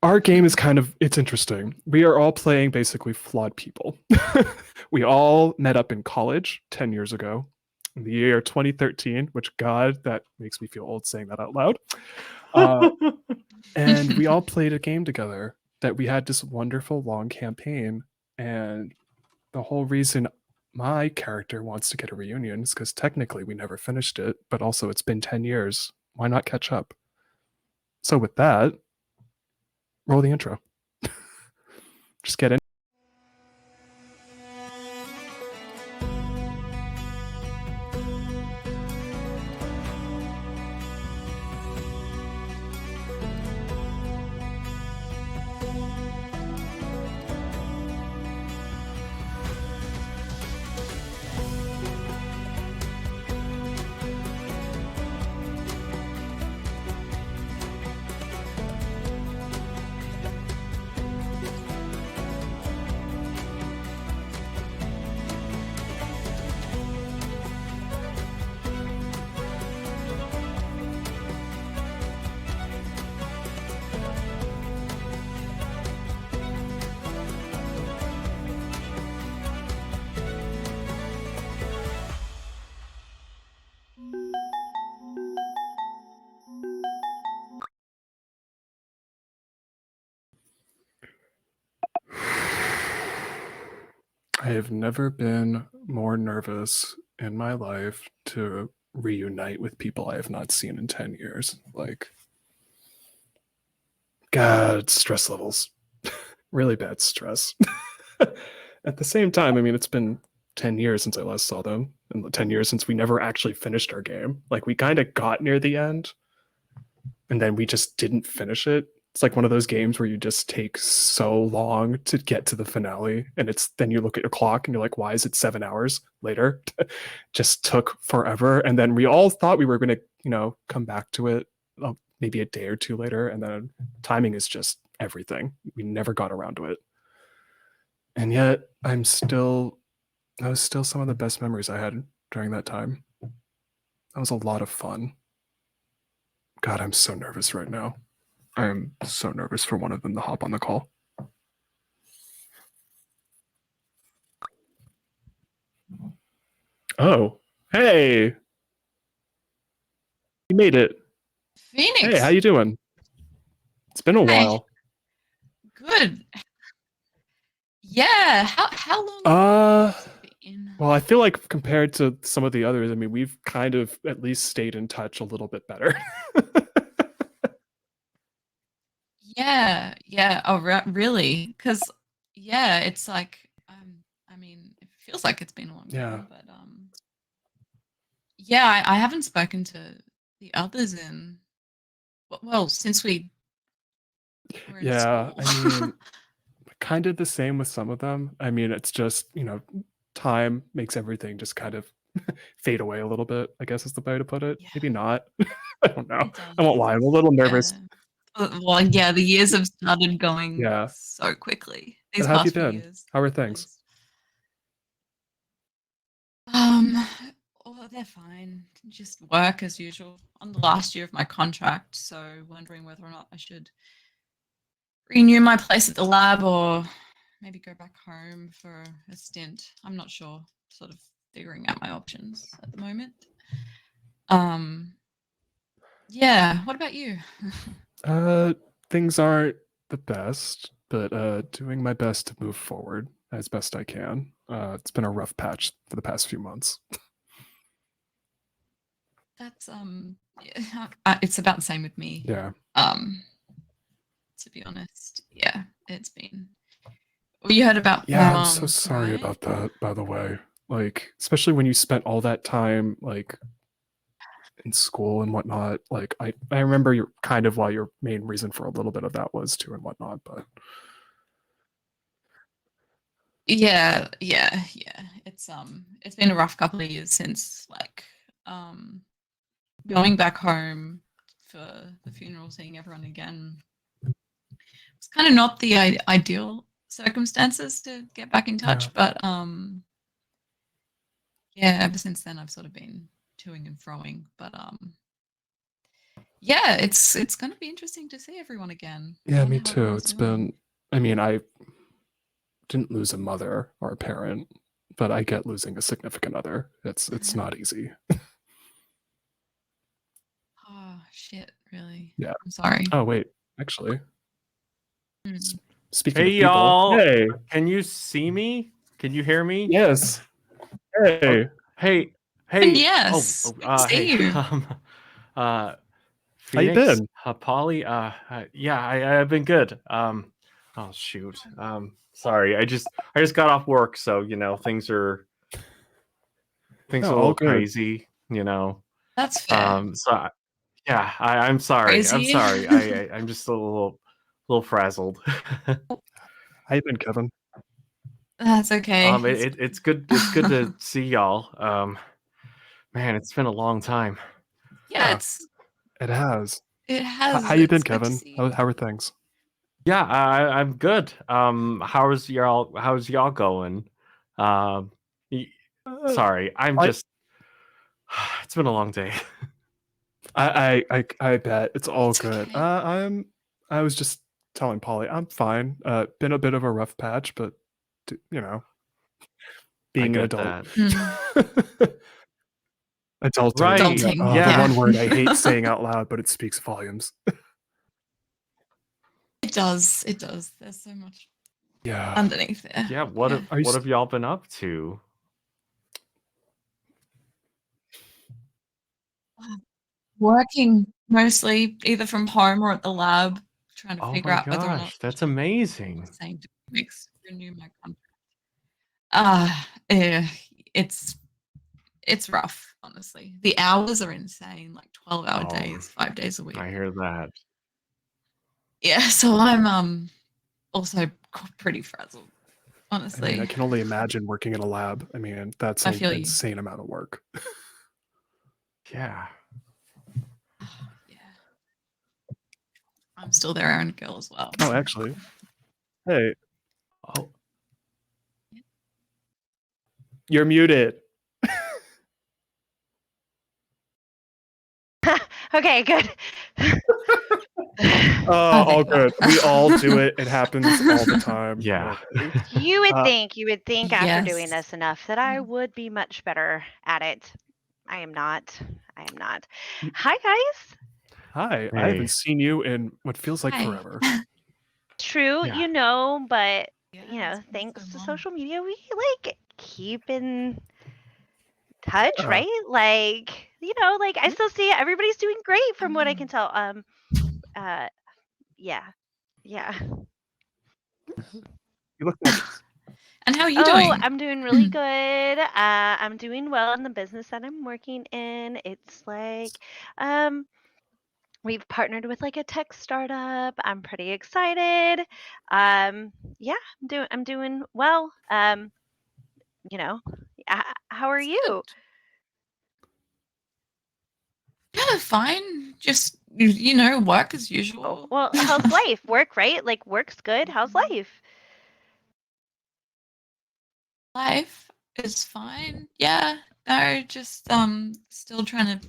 our game is it's interesting. We are all playing basically flawed people. We all met up in college 10 years ago, in the year 2013, which, God, that makes me feel old saying that out loud. And we all played a game together that we had this wonderful long campaign. And the whole reason my character wants to get a reunion is because technically we never finished it, but also it's been 10 years. Why not catch up? So with that, roll the intro. Just get in. I have never been more nervous in my life to reunite with people I have not seen in 10 years. Like, God, stress levels. Really bad stress. At the same time, I mean, it's been 10 years since I last saw them, and 10 years since we never actually finished our game. Like, we kind of got near the end, and then we just didn't finish it. It's like one of those games where you just take so long to get to the finale, and it's then you look at your clock and you're like, why is it 7 hours later? Just took forever. And then we all thought we were going to, come back to it maybe a day or two later, and then timing is just everything. We never got around to it. And yet that was still some of the best memories I had during that time. That was a lot of fun. God, I'm so nervous right now. I am so nervous for one of them to hop on the call. Oh, hey, you made it. Phoenix. Hey, how you doing? It's been a while. Good. Yeah. How long has it been? Well, I feel like compared to some of the others, I mean, we've kind of at least stayed in touch a little bit better. Yeah. Yeah. Oh, really? Because yeah, it's like I mean, it feels like it's been a long Yeah. time, but yeah, I haven't spoken to the others in well since we were in Yeah, school. I mean, kind of the same with some of them. I mean, it's just, time makes everything just kind of fade away a little bit, I guess is the way to put it. Yeah, Maybe not. I don't know. it does. I won't lie. I'm a little nervous. Yeah. Well, yeah, the years have started going Yeah. so quickly But these how have you past few been? years, How are at things? least. Um, oh, they're fine. Just work as usual. On the last year of my contract, so wondering whether or not I should renew my place at the lab or maybe go back home for a stint. I'm not sure. Sort of figuring out my options at the moment. Um, yeah. What about you? Uh, things aren't the best, but doing my best to move forward as best I can. It's been a rough patch for the past few months. That's yeah, it's about the same with me. Yeah. Um, to be honest, yeah, it's been. Well, you heard about my Yeah, I'm so mom, sorry right? about that, by the way. Like, especially when you spent all that time, like, in school and whatnot. Like, I remember your kind of why your main reason for a little bit of that was too and whatnot, but Yeah, yeah, yeah. It's been a rough couple of years since going back home for the funeral, seeing everyone again. It's kind of not the ideal circumstances to get back in yeah. touch, but yeah, ever since then I've sort of been toing and froing. But yeah, it's going to be interesting to see everyone again. I Yeah, wonder me how too. everyone's It's doing. been, I mean, I didn't lose a mother or a parent, but I get losing a significant other. It's not easy. Oh shit! Really? Yeah. I'm sorry. Oh wait, actually, Hmm. speaking Hey of people, y'all, hey, can you see me? Can you hear me? yes, Oh, hey, hey, And hey. yes, we can Hey. see you. Uh, how you Phoenix, been? Polly. Yeah, I've been good. Oh shoot. Sorry. I just got off work, so things No, are a all little good. crazy. That's fair. Yeah, I'm sorry. I'm Crazy. sorry. I'm just a little frazzled. How you been, Kevin? That's okay. It's good. It's good to see y'all. Man, it's been a long time. Yeah, Yeah, it has. it has. How you been, It's good to Kevin? see you. How are things? Yeah, I'm good. How's y'all going? Um, y- Uh, sorry, I'm I, just. It's been a long day. I bet it's all It's good. okay. I was just telling Polly I'm fine. Been a bit of a rough patch, but you know, I being an get adult. that. Hmm. Adulting. Right? Yeah. Adulting. The Yeah. Yeah. one word I hate saying out loud, but it speaks volumes. It does. It does. There's so much Yeah. underneath there. Yeah. Yeah. Are you? What have y'all been up to? Working mostly either from home or at the lab, trying to Oh figure my out whether or not gosh, that's I was amazing. saying to mix renew my contract. Uh, it's it's rough, honestly. The hours are insane, like 12-hour Oh, days, 5 days a week. I hear that. Yeah, so I'm also pretty frazzled, I mean, I honestly. can only imagine working in a lab. I mean, that's I an feel you. insane amount of work. Yeah. Yeah. I'm still their own girl as well. Oh, actually, hey, Oh, you're muted. Okay, good. Oh, there All you are. good. We all do it. It happens all the time. yeah. Okay. You would Uh, think after doing Yes. this enough that I would be much better at it. I am not. I am not. Hi guys. Hi, I Hey. haven't seen you in what feels like Hi. forever. True, Yeah. but Yeah, it's been so thanks to long. social media, we like keep in touch, Yeah. right? Like I still see everybody's doing great from what I can tell. Uh, yeah, yeah. You look nice. And how are you Oh, doing? I'm doing really good. I'm doing well in the business that I'm working in. It's like, um, we've partnered with like a tech startup. I'm pretty excited. Yeah, I'm doing well. You know, how are That's good. you? Yeah, fine. Just work as Oh, usual. well, how's life? Work, right? Like work's good. How's life? Life is fine. Yeah. No, just still trying to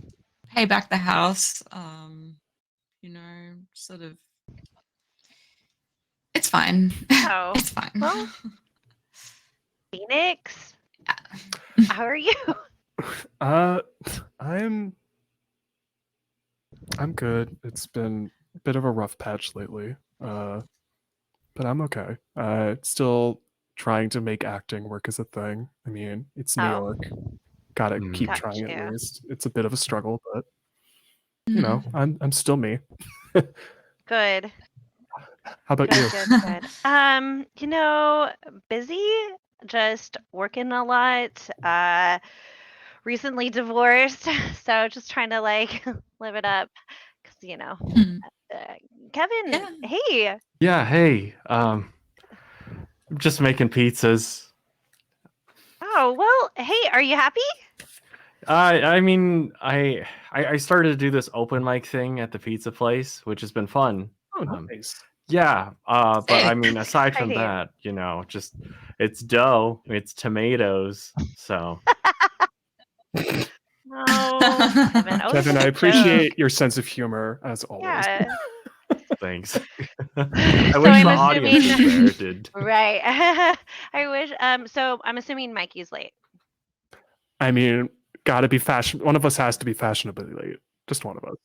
pay back the house. Sort of it's fine. Oh, It's fine. well, Phoenix, Yeah. how are you? Uh, I'm I'm good. It's been a bit of a rough patch lately. But I'm okay. Still trying to make acting work as a thing. I mean, it's New Oh, York. Gotta Mm. keep trying at gotcha. least. It's a bit of a struggle, but Mhm. I'm still me. Good. How about you? Good, good, good. Busy, just working a lot. Recently divorced, so just trying to like live it up. Cause Mhm. uh, Kevin, Yeah. hey. Yeah. Hey. I'm just making pizzas. Oh well, hey, are you happy? I mean, I started to do this open mic thing at the pizza place, which has been fun. Oh, Um, nice. yeah, but I Sick. mean, aside from Exciting. that, just it's dough, it's tomatoes, so Oh, Kevin. Oh, Kevin, it's I a appreciate your sense of humor as always. Yeah. Thanks. So I wish I'm the audience was assuming- there, did. Right. I wish. So I'm assuming Mikey's late. I mean, gotta be fashion. One of us has to be fashionably late. Just one of us.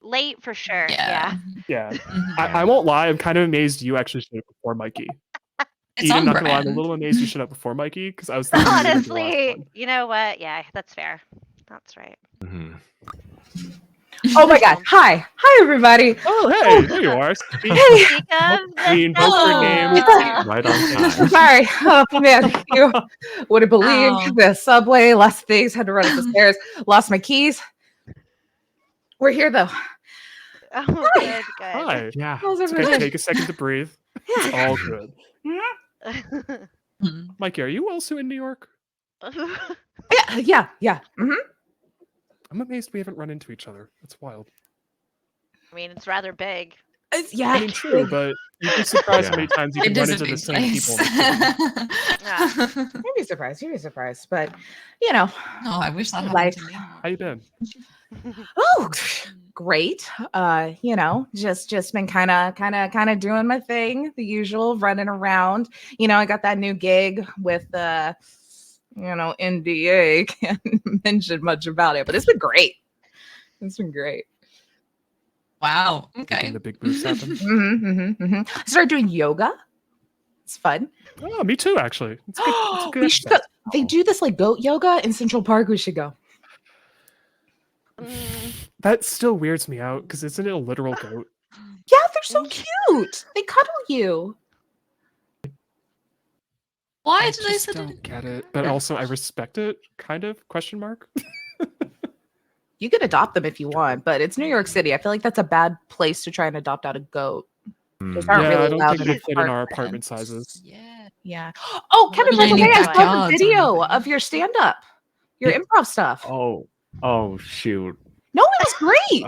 Late for sure. Yeah. Yeah. Mhm. I won't lie. I'm kind of amazed you actually showed up before Mikey. It's Eden, on not gonna lie, I'm a brand. little amazed you showed up before Mikey because I was thinking you were gonna be the last Honestly, one. you know what? Yeah, that's fair. That's right. Mhm. Oh my god. Hi. Hi everybody. Oh, hey, there you are. Hey. Speak of We the invoked your name. devil. Right on time. Sorry. Oh man, you wouldn't believe Ow. the subway, lost things, had to run up the stairs, lost my keys. We're here though. Oh, good, good. Hi. Yeah. How's It's okay. everybody? Take a second to breathe. It's all good. Mhm. Mikey, are you also in New York? Yeah. Mhm. I'm amazed we haven't run into each other. That's wild. I mean, it's rather big. Yeah. I mean, true, but you'd be surprised how many times you can It run is a into the big same people. place. You'd be surprised. You'd be surprised. But you know, No, I wish that happened Life. to me. How you been? oh great. You know, just been kind of doing my thing, the usual, running around. You know, I got that new gig with NDA. Can't mention much about it, but it's been great. It's been great. Wow. Making Okay. the big moves happen. I started doing yoga. It's fun. Oh, me too, actually. It's good. It's a good We should go. exercise. They do this like goat yoga in Central Park. We should go. That still weirds me out because isn't it a literal goat? Yeah, they're so cute. They cuddle you. Why I did they just say don't get it, but also I respect it. Kind of? Question mark. You can adopt them if you want, but it's New York City. I feel like that's a bad place to try and adopt out a goat. Those Mm. aren't Yeah, really I don't allowed think in they fit in our apartments. apartment sizes. Yeah. Yeah. Oh, Kevin, by the Literally way, I any saw backyards the or video anything. of your stand-up, your improv stuff. Oh shoot. No, it was great.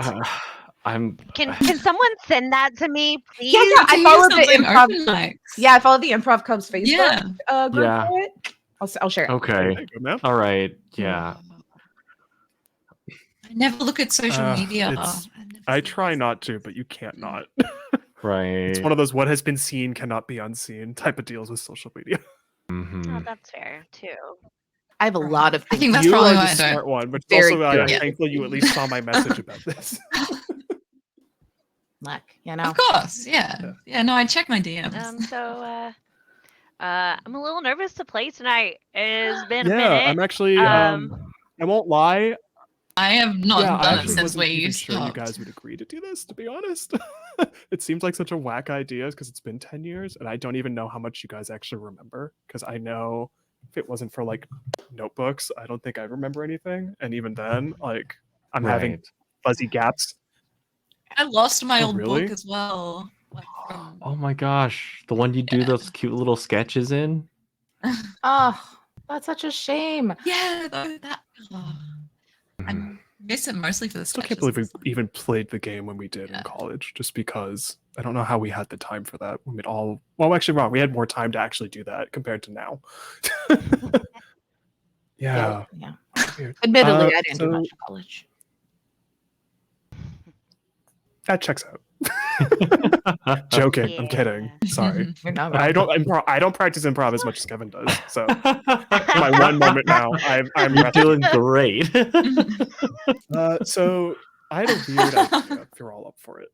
I'm. Can someone send that to me, please? Yeah, I Do followed the something improv. open mics. Yeah, I followed the Improv Cubs Facebook Yeah. group Yeah. for it. I'll share it. Okay. There you go, man. All right. Yeah. I never look at social media. it's- never I see try this. not to, but you can't not. Right. It's one of those what has been seen cannot be unseen type of deals with social media. Mhm. Oh, that's fair too. I have a lot of I things. think that's you probably are why the I don't. smart one, but Very also good. I'm thankful you at least saw my message about this. Look, you know. Of course, yeah. Yeah, no, I check my DMs. I'm a little nervous to play tonight. It's been a Yeah, minute. I'm actually. I won't lie. I have not Yeah, I done it actually since wasn't even we sure you stopped. guys would agree to do this. To be honest, it seems like such a whack idea because it's been 10 years, and I don't even know how much you guys actually remember. Because I know if it wasn't for like notebooks, I don't think I remember anything. And even then, like I'm having Right. fuzzy gaps. I lost my Oh, old really? book as well. Like from Oh my gosh, the one you do those cute little sketches in. Oh, that's such a shame. yeah, though that I Mhm. miss it mostly for the Still sketches. can't believe we even played the game when we did Yeah. in college, just because I don't know how we had the time for that. We all well, actually, wrong. We had more time to actually do that compared to now. Yeah. Yeah. Weird. Admittedly, I didn't do so- much in college. That checks out. Joking. I'm kidding. Sorry. You're not I wrong. I don't practice improv as much as Kevin does. So my one moment now, I'm You're doing great. so I had a weird idea. If you're all up for it,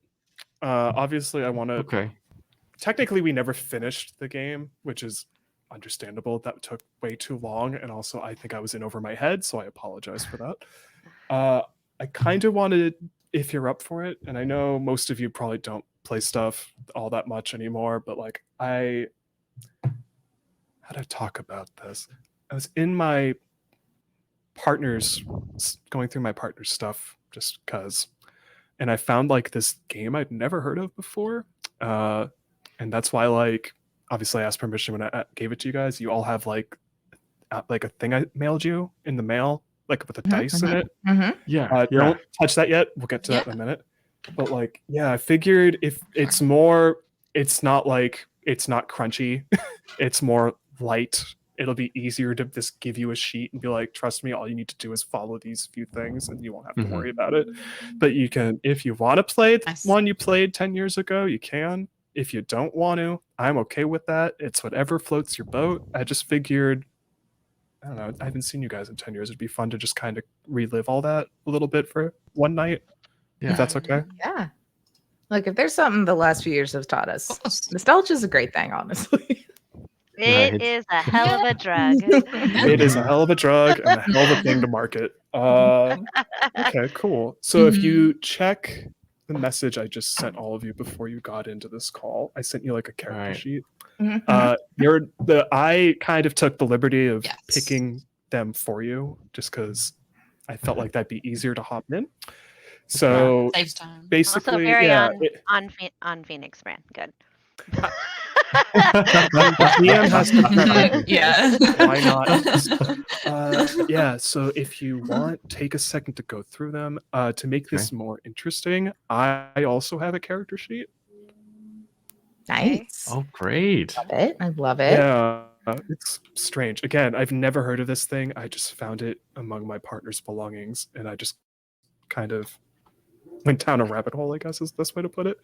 obviously I want to. Okay. Technically, we never finished the game, which is understandable. That took way too long, and also I think I was in over my head, so I apologize for that. I kind of wanted, if you're up for it, and I know most of you probably don't play stuff all that much anymore, but like how to talk about this? I was in my going through my partner's stuff just because, and I found like this game I'd never heard of before, and that's why like obviously I asked permission when I gave it to you guys. You all have like a thing I mailed you in the mail, like with a dice in it. Yeah. Don't touch that yet. We'll get to that in a minute. But like, yeah, I figured if it's not crunchy, it's more light it'll be easier to just give you a sheet and be like, trust me, all you need to do is follow these few things and you won't have to worry about it. But you can, if you want to play Nice. one you played 10 years ago, you can. If you don't want to, I'm okay with that. It's whatever floats your boat. I just figured, I don't know, I haven't seen you guys in 10 years. It'd be fun to just kind of relive all that a little bit for one night. Yeah. If that's okay. Yeah. Look, if there's something the last few years have taught us, Of course. nostalgia is a great thing, honestly. It Right. is a hell of a drug. It is a hell of a drug and a hell of a thing to market. Okay, cool. So if you check the message I just sent all of you before you got into this call, I sent you like a character Right. sheet. Mhm. I kind of took the liberty of Yes. picking them for you just because I felt like that'd be easier to hop in. So Saves time. Also basically, very yeah, on Phoenix brand. Good. the DM has to prep it. Yeah. Why not? Yeah, so if you want, take a second to go through them. To make this more interesting, I also have a character sheet. Nice. Oh, great. Love it. I love it. Yeah, it's strange. Again, I've never heard of this thing. I just found it among my partner's belongings, and I just kind of went down a rabbit hole, I guess is the best way to put it.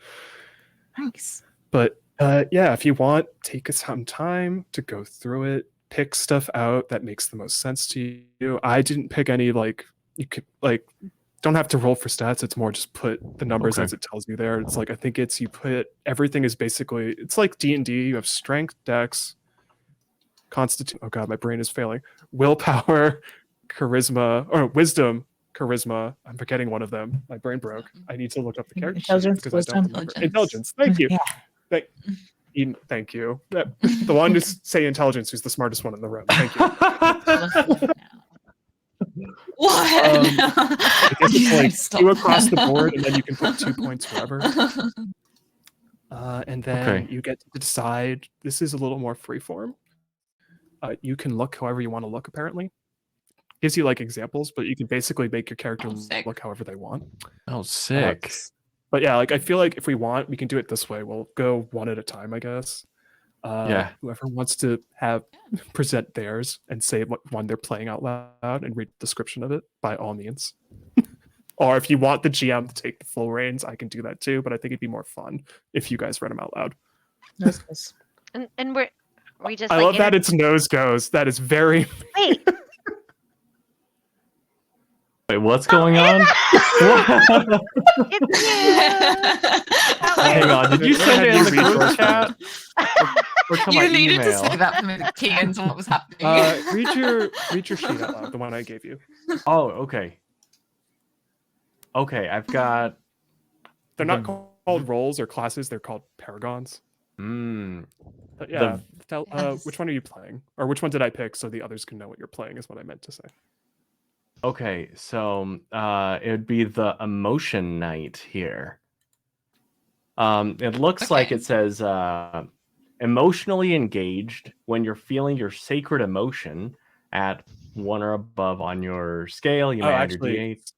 Nice. But yeah, if you want, take some time to go through it, pick stuff out that makes the most sense to you. I didn't pick any you could don't have to roll for stats. It's more just put the numbers Okay. as it tells you there. It's like I think it's you put everything is basically it's like D&D. You have strength, dex, constitution. Oh god, my brain is failing. Willpower, charisma, or wisdom, charisma. I'm forgetting one of them. My brain broke. I need to look up the character sheet Intelligence, because I don't wisdom. remember. Intelligence. Thank you. Yeah. Thank you. The one to say intelligence who's the smartest one in the room. Thank you. What? I guess it's like Stop 2 across the that. board, and then you can put 2 points wherever. And then Okay. you get to decide. This is a little more freeform. You can look however you want to look. Apparently, gives you like examples, but you can basically make your character Oh, sick. look however they want. Oh, sick. But yeah, like I feel like if we want, we can do it this way. We'll go one at a time, I guess. Yeah. Whoever wants to present theirs and say what one they're playing out loud and read the description of it, by all means. Or if you want the GM to take the full reins, I can do that too. But I think it'd be more fun if you guys read them out loud. Nice. And we just I like love that it's nose goes. That is very. wait. Wait, what's going on? It's you. Hang on, did you send it in the group chat? Or to my You needed to email? say that for me to key into what was happening. Read your sheet out loud, the one I gave you. Oh, okay. Okay, I've got. They're not called roles or classes. They're called paragons. But yeah, Yes. which one are you playing, or which one did I pick so the others can know what you're playing? Is what I meant to say. Okay, so it would be the emotion night here. It looks like Okay. it says emotionally engaged when you're feeling your sacred emotion at 1 or above on your scale. You may add your D8.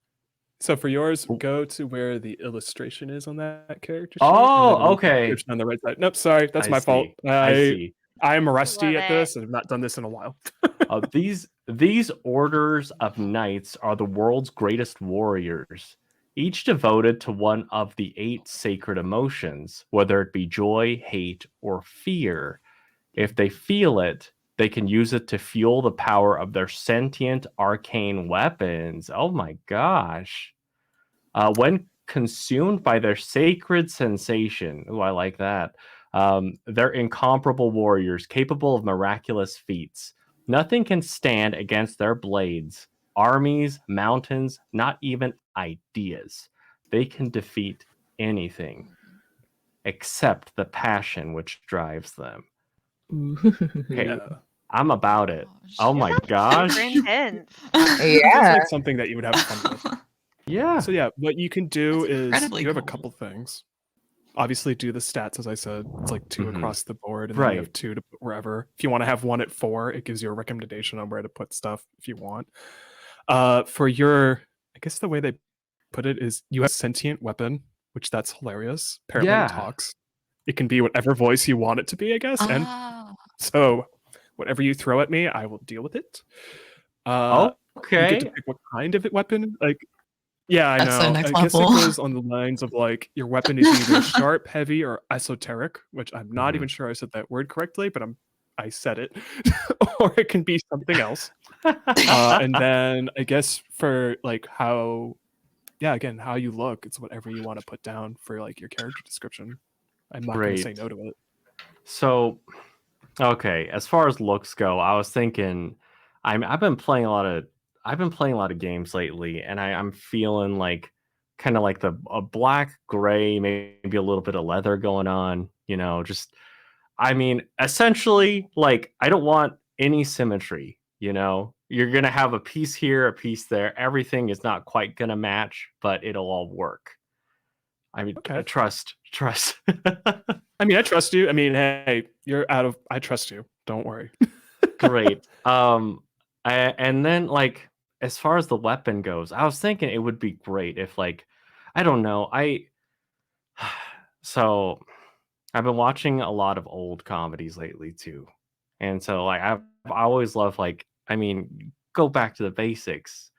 So for yours, Ooh. go to where the illustration is on that character sheet. Oh, and then read the okay. description on the right side. Nope, sorry, that's I my fault. see. I see. I'm rusty Love at this, and I've not done this in a while. These orders of knights are the world's greatest warriors, each devoted to one of the 8 sacred emotions, whether it be joy, hate, or fear. If they feel it, they can use it to fuel the power of their sentient arcane weapons. Oh my gosh. When consumed by their sacred sensation, ooh, I like that. They're incomparable warriors capable of miraculous feats. Nothing can stand against their blades. Armies, mountains, not even ideas. They can defeat anything except the passion which drives them. Okay, Yeah. I'm about it. Gosh. Oh my gosh. Super intense. It's Yeah. like something that you would have fun with. Yeah. So yeah, what you can do That's is incredibly you have a cool. couple things. Obviously, do the stats as I said. It's like 2 Mhm. across the board, and then you Right. have 2 to put wherever. If you want to have 1 at 4, it gives you a recommendation on where to put stuff if you want. For your, I guess the way they put it is you have a sentient weapon, which that's hilarious. Apparently, Yeah. it talks. It can be whatever voice you want it to be, I guess. And Ah, so Whatever you throw at me, I will deal with it. You get Okay. to pick what kind of weapon. Like, yeah, I That's so know. next I guess it level. goes on the lines of like your weapon is either sharp, heavy, or esoteric, which I'm not Mhm. even sure I said that word correctly, but I said it. Or it can be something else. And then I guess for like how you look, it's whatever you want to put down for like your character description. I'm not going to say Great. no to it. So, okay, as far as looks go, I was thinking I've been playing a lot of games lately, and I'm feeling like kind of like a black gray, maybe a little bit of leather going on, just essentially, like, I don't want any symmetry, You're gonna have a piece here, a piece there. Everything is not quite gonna match, but it'll all work. Okay. Trust. I mean, I trust you. I mean, hey, I trust you. Don't worry. Great. And then, like, as far as the weapon goes, I was thinking it would be great if, like, I don't know, so I've been watching a lot of old comedies lately too, and so like I always love, like, go back to the basics.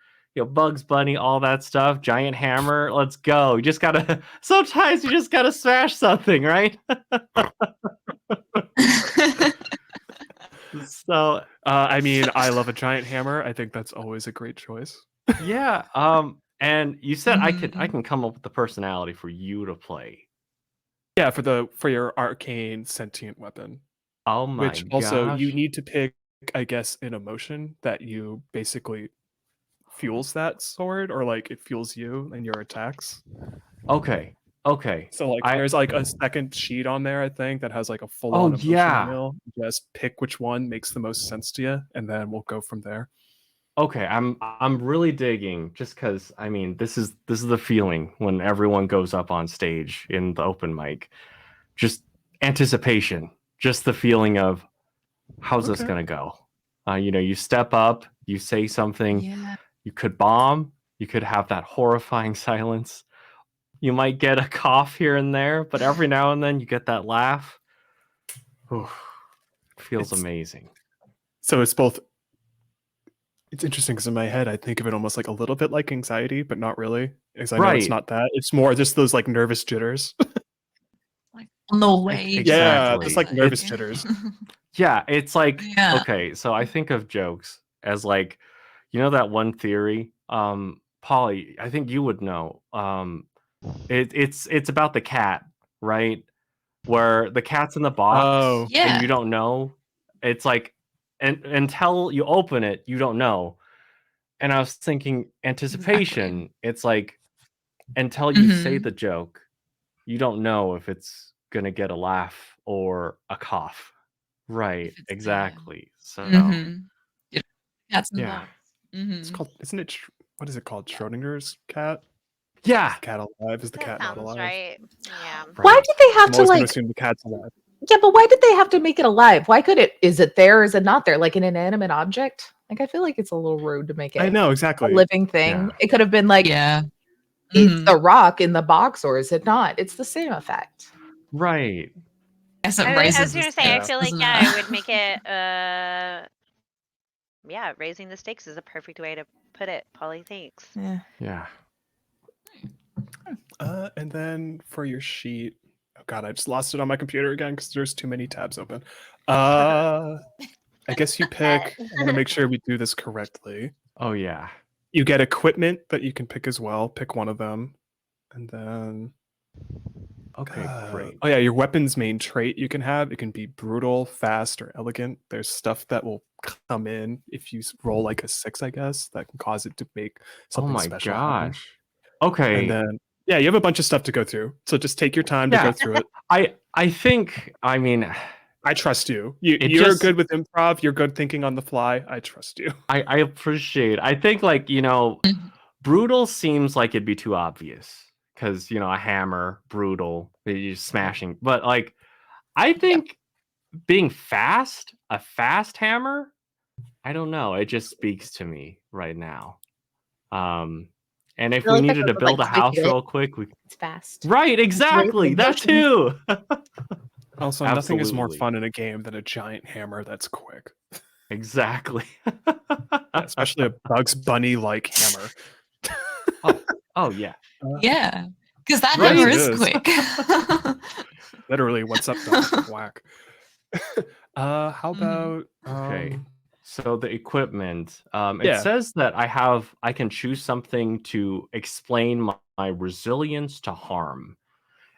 Bugs Bunny, all that stuff, giant hammer, let's go. You just gotta sometimes you just gotta smash something, right? So I mean, I love a giant hammer. I think that's always a great choice. yeah, and you said I Mhm. can come up with the personality for you to play. Yeah, for your arcane sentient weapon, Oh my which also you gosh. need to pick, I guess, an emotion that you basically fuels that sword, or like it fuels you and your attacks. Okay. Okay. So like I there's like a second sheet on there, I think, that has like a Oh full-on emotion yeah. wheel. Just pick which one makes the most sense to you, and then we'll go from there. Okay, I'm really digging, just because this is the feeling when everyone goes up on stage in the open mic. Just anticipation, just the feeling of how's this Okay. gonna go. You step up, you say something, Yeah. you could bomb, you could have that horrifying silence. You might get a cough here and there, but every now and then you get that laugh. Oof, feels It's amazing. so it's both. It's interesting because in my head I think of it almost like a little bit like anxiety, but not really, because I know it's Right. not that. It's more just those like nervous jitters. Like on the way. Yeah, Exactly. just like nervous jitters. Yeah, it's like, Yeah. okay, so I think of jokes as like, that one theory, Polly, I think you would know. It's about the cat, right? Where the cat's in the box Oh, and Yeah. you don't know. It's like, and until you open it, you don't know. And I was thinking anticipation. Exactly. It's like, until you say Mhm. the joke, you don't know if it's gonna get a laugh or a cough. Right, If it's there. exactly. So, Mhm. Yeah. Cats in the yeah. box. it's Mhm. called. Isn't it? What is it called? Schrodinger's cat. Is Yeah, the cat alive? Is the That cat not sounds alive? right. Yeah. Why right. did they have I'm to always going to like? assume the cat's alive. Yeah, but why did they have to make it alive? Why could it? Is it there? Is it not there? Like an inanimate object? Like I feel like it's a little rude to make I it know a exactly. living thing. Yeah. It could have been like, Yeah. is Mhm. the rock in the box or is it not? It's the same effect. Right. Guess it I raises was the gonna say, I stakes, feel like, doesn't yeah, it? it would make it, yeah, raising the stakes is a perfect way to put it. Polly, thanks. Yeah. Yeah. And then for your sheet, oh god, I just lost it on my computer again because there's too many tabs open. I guess you pick. I want to make sure we do this correctly. Oh yeah. You get equipment that you can pick as well. Pick one of them, and then Okay, great. oh yeah, your weapon's main trait you can have. It can be brutal, fast, or elegant. There's stuff that will come in if you roll like a 6, I guess, that can cause it to make Oh something my special happen. gosh. Okay. And then yeah, you have a bunch of stuff to go through. So just take your time to Yeah. go through it. I think I trust you. You're just- good with improv. You're good thinking on the fly. I trust you. I appreciate. I think, like, Mhm. brutal seems like it'd be too obvious because a hammer, brutal, you're smashing. But like, I think being fast, a fast hammer, I don't know. It just speaks to me right now. And if feel we like that needed to goes with, like, build a quick house hit. real quick, we It's fast. right, exactly, in that motion. too. Also, nothing is more Absolutely. fun in a game than a giant hammer that's quick. Exactly. Yeah, especially a Bugs Bunny like hammer. Oh yeah. Yeah, because that Yes, hammer it is is. quick. Literally, what's up, dog? Whack. How Mhm. about Okay. So the equipment, it yeah. says that I can choose something to explain my resilience to harm.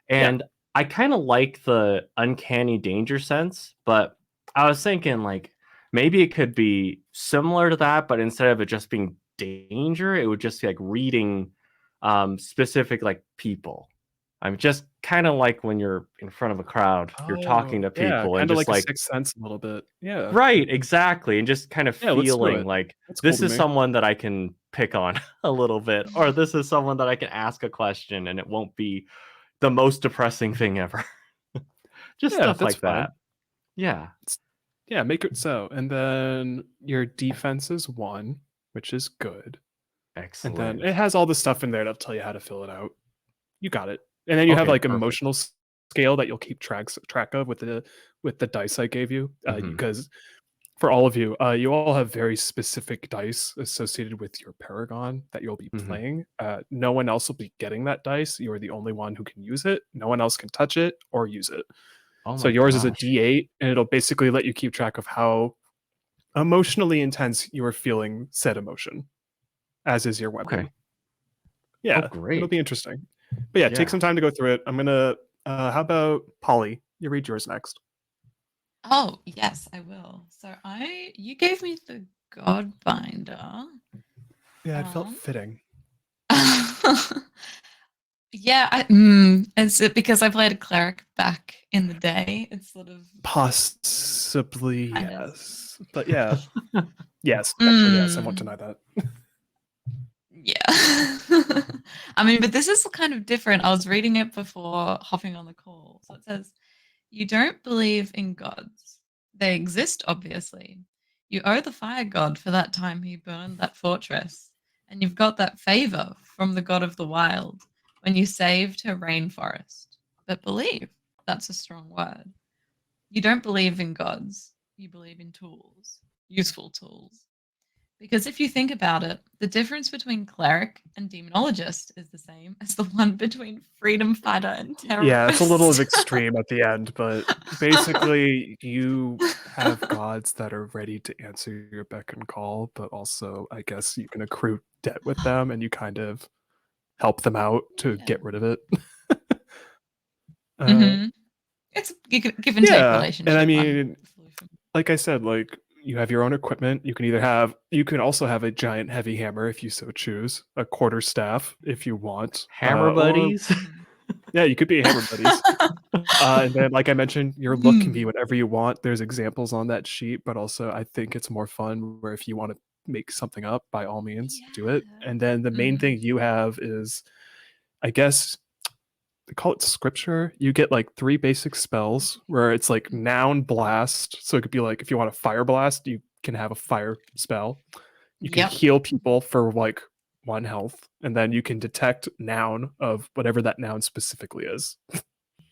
Yeah. And I kind of like the uncanny danger sense, but I was thinking like maybe it could be similar to that, but instead of it just being danger, it would just be like reading specific like people. I'm just kind of like when you're in front of a crowd, you're talking Oh, to yeah, people and kind of just like a like Sixth Sense a little bit. Yeah. right, exactly, and just kind of Yeah, let's do feeling it. like That's cool this to is me. someone that I can pick on a little bit, or this is someone that I can ask a question and it won't be the most depressing thing ever. Just Yeah, stuff that's like fine. that. Yeah. Yeah, make it so. And then your defense is 1, which is good. And then Excellent. it has all the stuff in there that'll tell you how to fill it out. You got it. And then you have Okay, like perfect. emotional scale that you'll keep track of with the dice I gave you, Mhm. because for all of you, you all have very specific dice associated with your paragon that you'll be Mhm. playing. No one else will be getting that dice. You are the only one who can use it. No one else can touch it or use it. Oh So my yours is a gosh. D8, and it'll basically let you keep track of how emotionally intense you are feeling said emotion, as is your weapon. Okay. Yeah, it'll Great. be interesting. But yeah, take Yeah. some time to go through it. I'm gonna. How about Polly? You read yours next. Oh, yes, I will. So you gave me the God Binder. Yeah, it felt Um, fitting. yeah, is it because I played a cleric back in the day? It's sort of Possibly kind of. yes, but yeah, yes, actually yes. I won't Mm, deny that. yeah. I mean, but this is kind of different. I was reading it before hopping on the call. So it says, you don't believe in gods. They exist, obviously. You owe the fire god for that time he burned that fortress. And you've got that favor from the god of the wild when you saved her rainforest. But believe, that's a strong word. You don't believe in gods. You believe in tools, useful tools. Because if you think about it, the difference between cleric and demonologist is the same as the one between freedom fighter and Yeah, it's a little of terrorist. extreme at the end, but basically you have gods that are ready to answer your beck and call, but also I guess you can accrue debt with them and you kind of help them out to Yeah. get rid of it. Mm-hmm. It's a give and take Yeah, and I relationship. mean, Solution. like I said, like you have your own equipment. You can also have a giant heavy hammer if you so choose, a quarter staff if you want, Hammer or buddies. yeah, you could be hammer buddies. And then, like I mentioned, your look can be whatever you want. There's examples on that sheet, but also I think it's more fun where if you want to make something up, by all means, do it. Yeah. And then the main thing you have is, I guess, they call it scripture. You get like 3 basic spells where it's like noun blast. So it could be like if you want a fire blast, you can have a fire spell. You can Yep. heal people for like 1 health, and then you can detect noun of whatever that noun specifically is.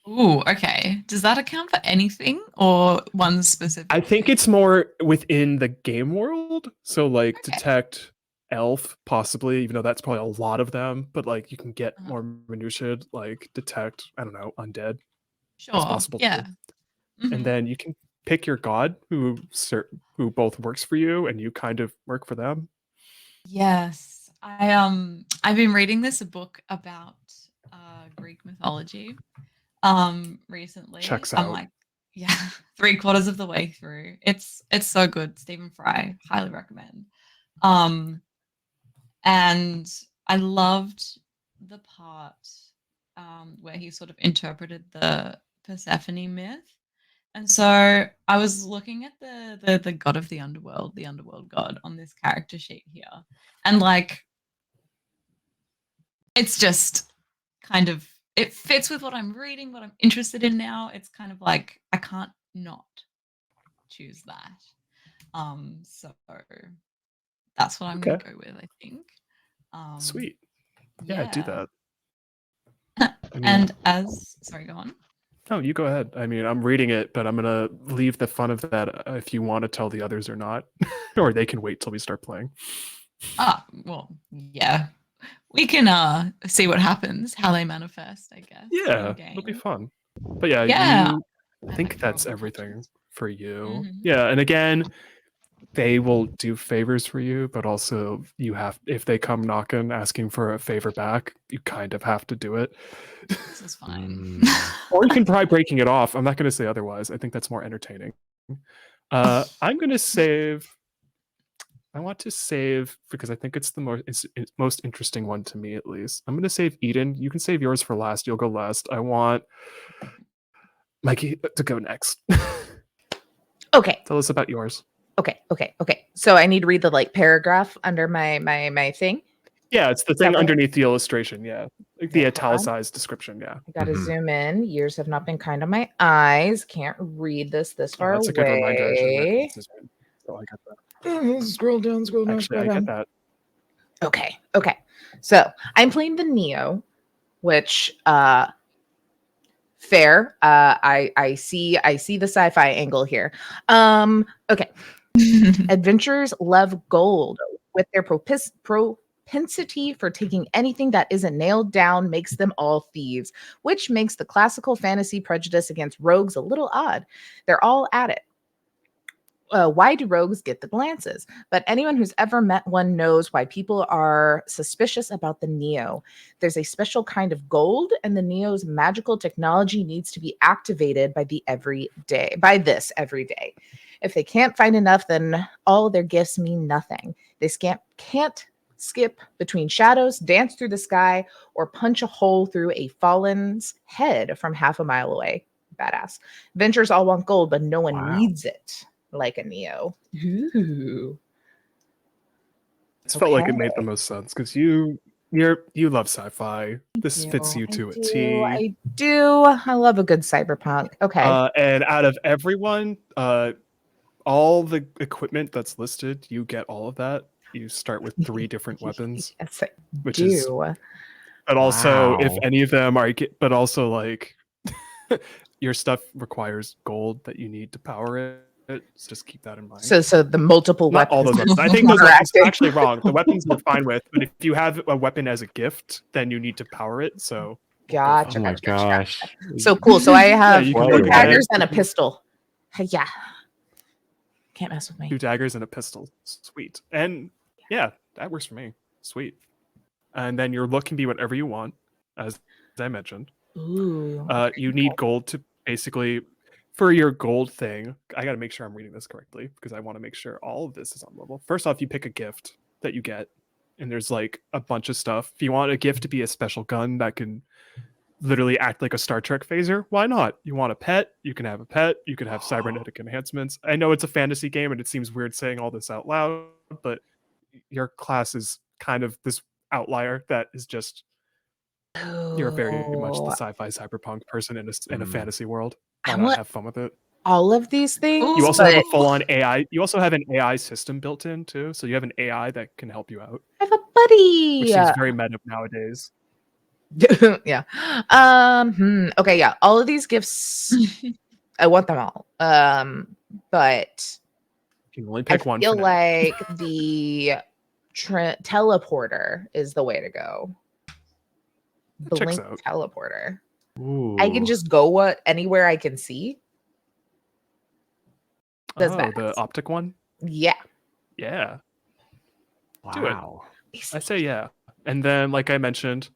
Ooh, okay. Does that account for anything or one specific I think thing? it's more within the game world. So like Okay. detect elf possibly, even though that's probably a lot of them, but like you can get Uh-huh. more minutiae, like detect, I don't know, undead. That's Sure. possible Yeah. too. And Mhm. then you can pick your god who both works for you and you kind of work for them. Yes. I've been reading this book about Greek mythology recently. Checks I'm out. like, yeah, 3/4 of the way through. It's so good. Stephen Fry, highly recommend. Um and I loved the part where he sort of interpreted the Persephone myth. And so I was looking at the god of the underworld god on this character sheet here. And like it's just kind of it fits with what I'm reading, what I'm interested in now. It's kind of like I can't not choose that. So that's what I'm gonna Okay. go with, I think. Um Sweet. Yeah, do yeah. that. I mean, And as sorry, go on. Oh, you go ahead. I mean, I'm reading it, but I'm gonna leave the fun of that if you want to tell the others or not, or they can wait till we start playing. Well, yeah. We can see what happens, how they manifest, I guess. Yeah, in it'll be game. fun. But yeah, Yeah. I I think like that's roll everything actions. for you. Mhm. Yeah, and again, they will do favors for you, but also you have, if they come knocking asking for a favor back, you kind of have to do it. This is fine. Or you can try breaking it off. I'm not going to say otherwise. I think that's more entertaining. I'm going to save. I want to save because I think it's the it's most interesting one to me, at least. I'm going to save Eden. You can save yours for last. You'll go last. I want Mikey to go next. Okay. Tell us about yours. Okay. So I need to read the like paragraph under my thing. Yeah, it's the Is that thing right? underneath the illustration. Yeah, like the Okay, hold on. italicized description. Yeah, I gotta Mhm. zoom in. Years have not been kind on my eyes. Can't read this far that's a good reminder. I should have away. Oh, I got that. Scroll down. Actually, I get that. Okay. So I'm playing the Neo, which fair. I see the sci-fi angle here. Okay. Adventurers love gold with their propensity for taking anything that isn't nailed down makes them all thieves, which makes the classical fantasy prejudice against rogues a little odd. They're all at it. Why do rogues get the glances? But anyone who's ever met one knows why people are suspicious about the Neo. There's a special kind of gold, and the Neo's magical technology needs to be activated by this every day. If they can't find enough, then all their gifts mean nothing. They can't skip between shadows, dance through the sky, or punch a hole through a fallen's head from half a mile away. Badass. Adventurers all want gold, but no one Wow. needs it like a Neo. Ooh. This felt like it made the most sense because you love sci-fi. This fits you to a T. I do. I love a good cyberpunk. Okay. And out of everyone, all the equipment that's listed, you get all of that. You start with 3 different weapons, Yes, I which do. is. But also, if Wow. any of them are, but also like your stuff requires gold that you need to power it. So just keep that in mind. So the multiple Not all weapons. those weapons. I think those weapons Interacting. actually wrong. The weapons you're fine with, but if you have a weapon as a gift, then you need to power it. So Gotcha. Oh my gosh. So cool. So I have you can 2 look at daggers it. and a pistol. Yeah. Can't mess with me. 2 daggers and a pistol. Sweet. And yeah, that works for me. Sweet. And then your look can be whatever you want, as I mentioned. Ooh. You need gold to basically, for your gold thing, I got to make sure I'm reading this correctly because I want to make sure all of this is on level. First off, you pick a gift that you get, and there's like a bunch of stuff. If you want a gift to be a special gun that can literally act like a Star Trek phaser, why not? You want a pet? You can have a pet. You can have cybernetic enhancements. I know it's a fantasy game, and it seems weird saying all this out loud, but your class is kind of this outlier that is just you're very much the sci-fi cyberpunk person in a fantasy world. Why I not want have fun with it? all of these things. You also have a but full-on AI. You also have an AI system built in too, so you have an AI that can help you out, I have a buddy. which seems very meta nowadays. Yeah. Okay, yeah. All of these gifts, I want them all. But You can only pick one. feel For now. like the teleporter is the way to go. That checks Blink out. teleporter. Ooh. I can just go anywhere I can see. That's Oh, badass. the optic one. Yeah. Yeah, do it. Wow. I say yeah. And then, like I mentioned,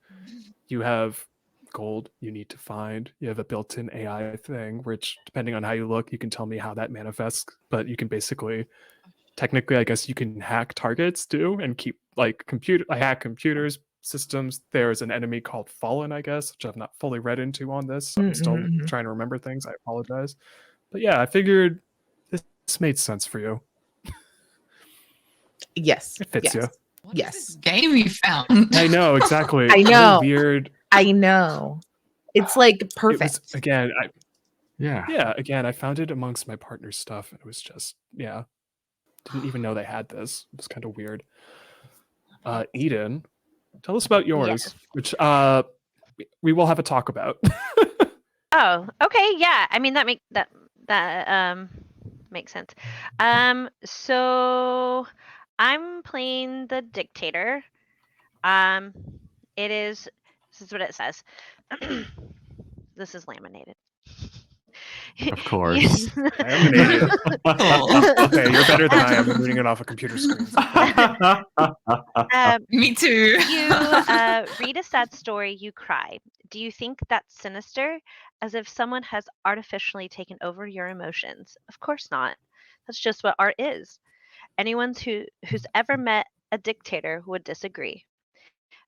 you have gold you need to find. You have a built-in AI thing, which depending on how you look, you can tell me how that manifests. But you can basically, technically, I guess you can hack targets too, and keep like I hack computers, systems. There's an enemy called Fallen, I guess, which I've not fully read into on this. So I'm still Mhm. trying to remember things. I apologize. But yeah, I figured this made sense for you. Yes. It fits you. What is Yes. this game you found? I know exactly. I What a know. weird. I know. It's like It perfect. was again. Yeah. Again, I found it amongst my partner's stuff. It was just didn't even know they had this. It was kind of weird. Eden, tell us about yours, Yes. which we will have a talk about. Oh, okay, yeah. I mean that makes sense. So I'm playing the dictator. Um, this is what it says. This is laminated. Of course. Laminated. Cool. Okay, you're better than I am. I'm reading it off a computer screen. Me too. You read a sad story, you cry. Do you think that's sinister? As if someone has artificially taken over your emotions? Of course not. That's just what art is. Anyone who's ever met a dictator would disagree.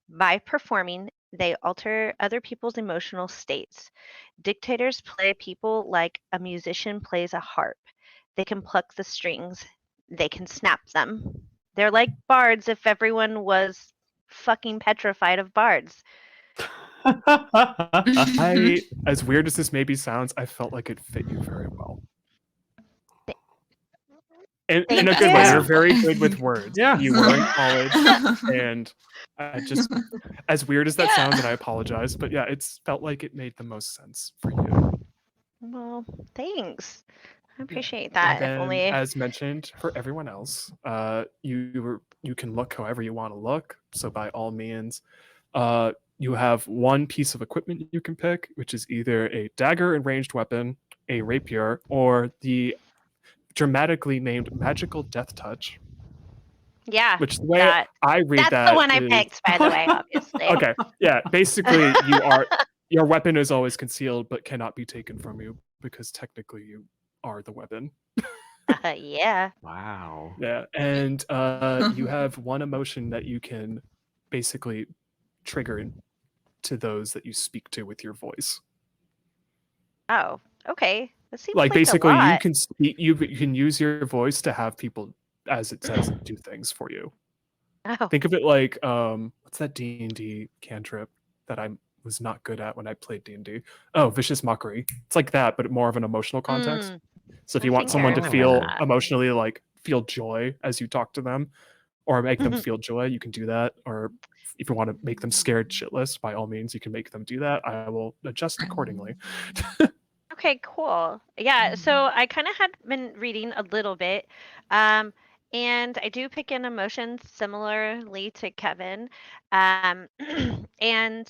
By performing, they alter other people's emotional states. Dictators play people like a musician plays a harp. They can pluck the strings, they can snap them. They're like bards if everyone was fucking petrified of bards. As weird as this maybe sounds, I felt like it fit you very well. In a Thank good way, you. you're very good with words. Yeah. You were in college, and I just, as weird as that Yeah. sounds, and I apologize, but yeah, it's felt like it made the most sense for you. Well, thanks. I appreciate And that. If then, only as mentioned, for everyone else, you can look however you want to look. So by all means, you have one piece of equipment you can pick, which is either a dagger and ranged weapon, a rapier, or the dramatically named magical death touch. yeah, Which the way that I read that's that the one I is- picked, by the way, obviously. Okay, yeah, basically your weapon is always concealed but cannot be taken from you because technically you are the weapon. Yeah. Wow. Yeah, and you have one emotion that you can basically trigger to those that you speak to with your voice. Oh, okay. That seems Like like basically a lot. you can speak, you can use your voice to have people, as it says, do things for you. Oh. Think of it like what's that D&D cantrip that I was not good at when I played D&D? Oh, vicious mockery. It's like that, but more of an emotional context. Mm, So if I you want think I someone to remember feel that. emotionally, like feel joy as you talk to them, or make them feel joy, you can do that. Or if you want to make them scared shitless, by all means, you can make them do that. I will adjust accordingly. Okay, cool. Yeah, so I kind of had been reading a little bit, and I do pick in emotions similarly to Kevin. Um, and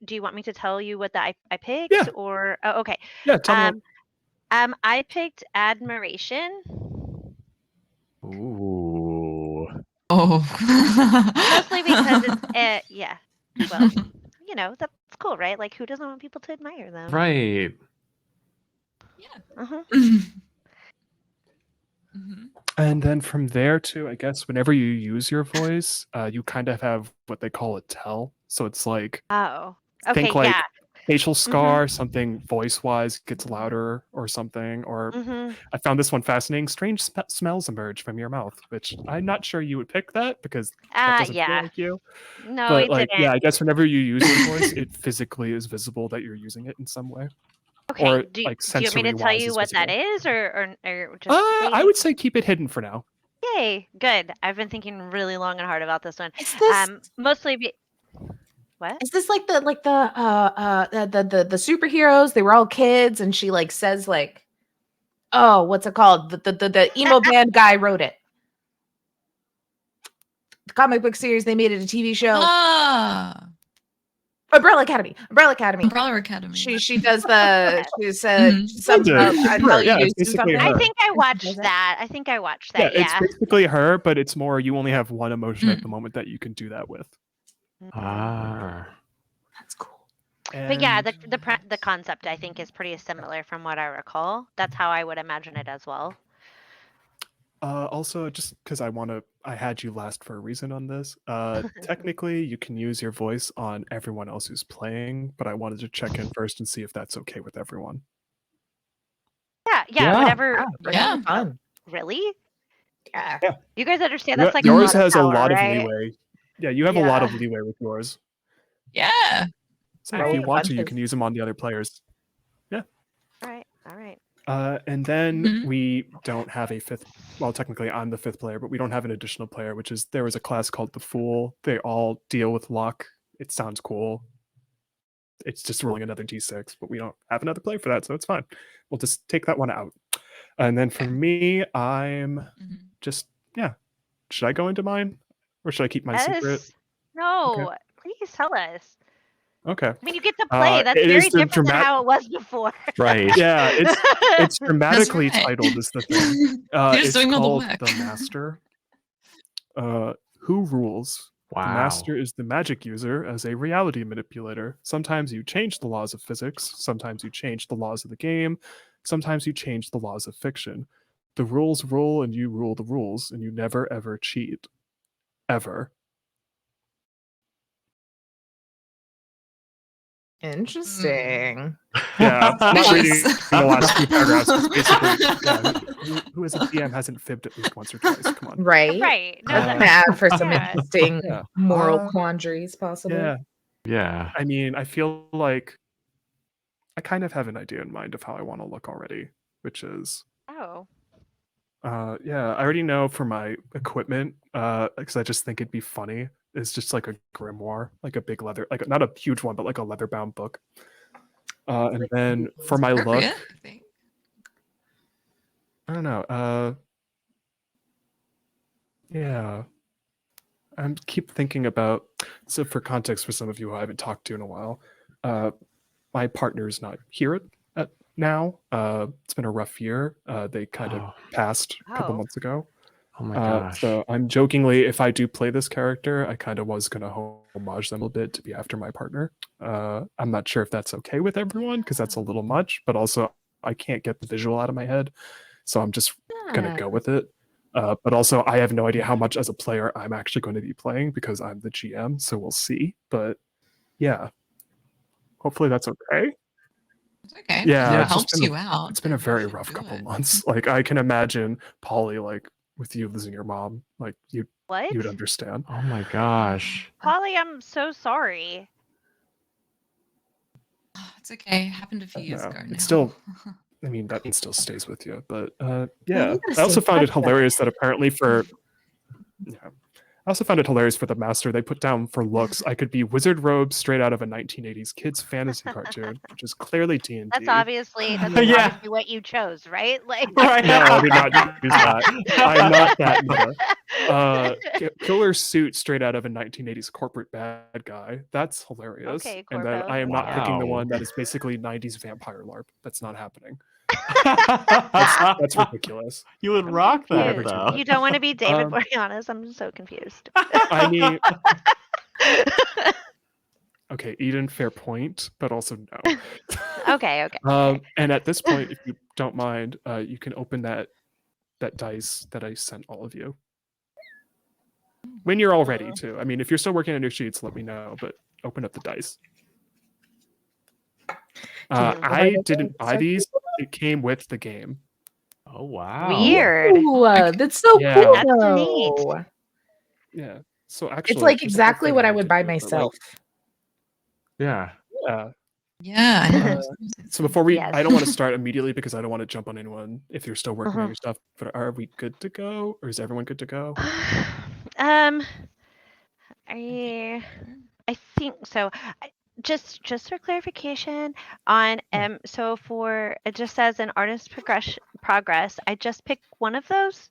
do you want me to tell you what I picked, Yeah. or oh, okay? Yeah, tell me. I picked admiration, Ooh. mostly because it's yeah. Well, that's cool, right? Like, who doesn't want people to admire them? Right. Uh-huh. And then from there too, I guess whenever you use your voice, you kind of have what they call a tell. So it's like Oh, okay, think like yeah. facial scar, something voice wise gets louder or something. Or Mm-hmm. I found this one fascinating. Strange smells emerge from your mouth, which I'm not sure you would pick that because that doesn't feel Yeah. like you. No, But it like, didn't. yeah, I guess whenever you use your voice, it physically is visible that you're using it in some way. Okay. Or Do like you want me to tell sensory-wise you is what that visible. is, or just I wait? would say keep it hidden for now. Yay, good. I've been thinking really long and hard about this one. Is this Mostly what? is this like the superheroes? They were all kids, and she like says like, oh, what's it called? The emo band guy wrote it. The comic book series, they made it a TV show. Umbrella Academy. Umbrella Academy. She does the she said Mhm. she sums Kinda. up It's until her. Yeah, you it's do basically something. her. I think I Does watched that? that. I think I watched Yeah, that. it's Yeah. basically her, but it's more you only have one emotion at the Mm. moment that you can do that with. Ah. That's cool. But yeah, And the concept I think is pretty similar from what I recall. That's how I would imagine it as well. also, just because I had you last for a reason on this. Technically, you can use your voice on everyone else who's playing, but I wanted to check in first and see if that's okay with everyone. Yeah, Yeah. whatever. Yeah, bring Yeah. on fun. Really? Yeah. You guys understand Yo- that's like yours a lot has of a power, lot of right? leeway. Yeah, you have a lot of Yeah. leeway with yours. Yeah. So Roll if you a want bunch to, you of- can use them on the other players. All right. And then Mhm. we don't have a fifth. Well, technically, I'm the fifth player, but we don't have an additional player, which is there was a class called the Fool. They all deal with luck. It sounds cool. it's just rolling another d6, but we don't have another player for that, so it's fine. We'll just take that one out. And then for me, I'm Mhm. just should I go into mine, or should I keep my secret? Yes. No, please tell us. Okay. I mean, you get to play. That's It very is the different than how it was before. Right. Yeah, it's dramatically right. titled is the thing. You're just It's doing all the called work. The Master. Who rules? The Wow. master is the magic user as a reality manipulator. Sometimes you change the laws of physics, sometimes you change the laws of the game, sometimes you change the laws of fiction. The rules rule and you rule the rules, and you never ever cheat. Ever. Interesting. Yeah, I'm not reading Nice. the last few paragraphs. It's basically, who as a DM hasn't fibbed at least once or twice? Come on. Right? Right. No, Doesn't that, add for some yeah. interesting Yeah. moral quandaries, possibly. Yeah. Yeah. I mean, I feel like I kind of have an idea in mind of how I want to look already, which is Oh. I already know for my equipment, because I just think it'd be funny. It's just like a grimoire, like a big leather, like not a huge one, but like a leather bound book. And then for my look, Appropriate, I think. I don't know. Yeah, I keep thinking about. So for context, for some of you who I haven't talked to in a while, my partner's not here at now. It's been a rough year. They kind of passed a couple Oh. months ago. Oh my gosh. So I'm jokingly, if I do play this character, I kind of was going to homage them a bit to be after my partner. I'm not sure if that's okay with everyone because that's a little much, but also I can't get the visual out of my head. So I'm just going to go with it. But also I have no idea how much as a player I'm actually going to be playing because I'm the GM. So we'll see. But yeah, hopefully that's okay. It's okay. Yeah, If it it's just helps you out. It's been a then you very should rough do couple it. months. Like I can imagine Polly, like with you losing your mom, like you'd What? understand. Oh my gosh. Polly, I'm so sorry. It's okay. It happened a few years No, ago now. it's still- I mean, that still stays with you. But Well, yeah, we gotta I also stay found it touch then. hilarious that apparently for I also found it hilarious for the master. They put down for looks, I could be wizard robes straight out of a 1980s kids fantasy cartoon, which is clearly D&D. That's obviously Yeah. obviously what you chose, right? Like Right. No, I did not use that. I'm not that meta. Killer suit straight out of a 1980s corporate bad guy. That's hilarious. Okay, And then Corpo. I am not picking the Wow. one that is basically 90s vampire LARP. That's not happening. That's That's ridiculous. You would I'm rock that confused. though. You don't want to be David Um, Boreanaz. I'm so confused. I mean, okay, Eden, fair point, but also no. okay. Okay. And at this point, if you don't mind, you can open that dice that I sent all of you. When you're all ready to. I mean, if you're still working on your sheets, let me know, but open up the dice. I didn't buy these. It came with the game. Oh wow. Weird. Ooh, that's so Yeah. cool. That's neat. though. Yeah. So actually, It's like there's a whole exactly thing what I need would to buy do, but, like, myself. Yeah. yeah. Yeah. I know. So before we, Yes. I don't want to start immediately because I don't want to jump on anyone if you're still working on Uh-huh. your stuff. But are we good to go, or is everyone good to go? I think so. Just for clarification on so for it just says an artist progress. I just pick one of those.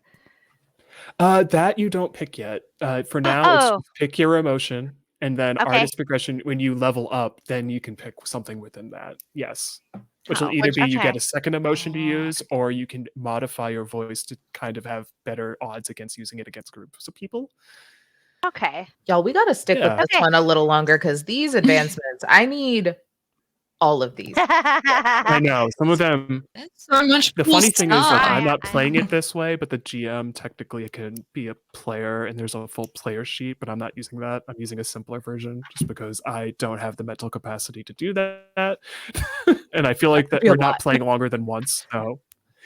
That you don't pick yet. For now, it's Oh. just pick your emotion, and then Okay. artist progression. When you level up, then you can pick something within that. Yes, which will Oh, either be you get okay. a second emotion to Ah, use, or you can modify your voice to kind of have better odds against using it against groups of people. Okay. Y'all, we got to stick Yeah. with this Okay. one a little longer because these advancements, I need all of these. I know some of them. That's so much The cool funny thing is, like, stuff. I'm not I playing know. it this way, but the GM technically can be a player, and there's a full player sheet, but I'm not using that. I'm using a simpler version just because I don't have the mental capacity to do that. And I feel like that be a we're not lot. playing longer than once. So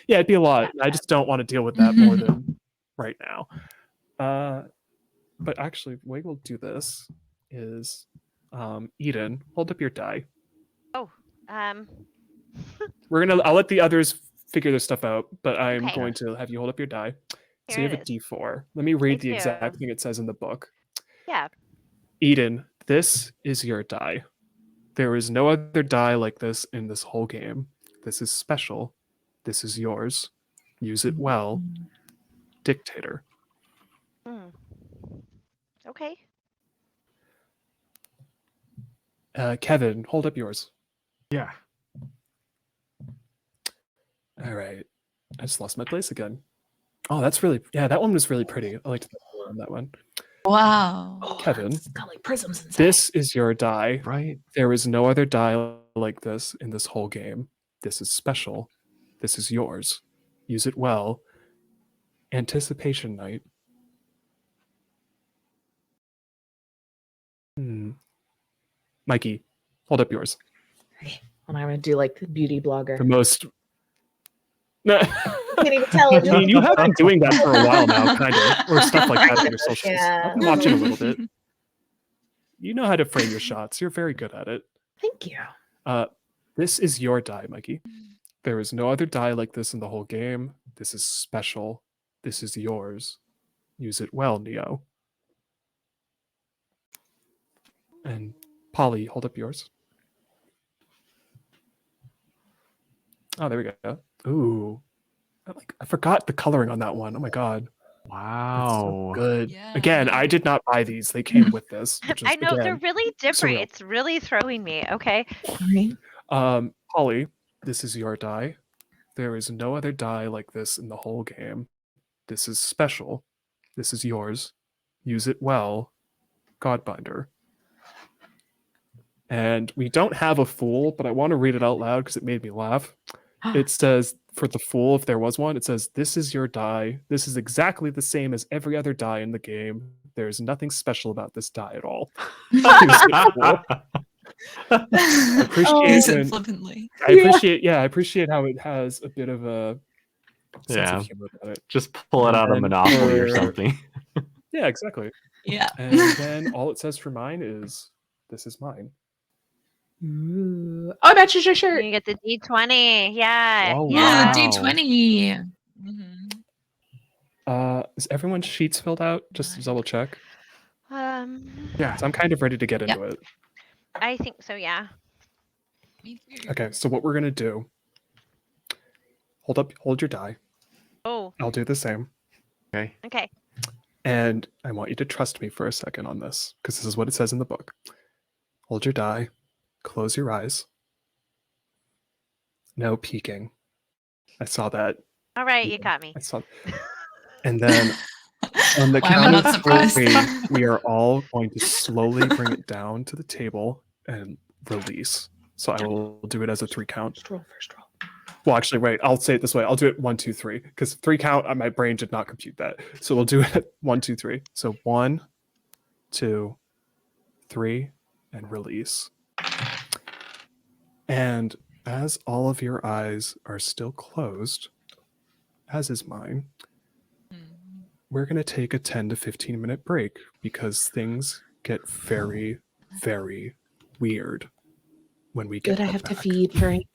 yeah, it'd be a lot. I just don't want to deal with that more than right now. But actually, the way we'll do this is, Eden, hold up your die. Um. I'll let the others figure their stuff out, but I'm Okay. going to have you hold up your die. So Here you have it a is. D4. Let me read Thank the you. exact thing it says in the book. Yeah. Eden, this is your die. There is no other die like this in this whole game. This is special. This is yours. Use it well. Dictator. Hmm. Okay. Kevin, hold up yours. Yeah. All right. I just lost my place again. Oh, that's really, yeah, that one was really pretty. I liked the color on that one. Wow. Oh, Kevin, it's got like prisms inside. This is your die. Right. There is no other die like this in this whole game. This is special. This is yours. Use it well. Anticipation night. Mikey, hold up yours. Okay. And I'm gonna do like the beauty blogger. The most. No. Can't even tell. I mean, you have been doing that for a while now, kind of, or stuff like that on your socials. Yeah. I've been watching a little bit. You know how to frame your shots. You're very good at it. Thank you. This is your die, Mikey. There is no other die like this in the whole game. This is special. This is yours. Use it well, Neo. And Polly, hold up yours. Oh, there we go. Ooh. I forgot the coloring on that one. Oh my god. It's so Wow. good. Yeah. Again, I did not buy these. They came with this. Which is, I know they're again, really different. surreal. It's really throwing me. Okay. Right. Polly, this is your die. There is no other die like this in the whole game. This is special. This is yours. Use it well. Godbinder. And we don't have a fool, but I want to read it out loud because it made me laugh. It says, for the fool, if there was one, it says, "This is your die. This is exactly the same as every other die in the game. There is nothing special about this die at all." I appreciate Use it when- flippantly. I appreciate how it has a bit of a sense Yeah. of humor about it. Just pull it out of And Monopoly or for- something. Yeah, exactly. Yeah. And then all it says for mine is, "This is mine." Ooh. Oh, that's your shirt. You get the D20. Yeah. Oh, Yeah, wow. the D20. Is everyone's sheets filled out? Just to Nice. double check. Yeah. So I'm kind of ready to get into it. I think so. Yeah. Me too. Okay, so what we're gonna do? Hold your die. Oh. I'll do the same, Okay. Okay. and I want you to trust me for a second on this because this is what it says in the book. Hold your die. Close your eyes. No peeking. I saw that. All right. Yeah. You got me. I saw. And then on the Why am I count not of three, surprised? we are all going to slowly bring it down to the table and release. So I will do it as a 3 count. First roll, first roll. Well, actually, wait. I'll say it this way. I'll do it 1, 2, 3 because 3 count. My brain did not compute that. So we'll do it 1, 2, 3. So 1, 2, 3, and release. And as all of your eyes are still closed, as is mine, we're going to take a 10 to 15 minute break because things get very, very weird when we get Good, I have to back. feed Frank.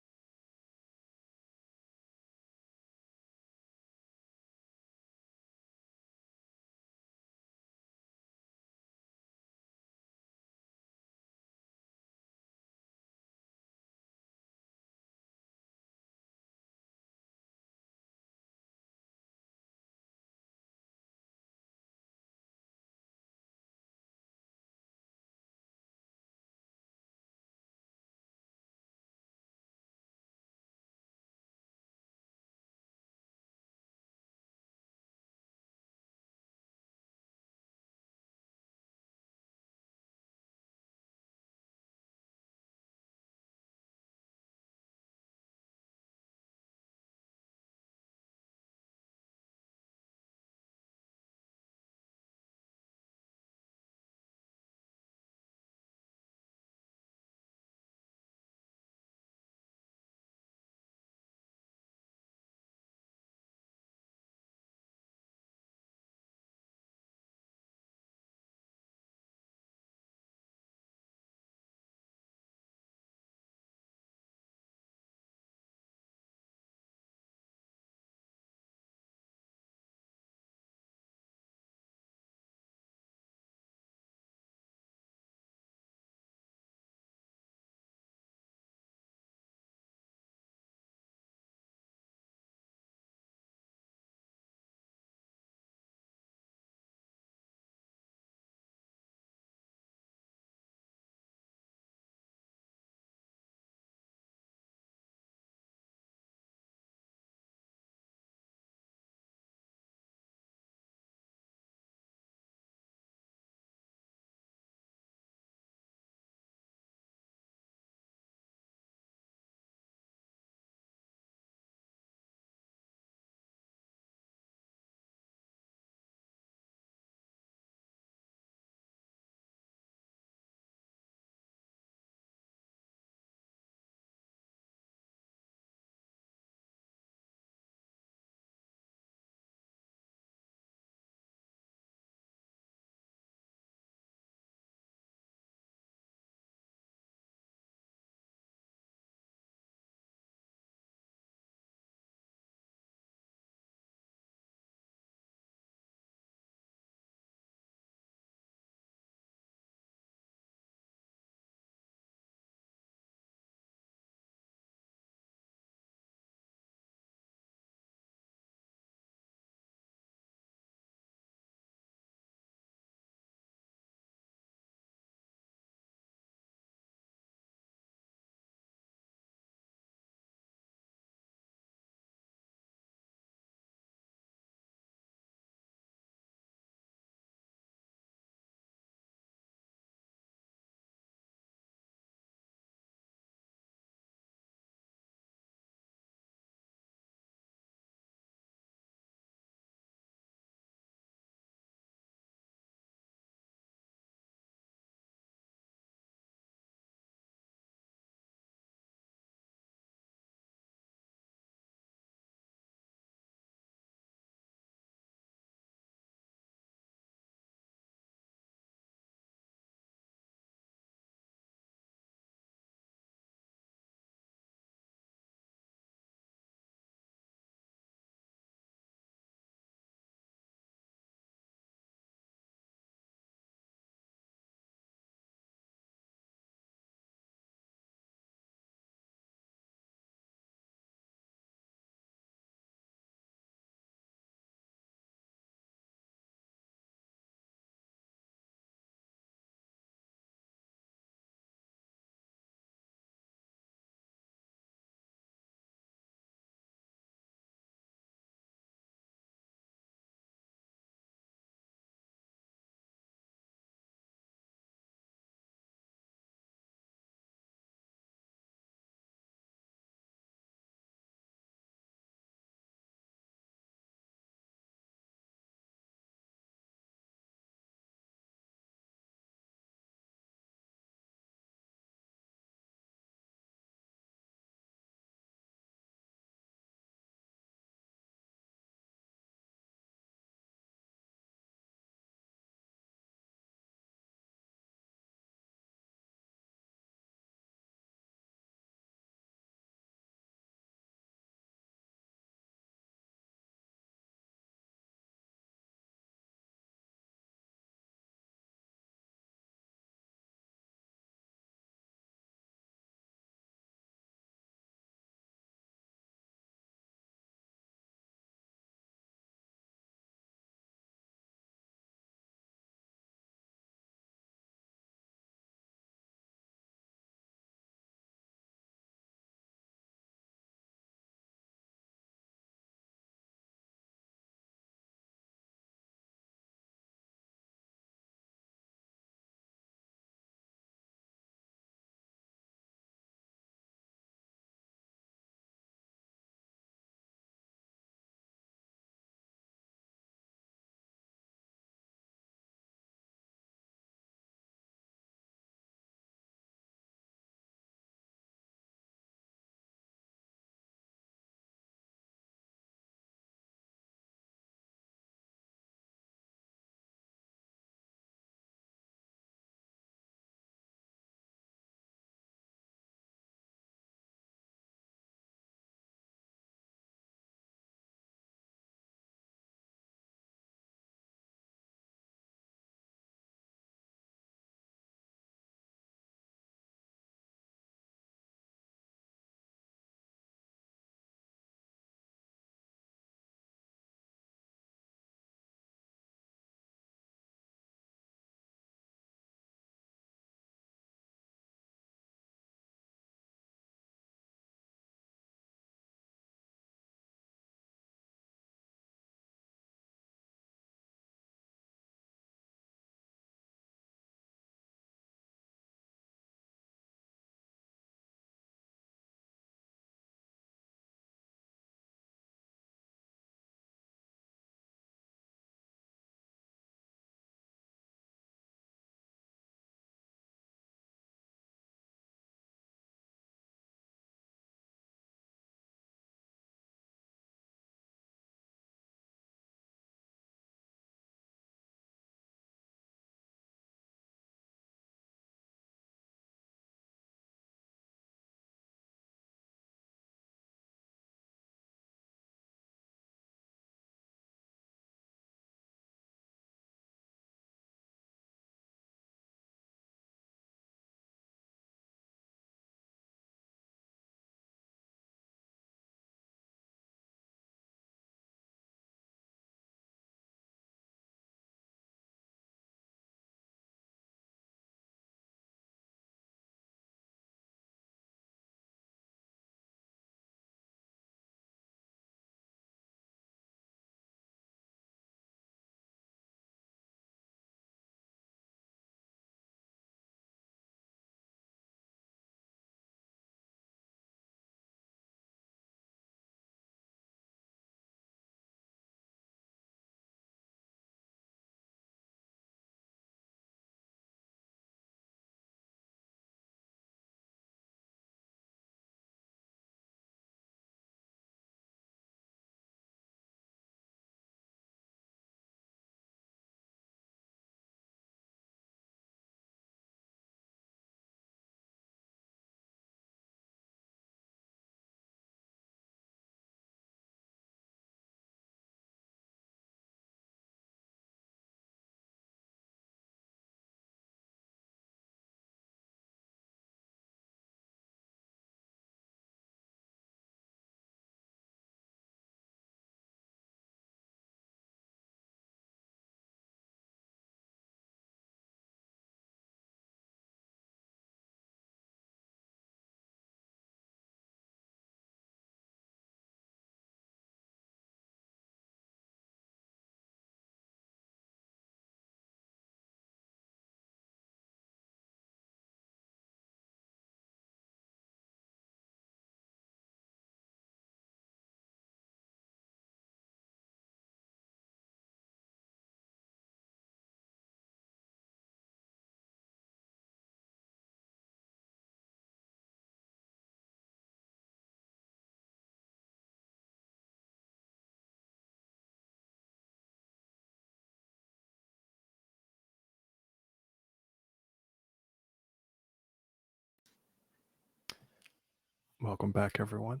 Welcome back, everyone.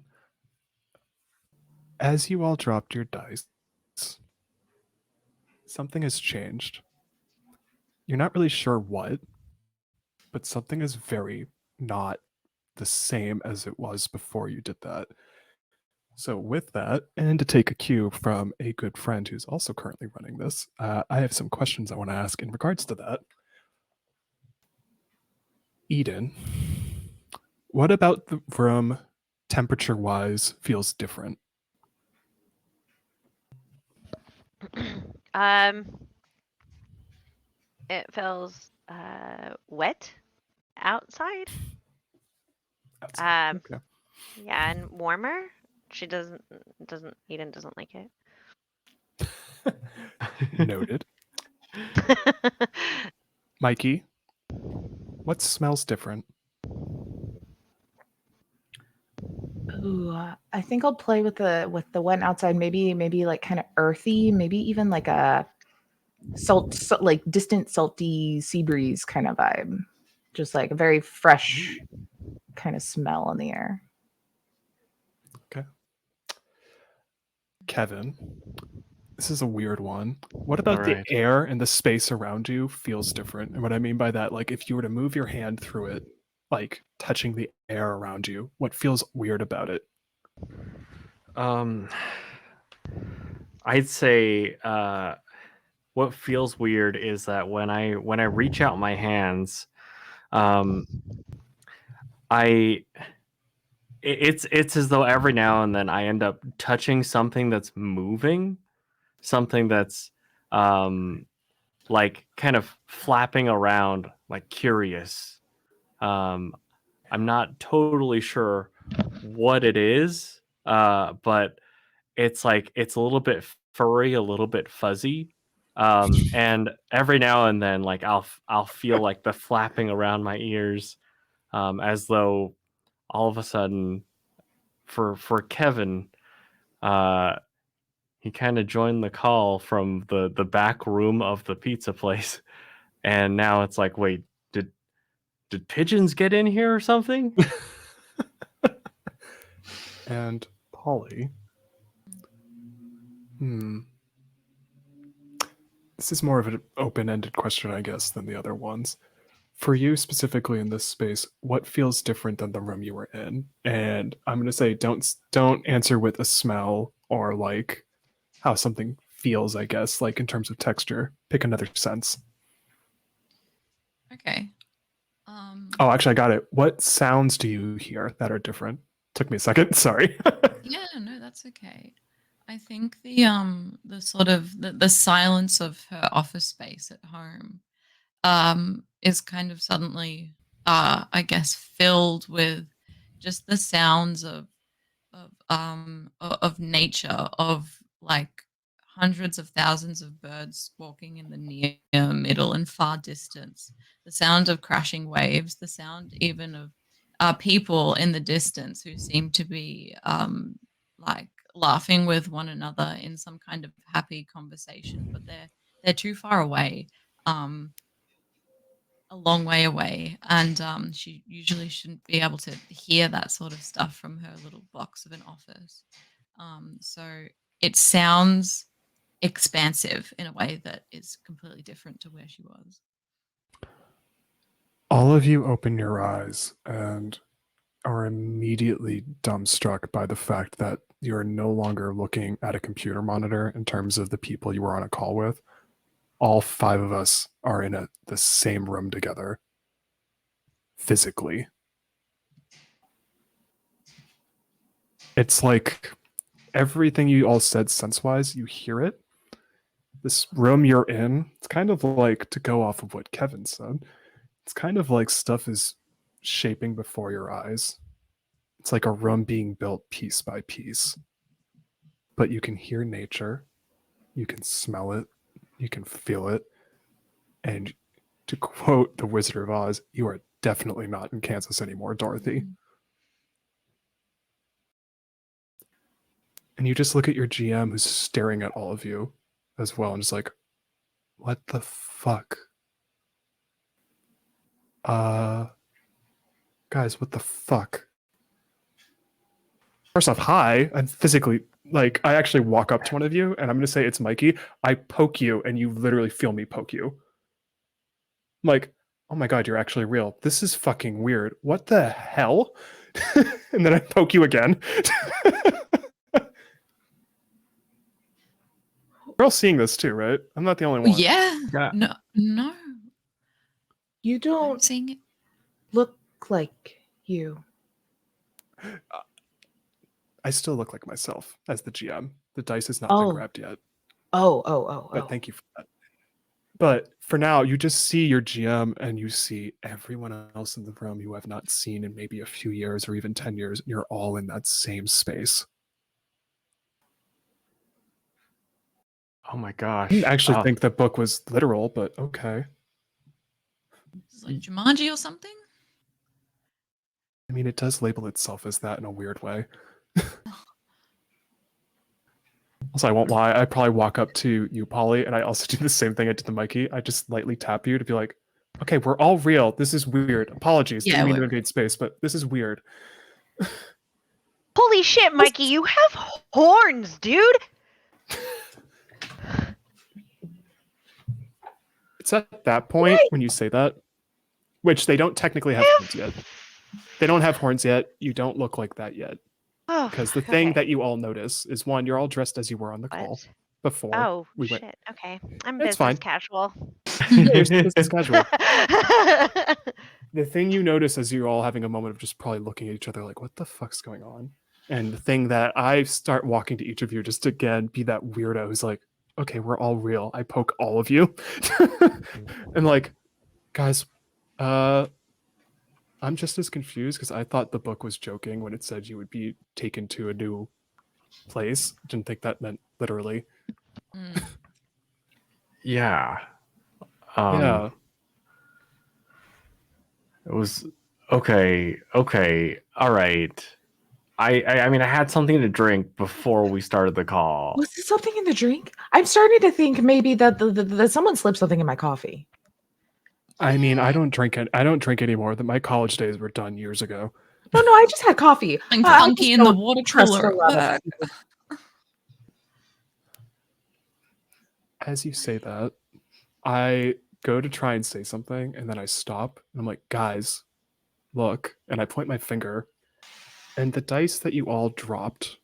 As you all dropped your dice, something has changed. You're not really sure what, but something is very not the same as it was before you did that. So, with that, and to take a cue from a good friend who's also currently running this, I have some questions I want to ask in regards to that. Eden, what about the room, temperature wise, feels different? um, it feels wet outside. Outside. Okay. Yeah, and warmer. She doesn't Eden doesn't like it. Noted. Mikey, what smells different? Ooh, I think I'll play with the one outside. Maybe like kind of earthy. Maybe even like a like distant salty sea breeze kind of vibe. Just like a very fresh kind of smell in the air. Okay. Kevin, this is a weird one. What about the Alright. air and the space around you feels different? And what I mean by that, like if you were to move your hand through it, like touching the air around you, what feels weird about it? I'd say what feels weird is that when I reach out my hands, um, it's as though every now and then I end up touching something that's moving, something that's like kind of flapping around, like curious. I'm not totally sure what it is, but it's like it's a little bit furry, a little bit fuzzy. And every now and then, like I'll feel like the flapping around my ears, as though all of a sudden, for Kevin, he kind of joined the call from the back room of the pizza place, and now it's like, wait, did pigeons get in here or something? And Polly, this is more of an open-ended question, I guess, than the other ones. For you specifically in this space, what feels different than the room you were in? And I'm going to say don't answer with a smell or like how something feels, I guess, like in terms of texture. Pick another sense. Okay. Oh, actually, I got it. What sounds do you hear that are different? Took me a second. Sorry. Yeah, no, that's okay. I think the sort of the silence of her office space at home is kind of suddenly I guess filled with just the sounds of nature, of like hundreds of thousands of birds walking in the near, middle, and far distance, the sound of crashing waves, the sound even of people in the distance who seem to be like laughing with one another in some kind of happy conversation, but they're too far away. Um, a long way away, and she usually shouldn't be able to hear that sort of stuff from her little box of an office. So it sounds expansive in a way that is completely different to where she was. All of you open your eyes and are immediately dumbstruck by the fact that you're no longer looking at a computer monitor in terms of the people you were on a call with. All five of us are in the same room together, physically. It's like everything you all said sense-wise, you hear it. This room you're in, it's kind of like, to go off of what Kevin said, it's kind of like stuff is shaping before your eyes. It's like a room being built piece by piece. But you can hear nature, you can smell it, you can feel it. And to quote The Wizard of Oz, you are definitely not in Kansas anymore, Dorothy. Mhm. And you just look at your GM who's staring at all of you as well and just like, what the fuck? Guys, what the fuck? first off, hi. I'm physically like I actually walk up to one of you and I'm gonna say it's Mikey. I poke you and you literally feel me poke you. I'm like, oh my god, you're actually real. This is fucking weird. What the hell? And then I poke you again. We're all seeing this too, right? I'm not the only one. Yeah. Yeah. No. You I'm don't seeing it. look like you. I still look like myself as the GM. The dice has not been Oh. grabbed yet, Oh. but thank you for that. But for now, you just see your GM and you see everyone else in the room you have not seen in maybe a few years or even 10 years. You're all in that same space. Oh my gosh. I didn't actually think the book was literal, but okay. It's like Jumanji or something. I mean, it does label itself as that in a weird way. Also, I won't lie. I probably walk up to you, Polly, and I also do the same thing I did to Mikey. I just lightly tap you to be like, okay, we're all real. This is weird. Apologies. Yeah, Didn't mean to we're- invade space, but this is weird. Holy shit, Mikey, you have horns, dude! It's at that point when you say that, which they don't technically have horns yet. They don't have horns yet. You don't look like that yet. Oh, Because the thing that you all notice is one, you're all dressed as you were on the call What? before. Oh, we shit. went. Okay. I'm It's business fine. casual. Here's this is casual. The thing you notice as you're all having a moment of just probably looking at each other like, what the fuck's going on? And the thing that I start walking to each of you just to, again, be that weirdo who's like, okay, we're all real. I poke all of you. And like, guys, I'm just as confused because I thought the book was joking when it said you would be taken to a new place. Didn't think that meant literally. Mm. Yeah. Yeah. It was okay. All right. I mean, I had something to drink before we started the call. Was there something in the drink? I'm starting to think maybe that that someone slipped something in my coffee. I mean, I don't drink it. I don't drink anymore. That my college days were done years ago. No, I just had coffee. Something I funky just in the don't water trust cooler. a lot of at people. As you say that, I go to try and say something, and then I stop, and I'm like, guys, look, and I point my finger, and the dice that you all dropped,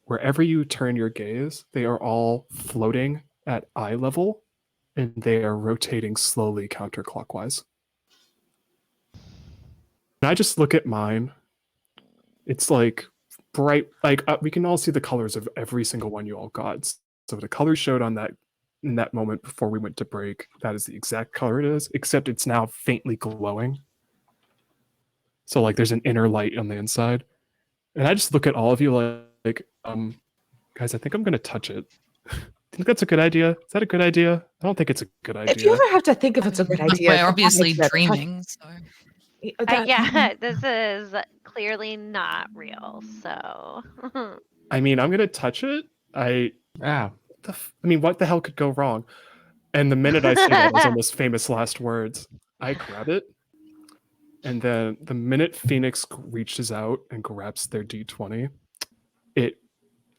wherever you turn your gaze, they are all floating at eye level, and they are rotating slowly counterclockwise. And I just look at mine. It's like bright, like we can all see the colors of every single one you all got. So the color showed on that in that moment before we went to break. That is the exact color it is, except it's now faintly glowing. So like there's an inner light on the inside. And I just look at all of you like guys, I think I'm gonna touch it. Think that's a good idea? Is that a good idea? I don't think it's a good idea. If you ever have to think if it's a good idea, We're obviously it's dreaming, so Yeah, this is clearly not real, so. I mean, I'm gonna touch it. Yeah. I mean, what the hell could go wrong? And the minute I say that, those almost famous last words, I grab it. And then the minute Phoenix reaches out and grabs their D20, it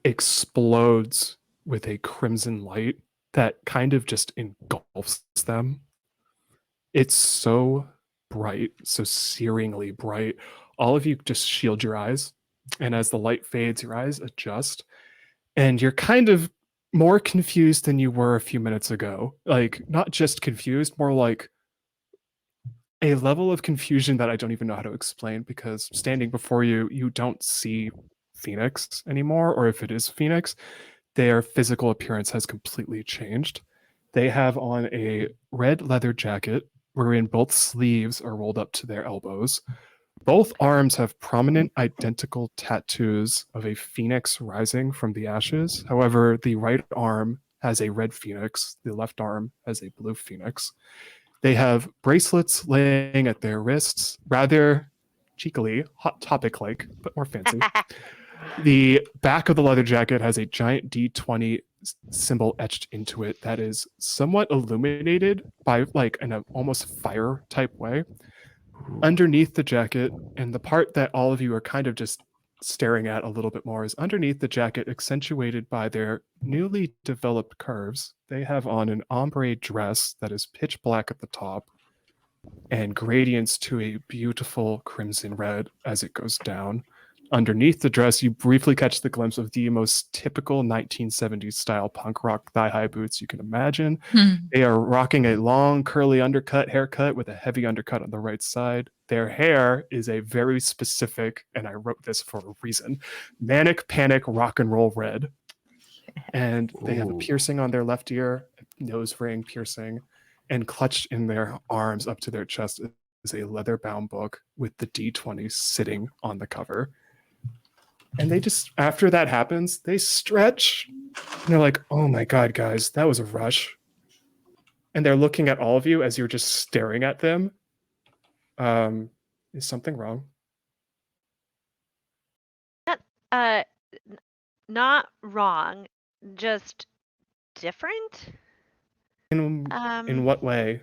explodes with a crimson light that kind of just engulfs them. It's so bright, so searingly bright. All of you just shield your eyes. And as the light fades, your eyes adjust. And you're kind of more confused than you were a few minutes ago. Like, not just confused, more like a level of confusion that I don't even know how to explain, because standing before you, you don't see Phoenix anymore, or if it is Phoenix, their physical appearance has completely changed. They have on a red leather jacket wherein both sleeves are rolled up to their elbows. Both arms have prominent identical tattoos of a phoenix rising from the ashes. However, the right arm has a red phoenix, the left arm has a blue phoenix. They have bracelets laying at their wrists, rather cheekily, hot topic like, but more fancy. The back of the leather jacket has a giant D20 symbol etched into it that is somewhat illuminated by like in an almost fire type way. Underneath the jacket, and the part that all of you are kind of just staring at a little bit more is underneath the jacket, accentuated by their newly developed curves. They have on an ombre dress that is pitch black at the top and gradients to a beautiful crimson red as it goes down. Underneath the dress, you briefly catch the glimpse of the most typical 1970s style punk rock thigh-high boots you can imagine. They are rocking a long, curly haircut with a heavy undercut on the right side. Their hair is a very specific, and I wrote this for a reason, manic panic rock and roll red. And they have a Ooh. piercing on their left ear, a nose ring piercing, and clutched in their arms up to their chest is a leather-bound book with the D20 sitting on the cover. And they just, after that happens, they stretch. And they're like, oh my God, guys, that was a rush. And they're looking at all of you as you're just staring at them. Is something wrong? Not wrong, just different. In what way?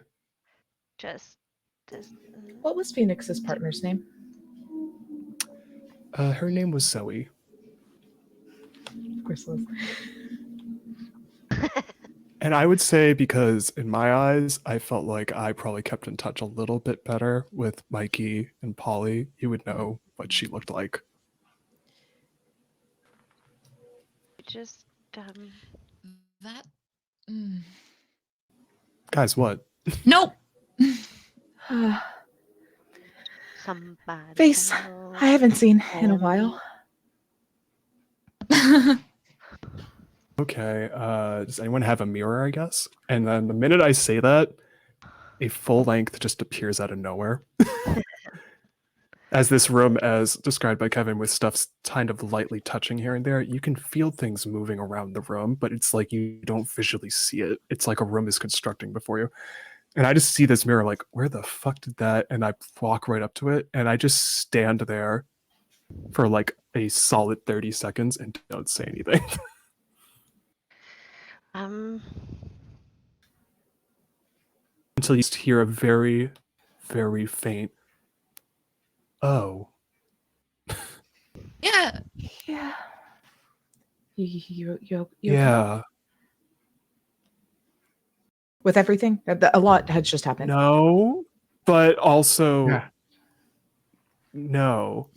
Just this. What was Phoenix's partner's name? Her name was Zoe. Of course it was. And I would say, because in my eyes, I felt like I probably kept in touch a little bit better with Mikey and Polly. You would know what she looked like. Just That. Guys, what? Nope. somebody. Face I haven't seen in a while. Okay, does anyone have a mirror, I guess? And then the minute I say that, a full length just appears out of nowhere. As this room, as described by Kevin, with stuff kind of lightly touching here and there, you can feel things moving around the room, but it's like you don't visually see it. It's like a room is constructing before you. And I just see this mirror like, where the fuck did that? And I walk right up to it, and I just stand there for like a solid 30 seconds and don't say anything. Until you hear a very, very faint, oh. Yeah. Yeah. You Yeah. with everything? A lot has just happened. No, but also Yeah. no.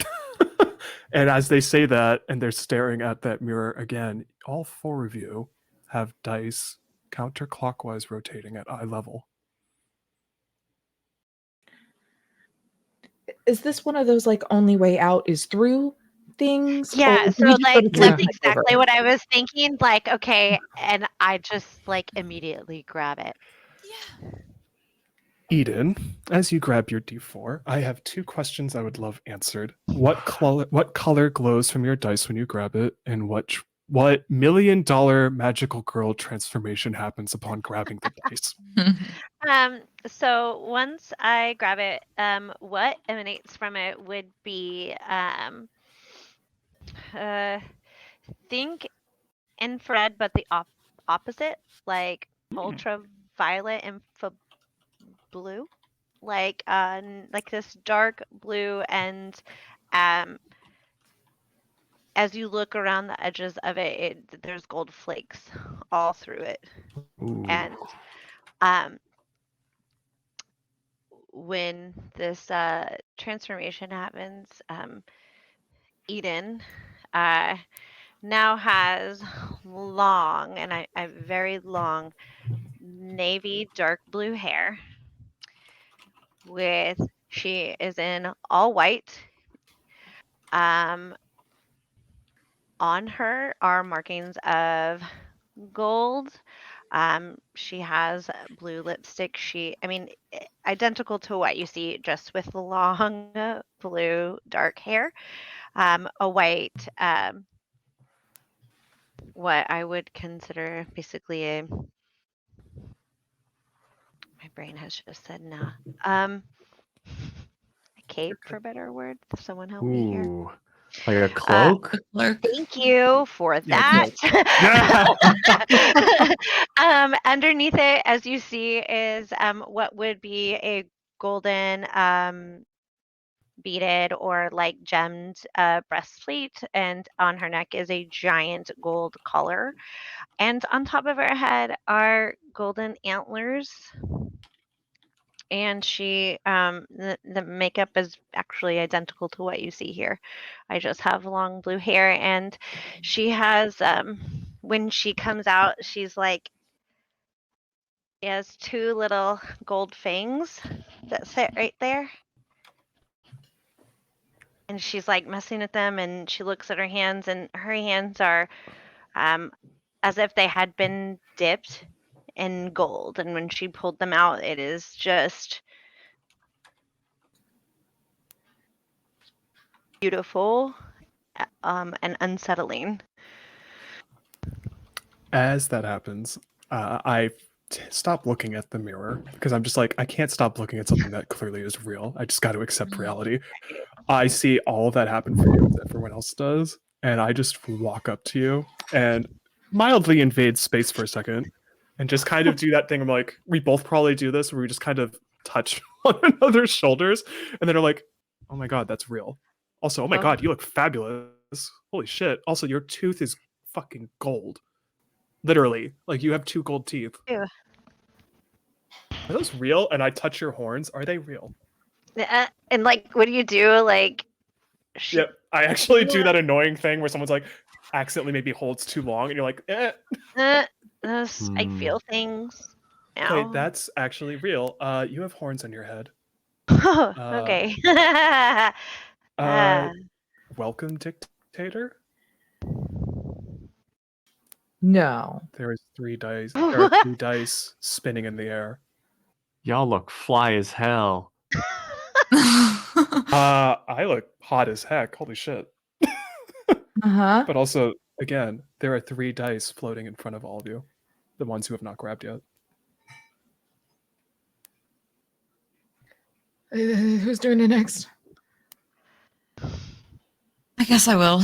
And as they say that, and they're staring at that mirror again, all four of you have dice counterclockwise rotating at eye level. Is this one of those like only way out is through things? Yeah, Or do so we just go like to that's sleep exactly over? what I was thinking. Like, okay, and I just like immediately grab it. Yeah. Eden, as you grab your D4, I have two questions I would love answered. What color glows from your dice when you grab it, and what $1 million magical girl transformation happens upon grabbing the dice? So once I grab it, what emanates from it would be think infrared, but the opposite, like ultraviolet infra blue, like this dark blue, and as you look around the edges of it, there's gold flakes all through it. Ooh. And when this transformation happens, Eden now has long, and I very long, navy dark blue hair. She is in all white. On her are markings of gold. She has blue lipstick. Identical to what you see, just with long blue dark hair. A white, what I would consider basically a my brain has just said nah. A cape, for a better word. Someone help me here. Ooh. Like a cloak? Clerk. Thank you for that. Underneath it, as you see, is what would be a golden beaded or like gemmed breastplate, and on her neck is a giant gold collar. And on top of her head are golden antlers. And the makeup is actually identical to what you see here. I just have long blue hair, and she has when she comes out, she has two little gold fangs that sit right there. And she's like messing with them, and she looks at her hands, and her hands are as if they had been dipped in gold. And when she pulled them out, it is just beautiful and unsettling. As that happens, I stop looking at the mirror because I'm just like, I can't stop looking at something that clearly is real. I just got to accept reality. I see all of that happen for you as everyone else does, and I just walk up to you and mildly invade space for a second and just kind of do that thing. I'm like, we both probably do this where we just kind of touch one another's shoulders, and then are like, oh my god, that's real. Also, oh my god, you look fabulous. Holy shit. Also, your tooth is fucking gold. Literally, like you have two gold teeth. Ew. Are those real? And I touch your horns. Are they real? And like, what do you do? Like, Yep. I actually do that annoying thing where someone's like accidentally maybe holds too long, and you're like, I Hmm. feel things now. Okay, that's actually real. You have horns on your head. Okay. Welcome, dictator. No. There is 3 dice. There are 2 dice spinning in the air. Y'all look fly as hell. I look hot as heck. Holy shit. Uh-huh. But also, again, there are 3 dice floating in front of all of you. The ones who have not grabbed yet. Who's doing it next? I guess I will.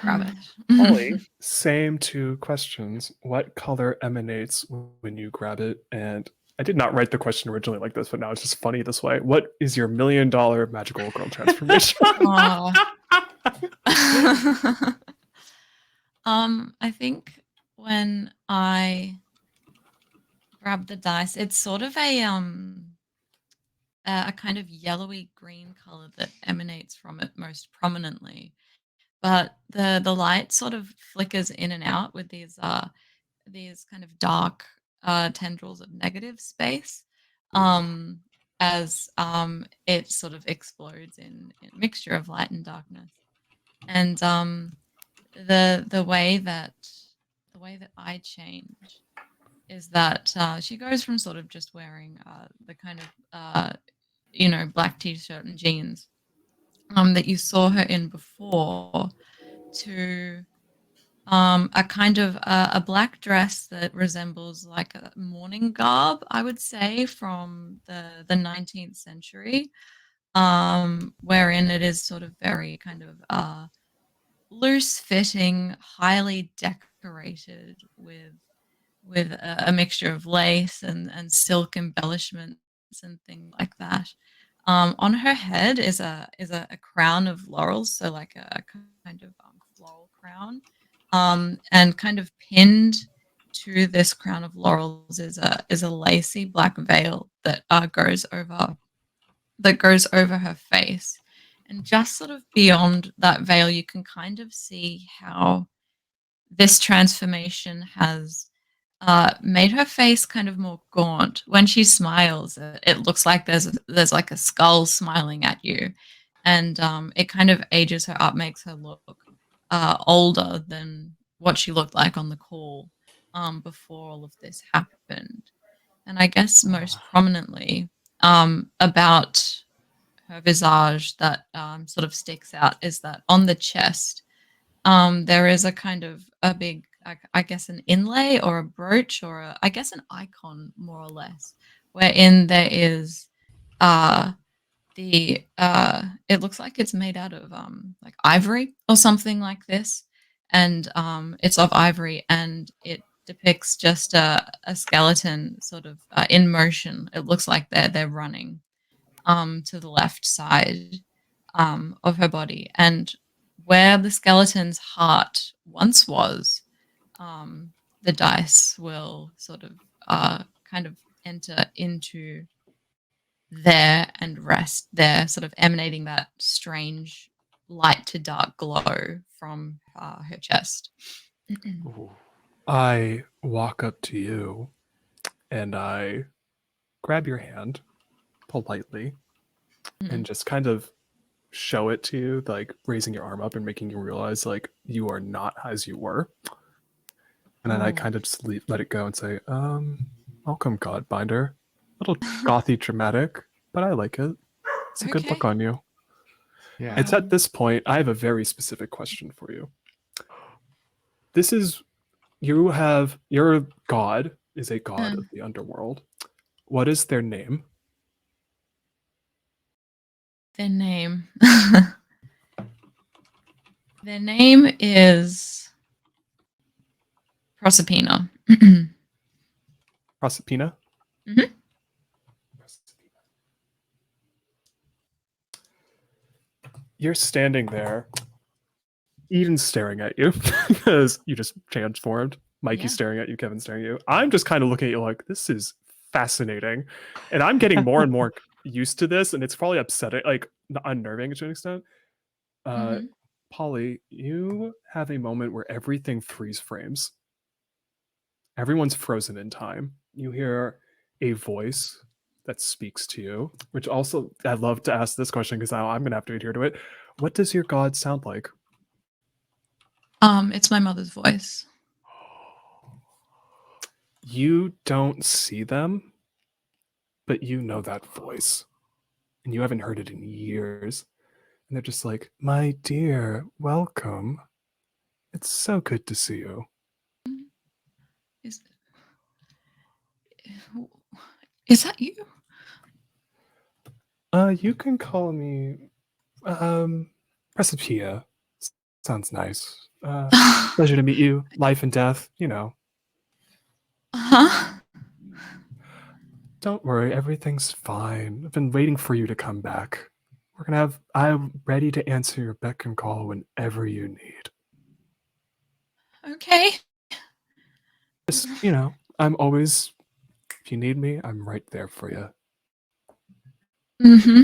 Grab it. Ollie, same 2 questions. What color emanates when you grab it? And I did not write the question originally like this, but now it's just funny this way. What is your $1 million magical girl transformation? Aw. I think when I grab the dice, it's sort of a kind of yellowy green color that emanates from it most prominently. But the light sort of flickers in and out with these kind of dark tendrils of negative space um, as it sort of explodes in a mixture of light and darkness. And the way that I change is that she goes from sort of just wearing the kind of black t-shirt and jeans that you saw her in before to a kind of a black dress that resembles like a mourning garb, I would say, from the 19th century, wherein it is sort of very kind of loose fitting, highly decorated with a mixture of lace and silk embellishments and things like that. On her head is a crown of laurels, so like a kind of floral crown, and kind of pinned to this crown of laurels is a lacy black veil that goes over her face, and just sort of beyond that veil, you can kind of see how this transformation has made her face kind of more gaunt. When she smiles, it looks like there's like a skull smiling at you, and it kind of ages her up, makes her look older than what she looked like on the call before all of this happened. And I guess most prominently about her visage that sort of sticks out is that on the chest there is a kind of a big, I guess, an inlay or a brooch or I guess an icon more or less, wherein there is it looks like it's made out of like ivory or something like this, and it's of ivory and it depicts just a skeleton sort of in motion. It looks like they're running to the left side, of her body, and where the skeleton's heart once was, the dice will sort of kind of enter into there and rest there, sort of emanating that strange light to dark glow from her chest. Ooh. I walk up to you and I grab your hand politely and just kind of show it to you, like raising your arm up and making you realize like you are not as you were. And then I Oh. kind of just let it go and say, welcome, Godbinder. A little gothy dramatic, but I like it. It's a good Okay. look on you. Yeah. It's at this point, I have a very specific question for you. This is, your god is a god of the underworld. What is their name? Their name. Their name is Proserpina. Proserpina? Mhm. You're standing there. Eden's staring at you because you just transformed. Mikey's Yeah. staring at you. Kevin's staring at you. I'm just kind of looking at you like, this is fascinating. And I'm getting more and more used to this, and it's probably upsetting, like unnerving to an extent. Mhm. Polly, you have a moment where everything freeze frames. Everyone's frozen in time. You hear a voice that speaks to you, which also, I'd love to ask this question because now I'm going to have to adhere to it. What does your god sound like? It's my mother's voice. You don't see them, but you know that voice. And you haven't heard it in years. And they're just like, my dear, welcome. It's so good to see you. Is is that you? You can call me Recipia. Sounds nice. Pleasure to meet you. Life and death, you know. Huh? Don't worry, everything's fine. I've been waiting for you to come back. I'm ready to answer your beck and call whenever you need. Okay. Just, you know, I'm always, if you need me, I'm right there for you. Mm-hmm.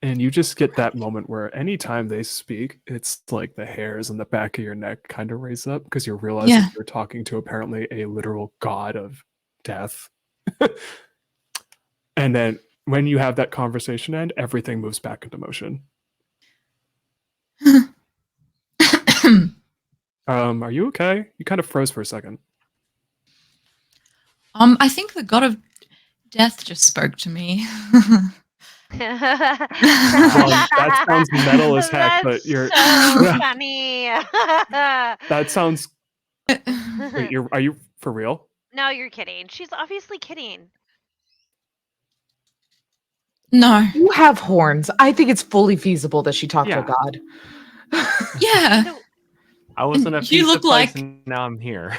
And you just get that moment where anytime they speak, it's like the hairs on the back of your neck kind of raise up because you're realizing Yeah. you're talking to apparently a literal god of death. And then when you have that conversation end, everything moves back into motion. Are you okay? You kind of froze for a second. I think the god of death just spoke to me. That sounds metal as heck, but you're so funny. that sounds wait, are you for real? No, you're kidding. She's obviously kidding. No. You have horns. I think it's fully feasible that she talked to a Yeah. god. Yeah. So, I was in a You pizza look place like- and now I'm here.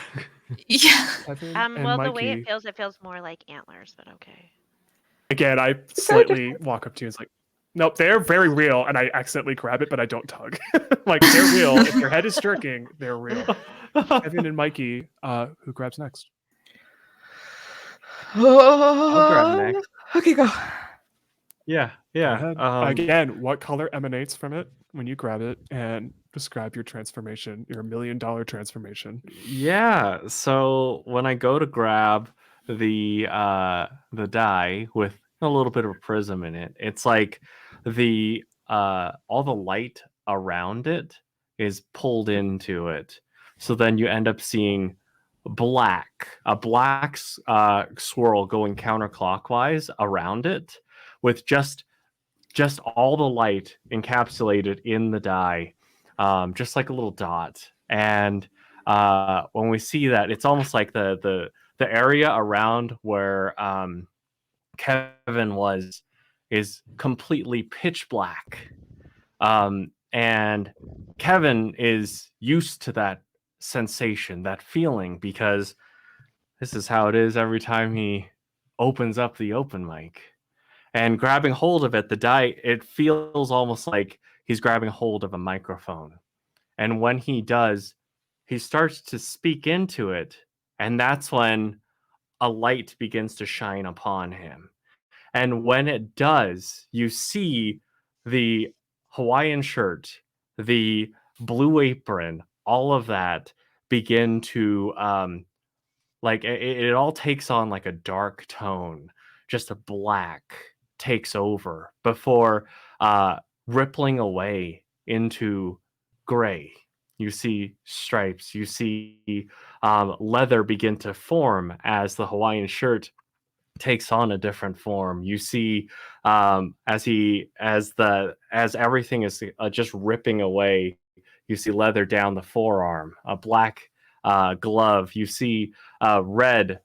Yeah. Kevin and well, Mikey. the way it feels more like antlers, but okay. Again, I slightly walk up to you and it's like, nope, they're very real, and I accidentally grab it, but I don't tug. Like they're real. If your head is jerking, they're real. Kevin and Mikey, who grabs next? I'll grab next. Okay, go. Yeah, Go yeah. ahead. Again, what color emanates from it when you grab it, and describe your transformation, your $1 million transformation. Yeah. So when I go to grab the die with a little bit of a prism in it, it's like the all the light around it is pulled into it. So then you end up seeing a black swirl going counterclockwise around it with just all the light encapsulated in the die, just like a little dot. And when we see that, it's almost like the area around where Kevin was is completely pitch black. And Kevin is used to that sensation, that feeling, because this is how it is every time he opens up the open mic. And grabbing hold of it, the die, it feels almost like he's grabbing hold of a microphone. And when he does, he starts to speak into it. And that's when a light begins to shine upon him. And when it does, you see the Hawaiian shirt, the blue apron, all of that begin to like it all takes on like a dark tone. Just a black takes over before rippling away into gray. You see stripes, you see leather begin to form as the Hawaiian shirt takes on a different form. You see as everything is just ripping away, you see leather down the forearm, a black glove. You see red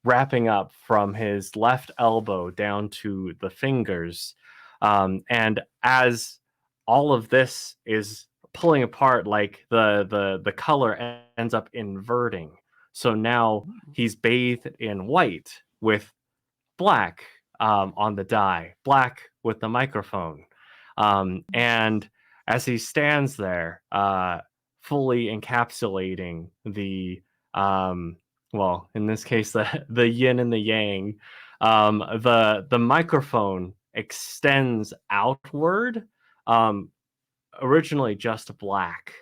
wrapping up from his left elbow down to the fingers. And as all of this is pulling apart, like the color ends up inverting. So now he's bathed in white with black on the die, black with the microphone. And as he stands there, fully encapsulating the, well, in this case, the yin and the yang, the microphone extends outward, originally just black,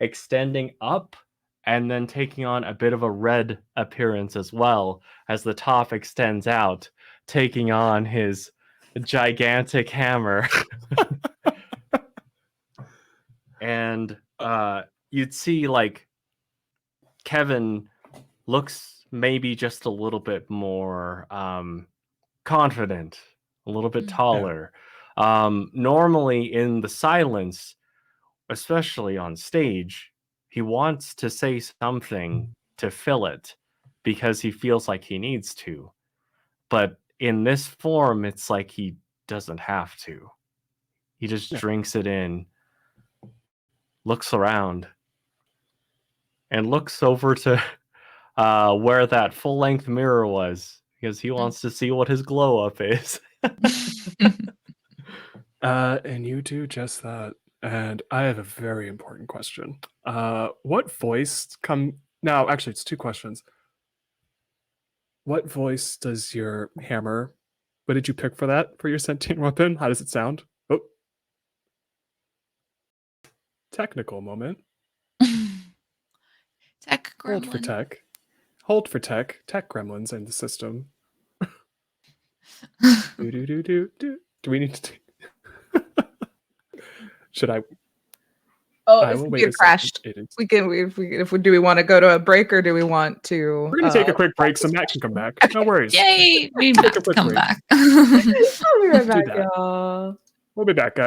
extending up and then taking on a bit of a red appearance as well as the top extends out, taking on his gigantic hammer. And you'd see like Kevin looks maybe just a little bit more confident, a little bit taller. Normally in the silence, especially on stage, he wants to say something to fill it because he feels like he needs to. But in this form, it's like he doesn't have to. He just drinks it in, looks around, and looks over to where that full-length mirror was because he wants to see what his glow-up is. And you do just that. And I have a very important question. What voice now, actually it's two questions. What voice does your hammer, what did you pick for that for your sentient weapon? How does it sound? Oh. Technical moment. Tech Hold for gremlin. tech. Hold for tech. Tech gremlins in the system. Do we need to should I? Oh, I it's will computer wait a crashed. second. It is. We can, do we want to go to a break or do we want to? We're gonna take a quick break so Matt can come back. No worries. Yay! We Take a have to quick come break. back. I'll be right Let's do back, that. y'all. We'll be back, guys.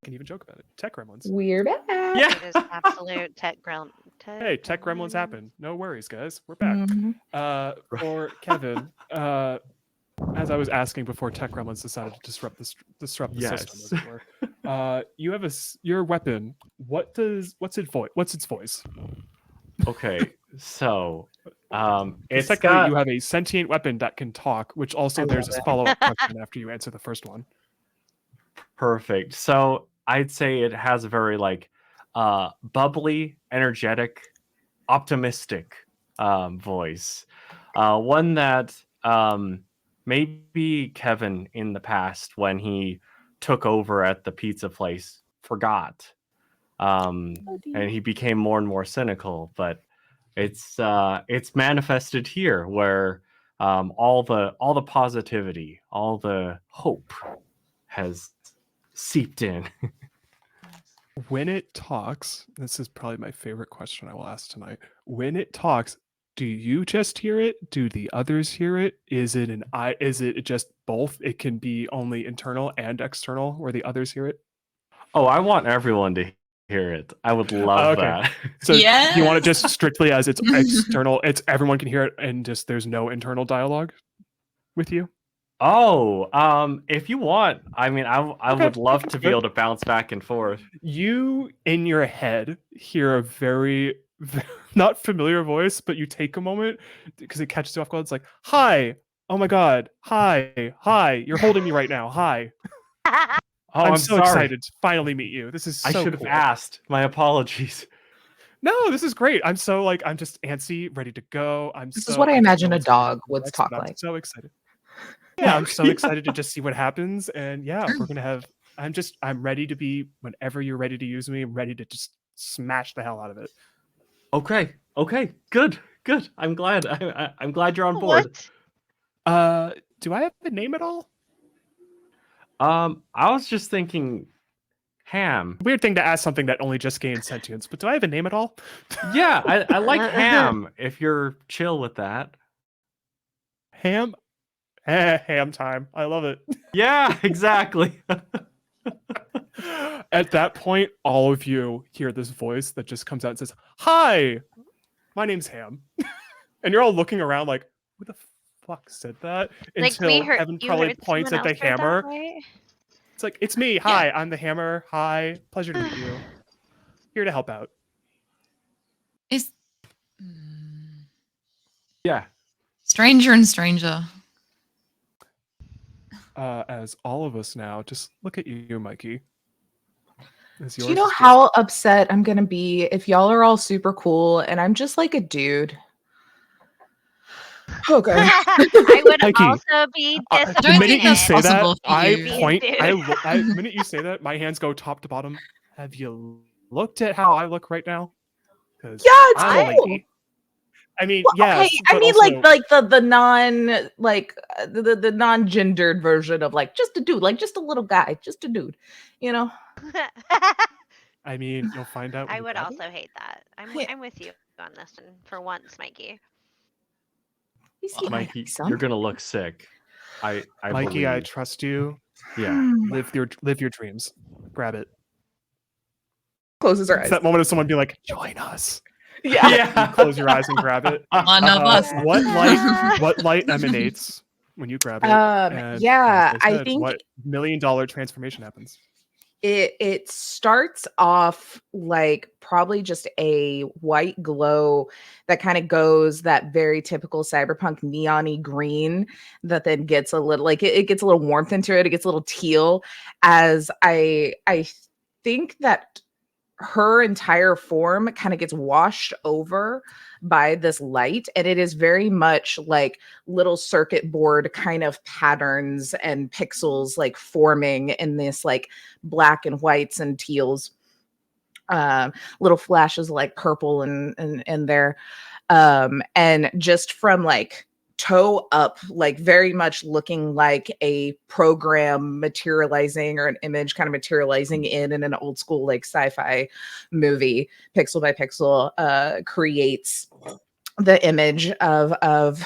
can even joke about it. Tech gremlins. We're back. Yeah. It is absolute Hey, tech gremlins happen. No worries, guys. We're back. Mhm. For Kevin, as I was asking before tech gremlins decided to disrupt the system, as it were. You have your weapon. What's its voice? Okay, so It's it's technically got you have a sentient weapon that can talk, which also I there's love a it. follow-up question after you answer the first one. perfect. So I'd say it has a very like bubbly, energetic, optimistic voice. One that maybe Kevin in the past when he took over at the pizza place forgot. And he became more and more cynical, but it's manifested here where all the positivity, all the hope has seeped in. When it talks, this is probably my favorite question I will ask tonight. When it talks, do you just hear it? Do the others hear it? Is it just both? It can be only internal and external where the others hear it? Oh, I want everyone to hear it. I would love Okay. that. So do you want it Yes. just strictly as it's external, it's everyone can hear it and just there's no internal dialogue with you? Oh, if you want, I mean, I Okay, would love that's to be good. able to bounce back and forth. You in your head hear a very not familiar voice, but you take a moment because it catches you off guard. It's like, hi, oh my god, hi, you're holding me right now. Hi. Oh, I'm I'm so sorry. excited to finally meet you. This is I so should have cool. asked. My apologies. No, this is great. I'm so I'm just antsy, ready to go. This is what I don't know imagine a what's gonna dog happen would next, talk but I'm like. so excited. Yeah, I'm so excited to just see what happens. And yeah, Sure. we're gonna have I'm ready to be whenever you're ready to use me, I'm ready to just smash the hell out of it. Okay. Good. I'm glad. I'm glad you're on board. What? Do I have a name at all? I was just thinking, Ham. Weird thing to ask something that only just gained sentience, but do I have a name at all? Yeah, I like Ham. If you're chill with that. Ham? Ham time. I love it. Yeah, exactly. At that point, all of you hear this voice that just comes out and says, "Hi, my name's Ham." And you're all looking around like, who the fuck said that? Like Until Kevin you probably heard points someone at the else heard that, hammer. right? It's like, it's me. Hi, I'm the hammer. Hi, pleasure to meet you. Here to help out. Is Hmm. Yeah. Stranger and stranger. As all of us now, just look at you, Mikey. Do you know how upset I'm gonna be if y'all are all super cool and I'm just like a dude? Okay. I would Mikey, also be don't the think minute you that's say that, possible for I you. point. Dude. The minute you say that, my hands go top to bottom. Have you looked at how I look right now? Because Yeah, it's I'm a cool. lady. I mean, Well, yes, okay, I but mean also, like the non like the non-gendered version of like just a dude, like just a little guy, just a dude, you know? I mean, you'll find out. When I you would grab it. also hate that. Yeah. I'm with you on this one for once, Mikey. You see, I Mikey, like some. you're gonna look sick. I Mikey, I believe. trust you. Yeah. Live your dreams. Grab it. Closes her It's eyes. that moment of someone being like, "Join us." Yeah. You close your eyes and grab it. One of us. What light emanates when you grab it? And Yeah, as I said, think what $1 million transformation happens? it starts off like probably just a white glow that kind of goes that very typical cyberpunk neon-y green that then gets a little like it gets a little warmth into it. It gets a little teal as I think that her entire form kind of gets washed over by this light, and it is very much like little circuit board kind of patterns and pixels like forming in this like black and whites and teals, little flashes like purple and there, and just from like toe up, like very much looking like a program materializing or an image kind of materializing in an old school like sci-fi movie, pixel by pixel, creates the image of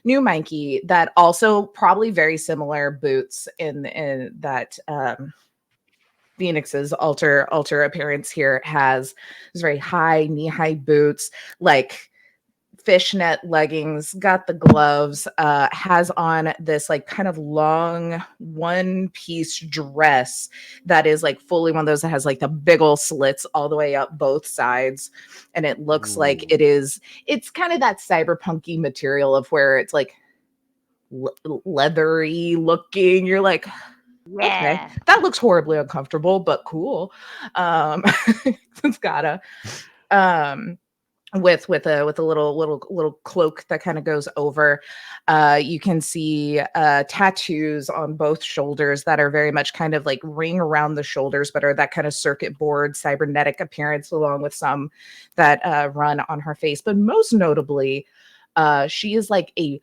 new Mikey that also probably very similar boots in that Phoenix's alter appearance here has these very high knee-high boots, like fishnet leggings, got the gloves, has on this like kind of long one-piece dress that is like fully one of those that has like the big old slits all the way up both sides, and it looks like it's kind of that cyberpunky material of where it's like leathery looking. You're like, okay, Yeah. that looks horribly uncomfortable, but cool. It's got a with a little cloak that kind of goes over. You can see tattoos on both shoulders that are very much kind of like ring around the shoulders, but are that kind of circuit board cybernetic appearance, along with some that run on her face. But most notably, she is like a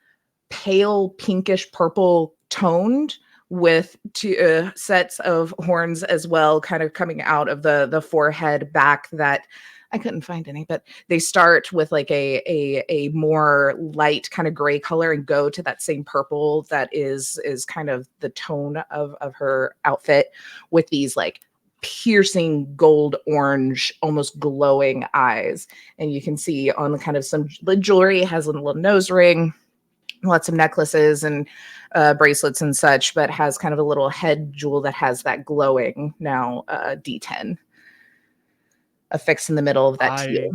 pale pinkish purple toned with two sets of horns as well, kind of coming out of the forehead back. That I couldn't find any, but they start with like a more light kind of gray color and go to that same purple that is kind of the tone of her outfit, with these like piercing gold orange, almost glowing eyes. And you can see on the kind of the jewelry has a little nose ring, lots of necklaces and bracelets and such, but has kind of a little head jewel that has that glowing now D10 affixed in the middle of that teal.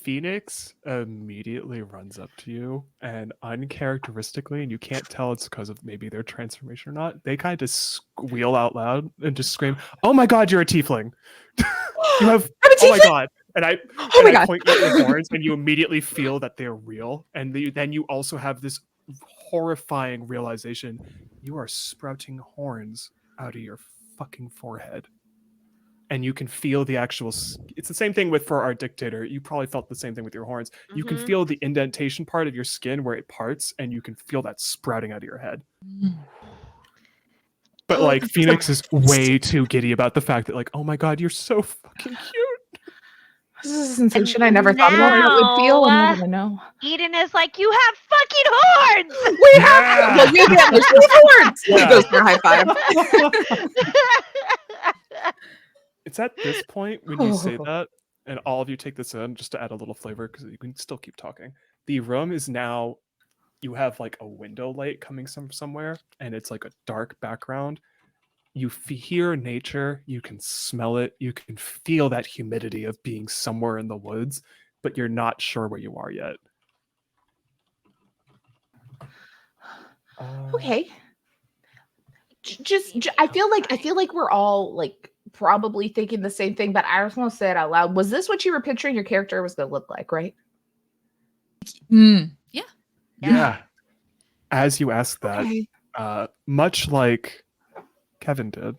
Phoenix immediately runs up to you, and uncharacteristically, and you can't tell it's because of maybe their transformation or not, they kind of squeal out loud and just scream, "Oh my god, you're a tiefling!" You have, oh my god. And I point at your horns, and you immediately feel that they're real. And then you also have this horrifying realization: you are sprouting horns out of your fucking forehead. And you can feel the actual. It's the same thing for our dictator. You probably felt the same thing with your horns. You can feel the indentation part of your skin where it parts, and you can feel that sprouting out of your head. But like Phoenix is way too giddy about the fact that, like, oh my god, you're so fucking cute. This is a sensation I never thought about how it would feel. I know. Eden is like, you have fucking horns. We have. Well, you get the horns. Yeah. He goes for a high five. It's at this point when you say that, and all of you take this in, just to add a little flavor, because you can still keep talking. The room is now, you have like a window light coming somewhere, and it's like a dark background. You hear nature, you can smell it, you can feel that humidity of being somewhere in the woods, but you're not sure where you are yet. Okay. I feel like we're all like probably thinking the same thing, but I just want to say it out loud. Was this what you were picturing your character was going to look like, right? Yeah. As you ask that, much like Kevin did,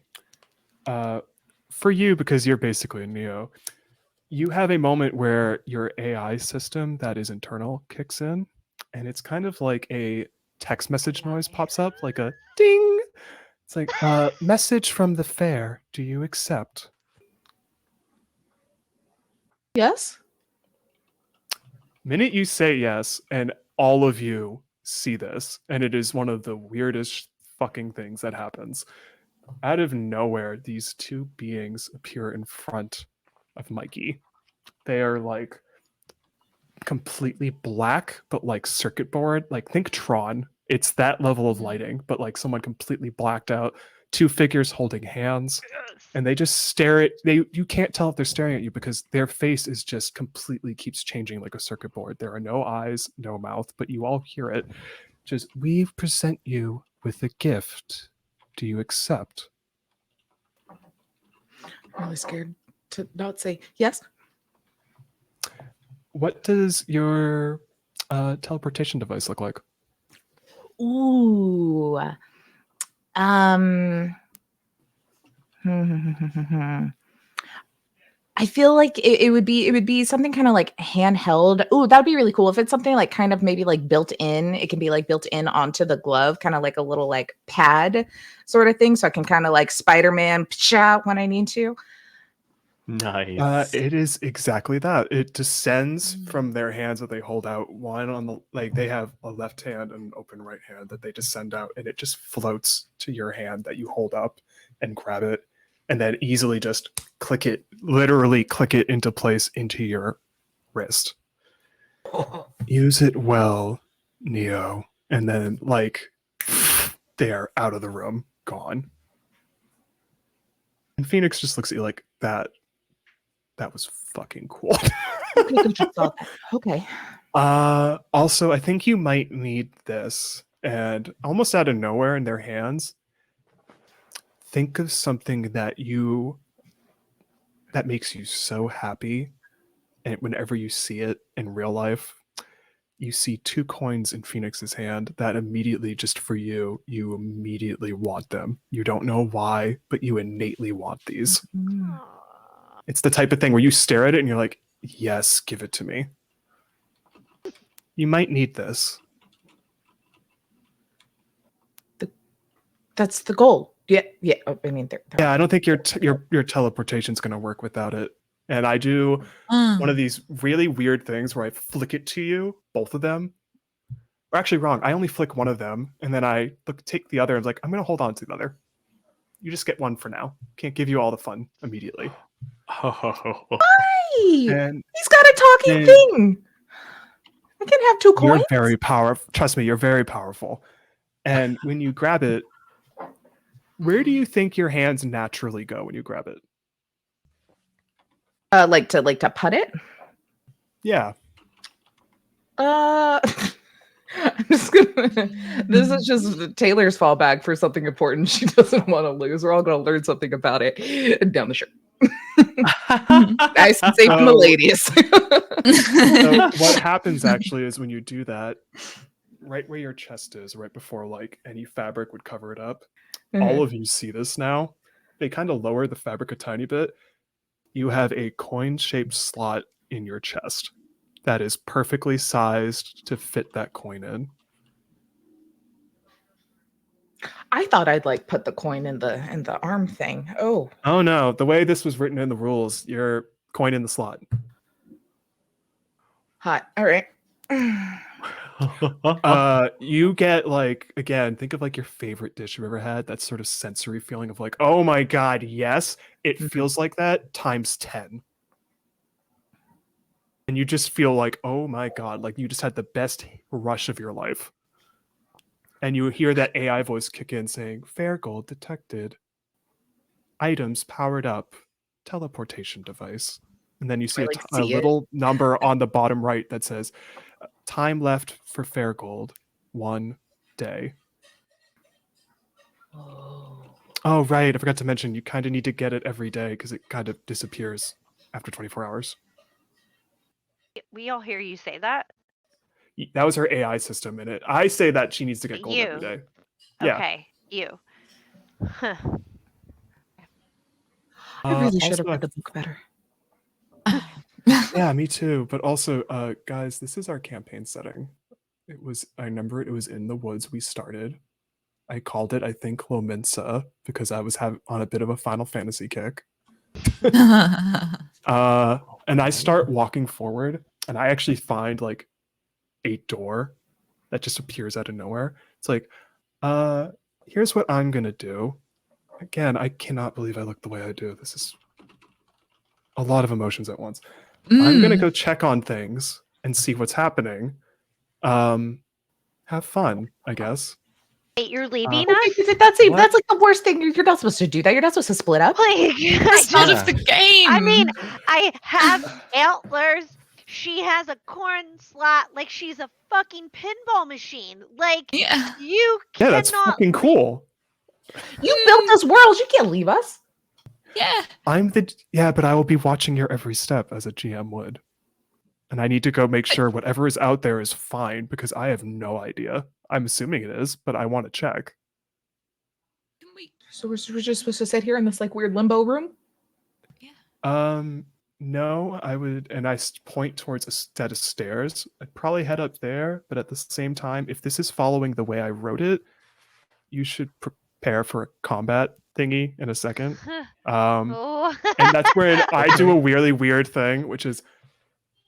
for you, because you're basically a Neo, you have a moment where your AI system that is internal kicks in, and it's kind of like a text message noise pops up, like a ding. It's like, message from the fair. Do you accept? Yes. Minute you say yes, and all of you see this, and it is one of the weirdest fucking things that happens. Out of nowhere, these two beings appear in front of Mikey. They are like completely black, but like circuit board, like think Tron. It's that level of lighting, but like someone completely blacked out. Two figures holding hands, and they just stare at you can't tell if they're staring at you because their face is just completely keeps changing like a circuit board. There are no eyes, no mouth, but you all hear it. Just, we present you with a gift. Do you accept? I'm really scared to not say yes. What does your teleportation device look like? Ooh. I feel like it would be something kind of like handheld. Ooh, that'd be really cool. If it's something like kind of maybe like built in, it can be like built in onto the glove, kind of like a little like pad sort of thing. So I can kind of like Spider-Man when I need to. Nice. It is exactly that. It descends from their hands that they hold out. One on the, like, they have a left hand and an open right hand that they just send out, and it just floats to your hand that you hold up and grab it. and then easily just literally click it into place into your wrist. Use it well, Neo. And then, like, they're out of the room, gone. And Phoenix just looks at you like, that was fucking cool. Okay. Also, I think you might need this. And almost out of nowhere in their hands, think of something that makes you so happy. And whenever you see it in real life, you see 2 coins in Phoenix's hand that immediately, just for you, you immediately want them. You don't know why, but you innately want these. Aw. It's the type of thing where you stare at it and you're like, yes, give it to me. You might need this. That's the goal. Yeah. I mean, Yeah, I don't think your teleportation's going to work without it. And I do one of these really weird things where I flick it to you, both of them. Or actually, wrong. I only flick one of them, and then I take the other. And like, I'm going to hold on to the other. You just get one for now. Can't give you all the fun immediately. And he's got a talking thing. I can have 2 coins. You're very powerful. Trust me, you're very powerful. And when you grab it, where do you think your hands naturally go when you grab it? Like to put it. Yeah. I'm just gonna. This is just Taylor's fallback for something important she doesn't want to lose. We're all gonna learn something about it down the shirt. Nice and safe from the ladies. So what happens actually is when you do that, right where your chest is, right before like any fabric would cover it up, all of you see this now. They kind of lower the fabric a tiny bit. You have a coin-shaped slot in your chest that is perfectly sized to fit that coin in. I thought I'd like put the coin in the arm thing. Oh No, the way this was written in the rules, your coin in the slot. hot. All right. You get like, again, think of like your favorite dish you've ever had, that sort of sensory feeling of like, oh my god, yes, it feels like that times 10. And you just feel like, oh my god, like you just had the best rush of your life. And you hear that AI voice kick in saying, fair gold detected. Items powered up. Teleportation device. And then you see a little number on the bottom right that says, time left for fair gold, 1 day. Oh, right. I forgot to mention, you kind of need to get it every day because it kind of disappears after 24 hours. We all hear you say that. That was her AI system in it. I say that she needs to get gold every day. Yeah. Okay, you. Huh. I really should have also, read the book better. Yeah, me too. But also, guys, this is our campaign setting. I remember it was in the woods we started. I called it, I think, Lominsa, because I was on a bit of a Final Fantasy kick. And I start walking forward, and I actually find like a door that just appears out of nowhere. It's like, here's what I'm gonna do. Again, I cannot believe I look the way I do. This is a lot of emotions at once. I'm gonna go check on things and see what's happening. Have fun, I guess. Wait, you're leaving us? That's like the worst thing. You're not supposed to do that. You're not supposed to split up. Like, It's part of the game. I mean, I have antlers. She has a corn slot. Like, she's a fucking pinball machine. Like, yeah. you cannot. Yeah, that's fucking cool. You built this world. You can't leave us. Yeah. But I will be watching your every step as a GM would. And I need to go make sure whatever is out there is fine because I have no idea. I'm assuming it is, but I want to check. Can we? So we're just supposed to sit here in this like weird limbo room? Yeah. No, I would, and I point towards a set of stairs. I'd probably head up there, but at the same time, if this is following the way I wrote it, you should prepare for a combat thingy in a second. Oh. And that's where I do a really weird thing, which is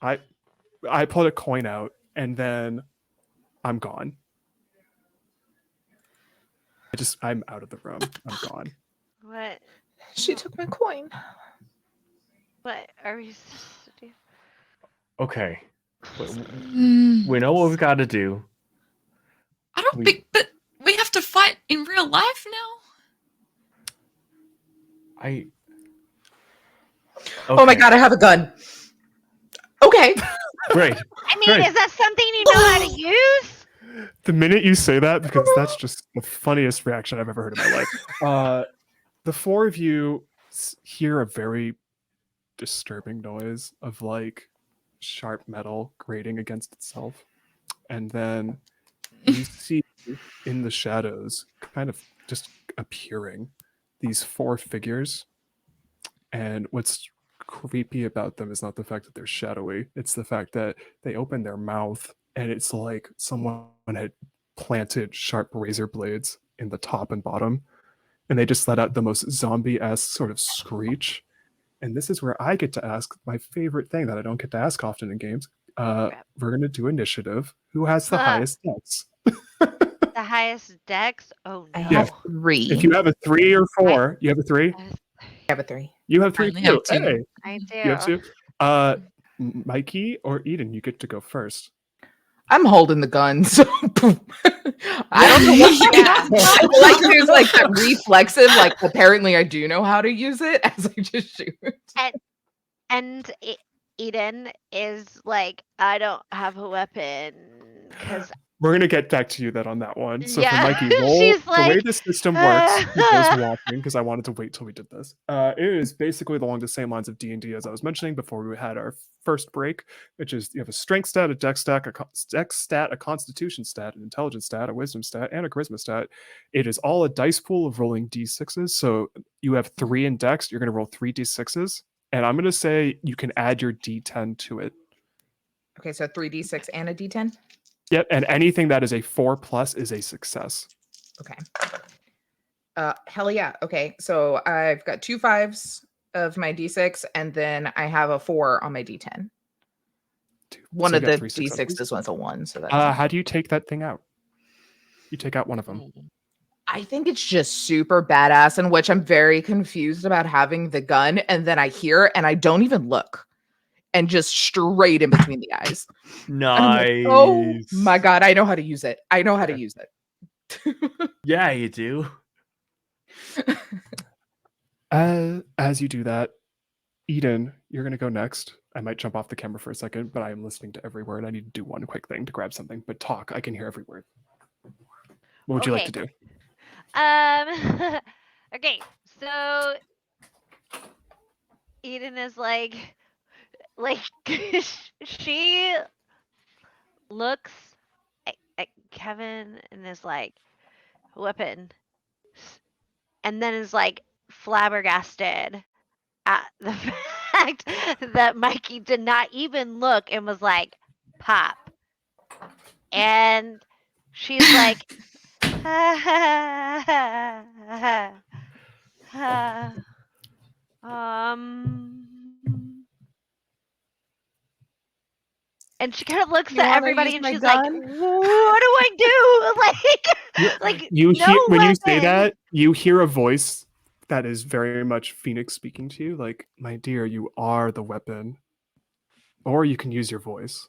I pull a coin out and then I'm gone. I'm out of the room. I'm gone. What? She took my coin. What are we supposed to do? Okay. We Mm, know what we've got to do. I don't we- think, but we have to fight in real life now. I. Oh my Okay, god, I have a gun. Okay. Great. I mean, Great. is that something you know how to use? The minute you say that, because that's just the funniest reaction I've ever heard in my life. The four of you hear a very disturbing noise of like sharp metal grating against itself, and then you see in the shadows, kind of just appearing, these four figures. And what's creepy about them is not the fact that they're shadowy, it's the fact that they open their mouth and it's like someone had planted sharp razor blades in the top and bottom, and they just let out the most zombie-esque sort of screech. And this is where I get to ask my favorite thing that I don't get to ask often in games. Crap. We're going to do initiative. Who has the highest dex? The highest dex? Oh I no. Yeah. have 3. If you have a 3 or 4, you have a 3? I have a 3. You have I 3 only too. have 2. Hey, I do. you have 2? Mikey or Eden, you get to go first. I'm holding the gun, so I don't know what Yeah. I feel like there's like that reflexive, like apparently I do know how to use it as I just shoot. And Eden is like, I don't have a weapon because We're going to get back to you then on that one. So Yeah, for Mikey, roll she's the way like, the system works, for those watching, because I wanted to wait till we did this. It is basically along the same lines of D&D as I was mentioning before we had our first break, which is you have a strength stat, a dex stat, a constitution stat, an intelligence stat, a wisdom stat, and a charisma stat. It is all a dice pool of rolling d6s. So you have 3 in dex, you're going to roll 3 d6s, and I'm going to say you can add your d10 to it. Okay, so 3d6 and a d10. Yep, and anything that is a 4+ is a success. Okay. Hell yeah. Okay, so I've got 2 5s of my d6, and then I have a 4 on my d10. One So you of got the 3 successes. d6s was a 1, so that's How do you take that thing out? You take out one of them. I think it's just super badass, in which I'm very confused about having the gun, and then I hear it and I don't even look, and just straight in between the eyes. And I'm like, Nice. oh my god, I know how to use it. I know how to use it. Yeah, you do. As you do that, Eden, you're going to go next. I might jump off the camera for a second, but I am listening to every word. I need to do one quick thing to grab something, but talk. I can hear every word. What would you like to do? Okay, so Eden is like she looks at Kevin and is like, weapon, and then is like flabbergasted at the fact that Mikey did not even look and was like, pop. And she's like, and she kind of looks You at wanna everybody use and my she's like, gun? what do I do? Like You no hear when you say weapon. that, you hear a voice that is very much Phoenix speaking to you, like, my dear, you are the weapon. Or you can use your voice.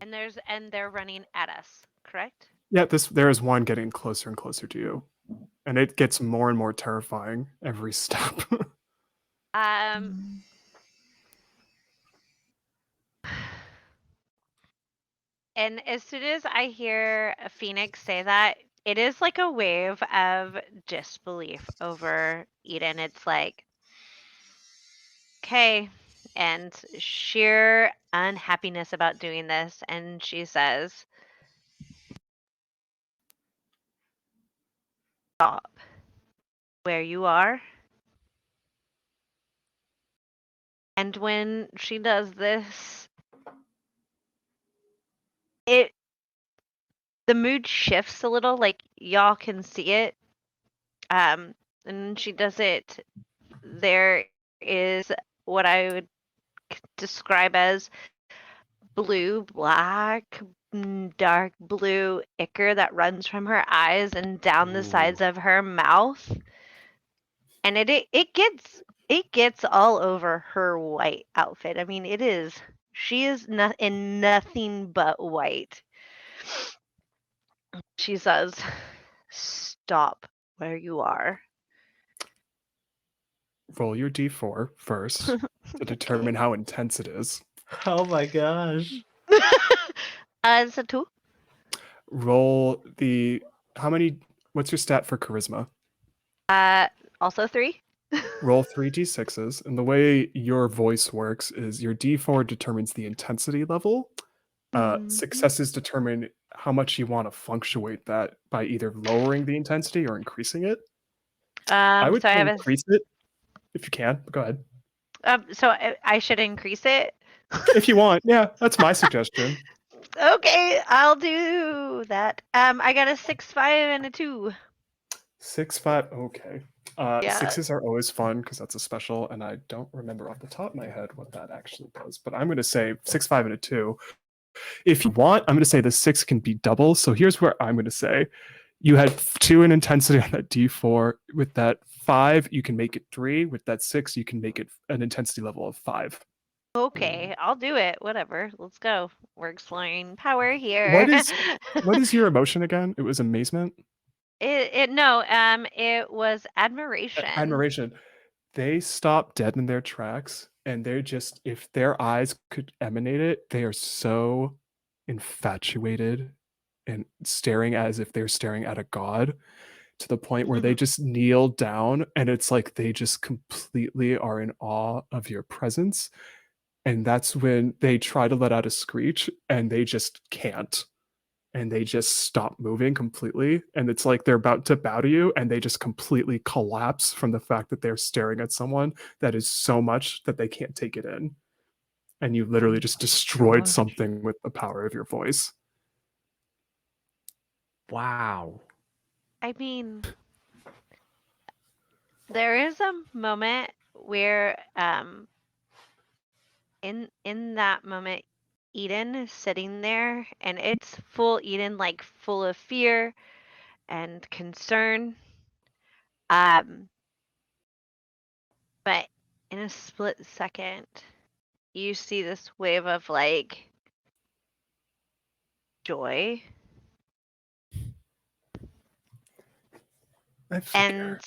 And they're running at us, correct? Yeah, there is one getting closer and closer to you. And it gets more and more terrifying every step. And as soon as I hear Phoenix say that, it is like a wave of disbelief over Eden. It's like, okay, and sheer unhappiness about doing this. And she says, stop where you are. And when she does this, the mood shifts a little, like y'all can see it. And she does it. There is what I would describe as blue, black, dark blue ichor that runs from her eyes and down the sides of her mouth. and it gets all over her white outfit. I mean, she is in nothing but white. She says, "Stop where you are." Roll your d4 first to determine how intense it is. Oh my gosh. It's a 2. Roll what's your stat for charisma? Also 3. Roll 3d6s, and the way your voice works is your d4 determines the intensity level. Successes determine how much you want to fluctuate that by either lowering the intensity or increasing it. I would So I have increase it if you can. Go ahead. so I should increase it. If you want. Yeah, that's my suggestion. Okay, I'll do that. I got a 6, 5, and a 2. 6, 5. Okay. Yeah. 6s are always fun because that's a special, and I don't remember off the top of my head what that actually does. But I'm going to say 6, 5, and a 2. If you want, I'm going to say the 6 can be double. So here's where I'm going to say you had 2 in intensity on that d4. With that 5, you can make it 3. With that 6, you can make it an intensity level of 5. Okay, I'll do it. Whatever. Let's go. We're exploring power here. What is your emotion again? It was amazement? It was admiration. Admiration. They stop dead in their tracks, and they're just, if their eyes could emanate it, they are so infatuated and staring as if they're staring at a god, to the point where they just kneel down, and it's like they just completely are in awe of your presence. And that's when they try to let out a screech, and they just can't. And they just stop moving completely. And it's like they're about to bow to you, and they just completely collapse from the fact that they're staring at someone that is so much that they can't take it in. And you literally just destroyed something with the power of your voice. Wow. I mean, there is a moment where in that moment Eden is sitting there, and it's full Eden, like full of fear and concern. But in a split second, you see this wave of like joy and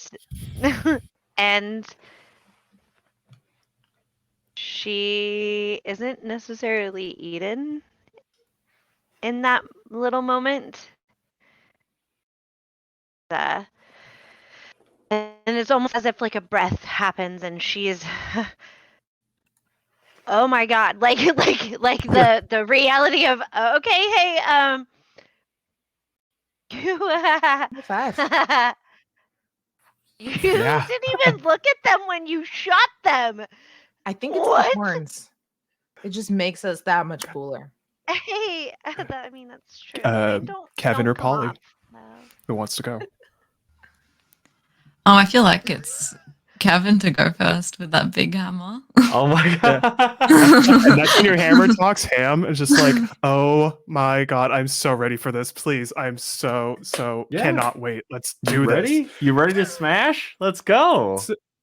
and she isn't necessarily Eden in that little moment. And it's almost as if like a breath happens, and she is oh my god, like the reality of okay, hey, you Fast. you Yeah. didn't even look at them when you shot them. I think it's What? the horns. It just makes us that much cooler. Hey, I mean that's true. They Kevin don't or come Polly? off, though. Who wants to go? Oh, I feel like it's Kevin to go first with that big hammer. Oh my Yeah. god. And that's when your hammer talks ham. It's just like, oh my god, I'm so ready for this. Please, I'm so Yeah. cannot wait. Let's You do ready? this. You ready to smash? Let's go.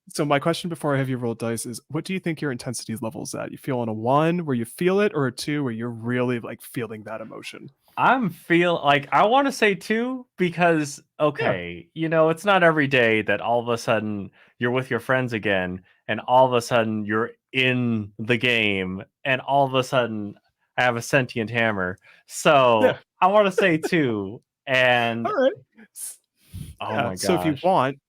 So my question before I have you roll dice is, what do you think your intensity level's at? You feel on a 1 where you feel it, or a 2 where you're really like feeling that emotion? I'm I want to say 2 because okay, it's not every day that all of a sudden you're with your friends again and all of a sudden you're in the game and all of a sudden I have a sentient hammer. So Yeah. I want to say 2 and All right. oh my So if you gosh. want,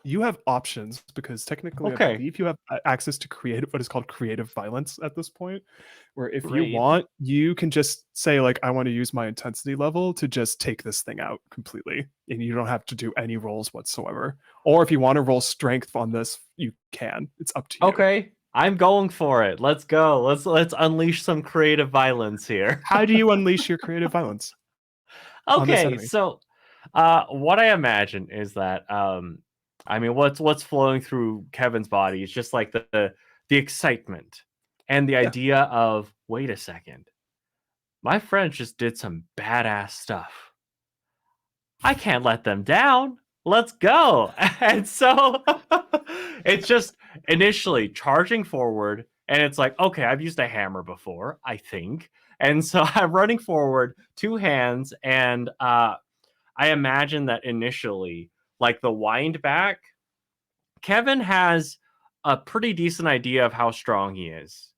you have options, because technically Okay. I believe you have access to what is called creative violence at this point, where if you Great. want, you can just say like, I want to use my intensity level to just take this thing out completely, and you don't have to do any rolls whatsoever. Or if you want to roll strength on this, you can. It's up to you. Okay. I'm going for it. Let's go. Let's unleash some creative violence here. How do you unleash your creative violence on this Okay, enemy? so what I imagine is that I mean what's flowing through Kevin's body is just like the excitement and the idea of, wait a second, my friends just did some badass stuff. I can't let them down. let's go. And so it's just initially charging forward, and it's like, okay, I've used a hammer before, I think. And so I'm running forward, two hands, and I imagine that initially, like the wind back, Kevin has a pretty decent idea of how strong he is.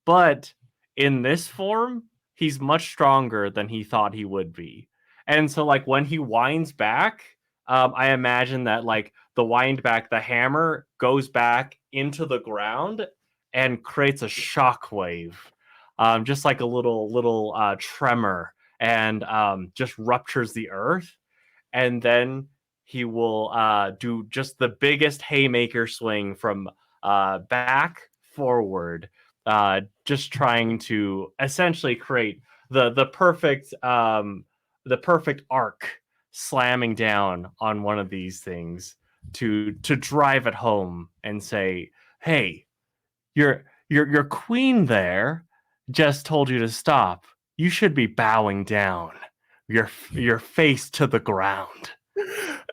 But in this form, he's much stronger than he thought he would be. And so, like, when he winds back, I imagine that, like, the wind back, the hammer goes back into the ground and creates a shockwave, just like a little tremor, and just ruptures the earth. And then he will do just the biggest haymaker swing from back forward, just trying to essentially create the perfect arc, slamming down on one of these things to drive it home and say, "Hey, your queen there just told you to stop. You should be bowing down, your face to the ground."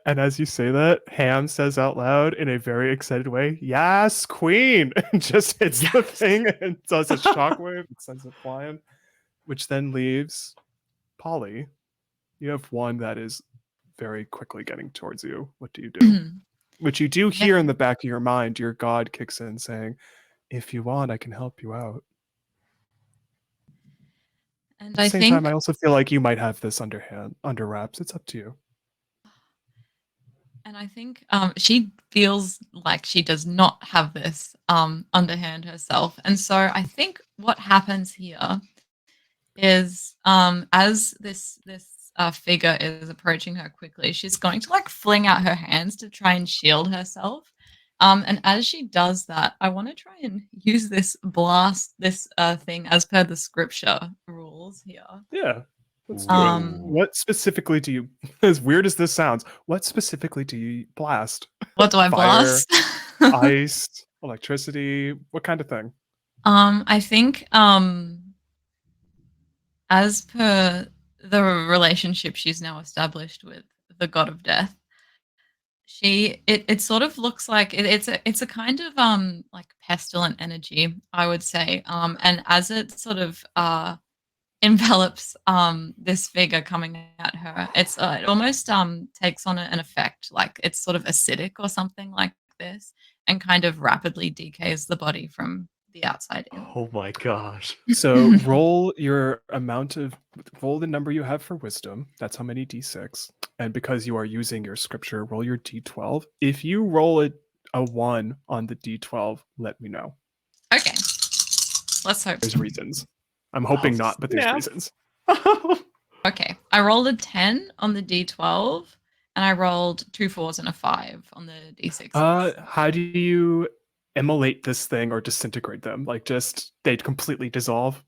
And as you say that, Ham says out loud in a very excited way, "Yes, queen!" and just hits the Yes. thing and does a shockwave and sends it flying, which then leaves Polly. You have one that is very quickly getting towards you. What do you do? Which you do hear in the back of your mind, your god kicks in saying, "If you want, I can help you out." And At the I same think time, I also feel like you might have this under wraps. It's up to you. And I think she feels like she does not have this underhand herself. And so I think what happens here is as this figure is approaching her quickly, she's going to like fling out her hands to try and shield herself. And as she does that, I want to try and use this thing as per the scripture rules here. Yeah. Let's do it. What specifically do you, as weird as this sounds, what specifically do you blast? What do I Fire, blast? Ice, electricity, what kind of thing? I think as per the relationship she's now established with the god of death, it sort of looks like it's a kind of like pestilent energy, I would say. And as it sort of envelops this figure coming at her, it almost takes on an effect like it's sort of acidic or something like this, and kind of rapidly decays the body from the outside in. Oh my gosh. So roll the number you have for wisdom. That's how many d6. And because you are using your scripture, roll your d12. If you roll a 1 on the d12, let me know. Okay, let's hope. There's reasons. I'm hoping not, but there's snap. reasons. Okay, I rolled a 10 on the d12, and I rolled 2 4s and a 5 on the d6. How do you immolate this thing or disintegrate them? Like, just they completely dissolve?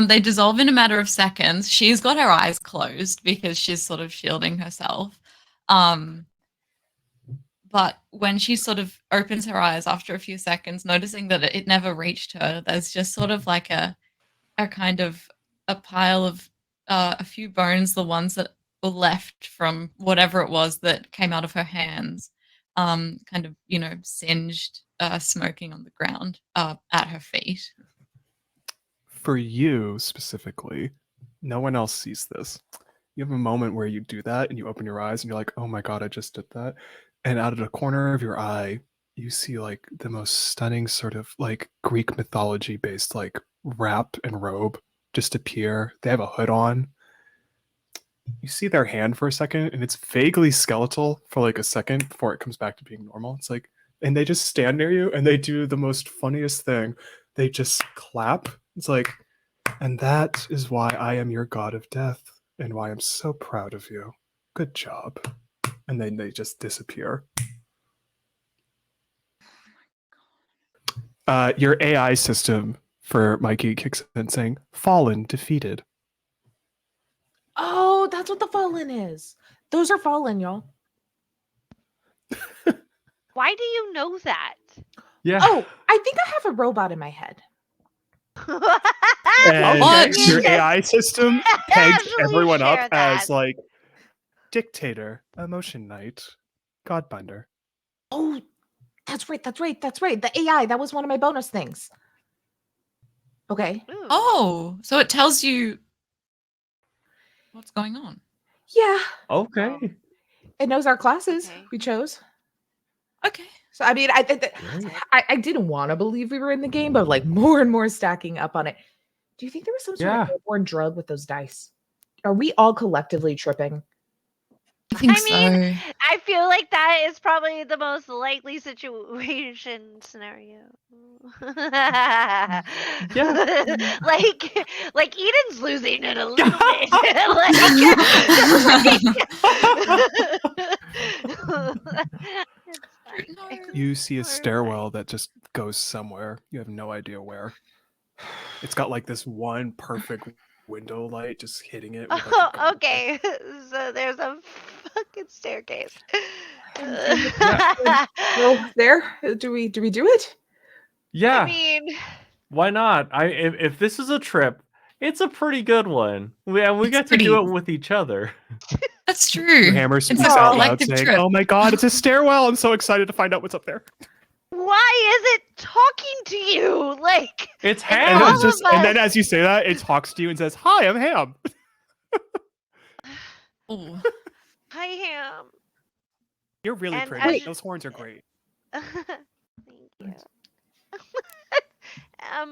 They dissolve in a matter of seconds. She's got her eyes closed because she's sort of shielding herself. But when she sort of opens her eyes after a few seconds, noticing that it never reached her, there's just sort of like a kind of a pile of a few bones, the ones that were left from whatever it was that came out of her hands, kind of, singed, smoking on the ground at her feet. For you specifically, no one else sees this. You have a moment where you do that and you open your eyes and you're like, "Oh my god, I just did that." And out of the corner of your eye, you see like the most stunning sort of like Greek mythology based like wrap and robe just appear. They have a hood on. You see their hand for a second and it's vaguely skeletal for like a second before it comes back to being normal. It's like, and they just stand near you and they do the most funniest thing. They just clap. It's like, "And that is why I am your god of death and why I'm so proud of you. Good job." And then they just disappear. Your AI system for Mikey kicks in saying, "Fallen, defeated." Oh, that's what the fallen is. Those are fallen, y'all. Why do you know that? Yeah. Oh, I think I have a robot in my head. And What? your AI system pegged Casually everyone share up as that. like Dictator, Emotion Knight, Godbinder. Oh, that's right. The AI. That was one of my bonus things. Okay. Ooh. Oh, so it tells you what's going on. Yeah. Okay. It knows our classes Okay. we chose. Okay. So I mean, I Great. I didn't want to believe we were in the game, but like more and more stacking up on it. Do you think there was some sort of Yeah. airborne drug with those dice? Are we all collectively tripping? I think I mean, so. I feel like that is probably the most likely situation scenario. like Eden's losing it a little bit. It's fine. You see a We're stairwell that just goes somewhere. You have no idea where. It's got like this one perfect window light just hitting it. With, like, a Oh, golden light. okay. So there's a fucking staircase. Well, there. Do we do it? Yeah. I mean, Why not? If this is a trip, it's a pretty good one. We It's get to do pretty- it with each other. That's true. Hammer It's speaks a out loud collective saying, trip. "Oh my god, it's a stairwell! I'm so excited to find out what's up there." why is it talking to you? Like, It's And And, all Ham. it's just, of and then us- as you say that, it talks to you and says, "Hi, I'm Ham." Oh, hi, Ham. You're really And pretty. as- Those horns are great. Thank you.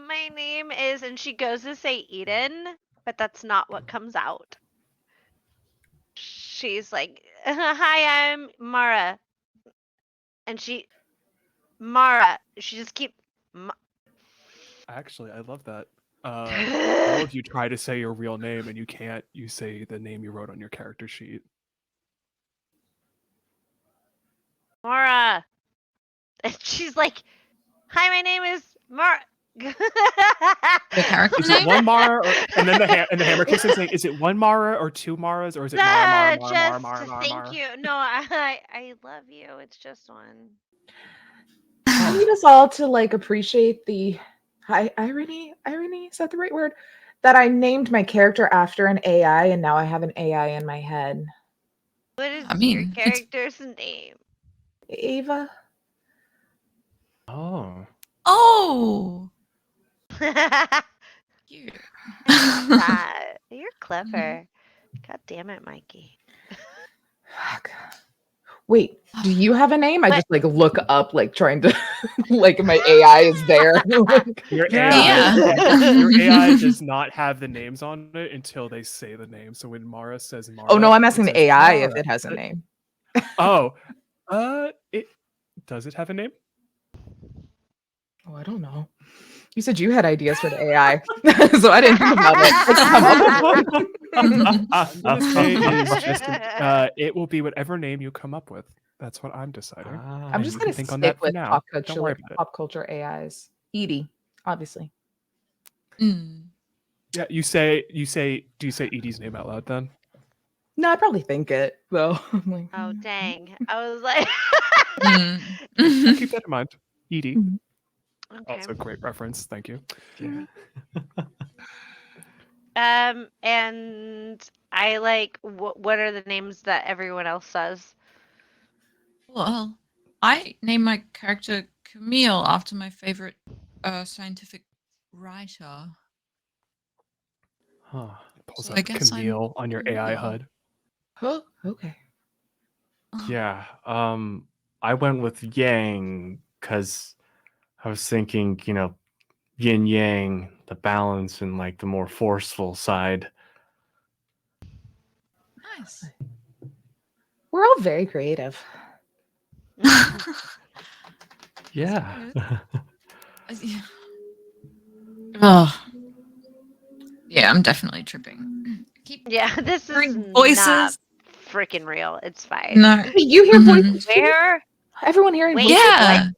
My name is, and she goes to say Eden, but that's not what comes out. She's like, hi, I'm Mara. And Mara, she just keep. Actually, I love that. All of you try to say your real name and you can't. You say the name you wrote on your character sheet. Mara. And she's like, hi, my name is Mara. the character Is it name? one Mara, or, and then the hammer kicks in saying, "Is it one Mara or two Maras, or is it Mara, Thank you. No, I love you. It's just one. I need us all to like appreciate the irony. Irony, is that the right word? That I named my character after an AI, and now I have an AI in my head. What is I your mean, it's- character's name? Ava. Oh. Oh, I cute. love that. You're clever. God damn it, Mikey. Fuck. Wait, do you have a name? I What? just like look up, like trying to, like my AI is there. Like, Your Yeah. your AI does not have the names on it until they say the name. So when Mara says Mara, oh no, I'm it asking the says AI if Mara. it has a name. Oh, it does it have a name? Oh, I don't know. You said you had ideas for the AI, so I didn't think about it. I can come up with one. I'm gonna say it is just it will be whatever name you come up with. That's what I'm deciding. I'm just you gonna can think on stick that for with now. pop Don't worry culture, about it. pop culture AIs. Edie, obviously. Mm. Yeah, do you say Edie's name out loud then? No, I probably think it though. I'm like, Oh, dang. I was like, I'll keep that in mind. Edie. okay. Also a great reference. Thank you. Yeah. And I like, what are the names that everyone else says? Well, I named my character Camille after my favorite scientific writer. Huh. Pulls So up I guess I'm Camille on your AI Camille. HUD. oh, okay. Yeah. I went with Yang because I was thinking, yin yang, the balance and like the more forceful side. Nice. We're all very creative. Yeah. Oh. Yeah, I'm definitely tripping. Keep Yeah, this is hearing not voices. freaking real. It's fine. No. Wait, you hear Mhm. voices? too? Where? Everyone hearing Wait, voices? Yeah.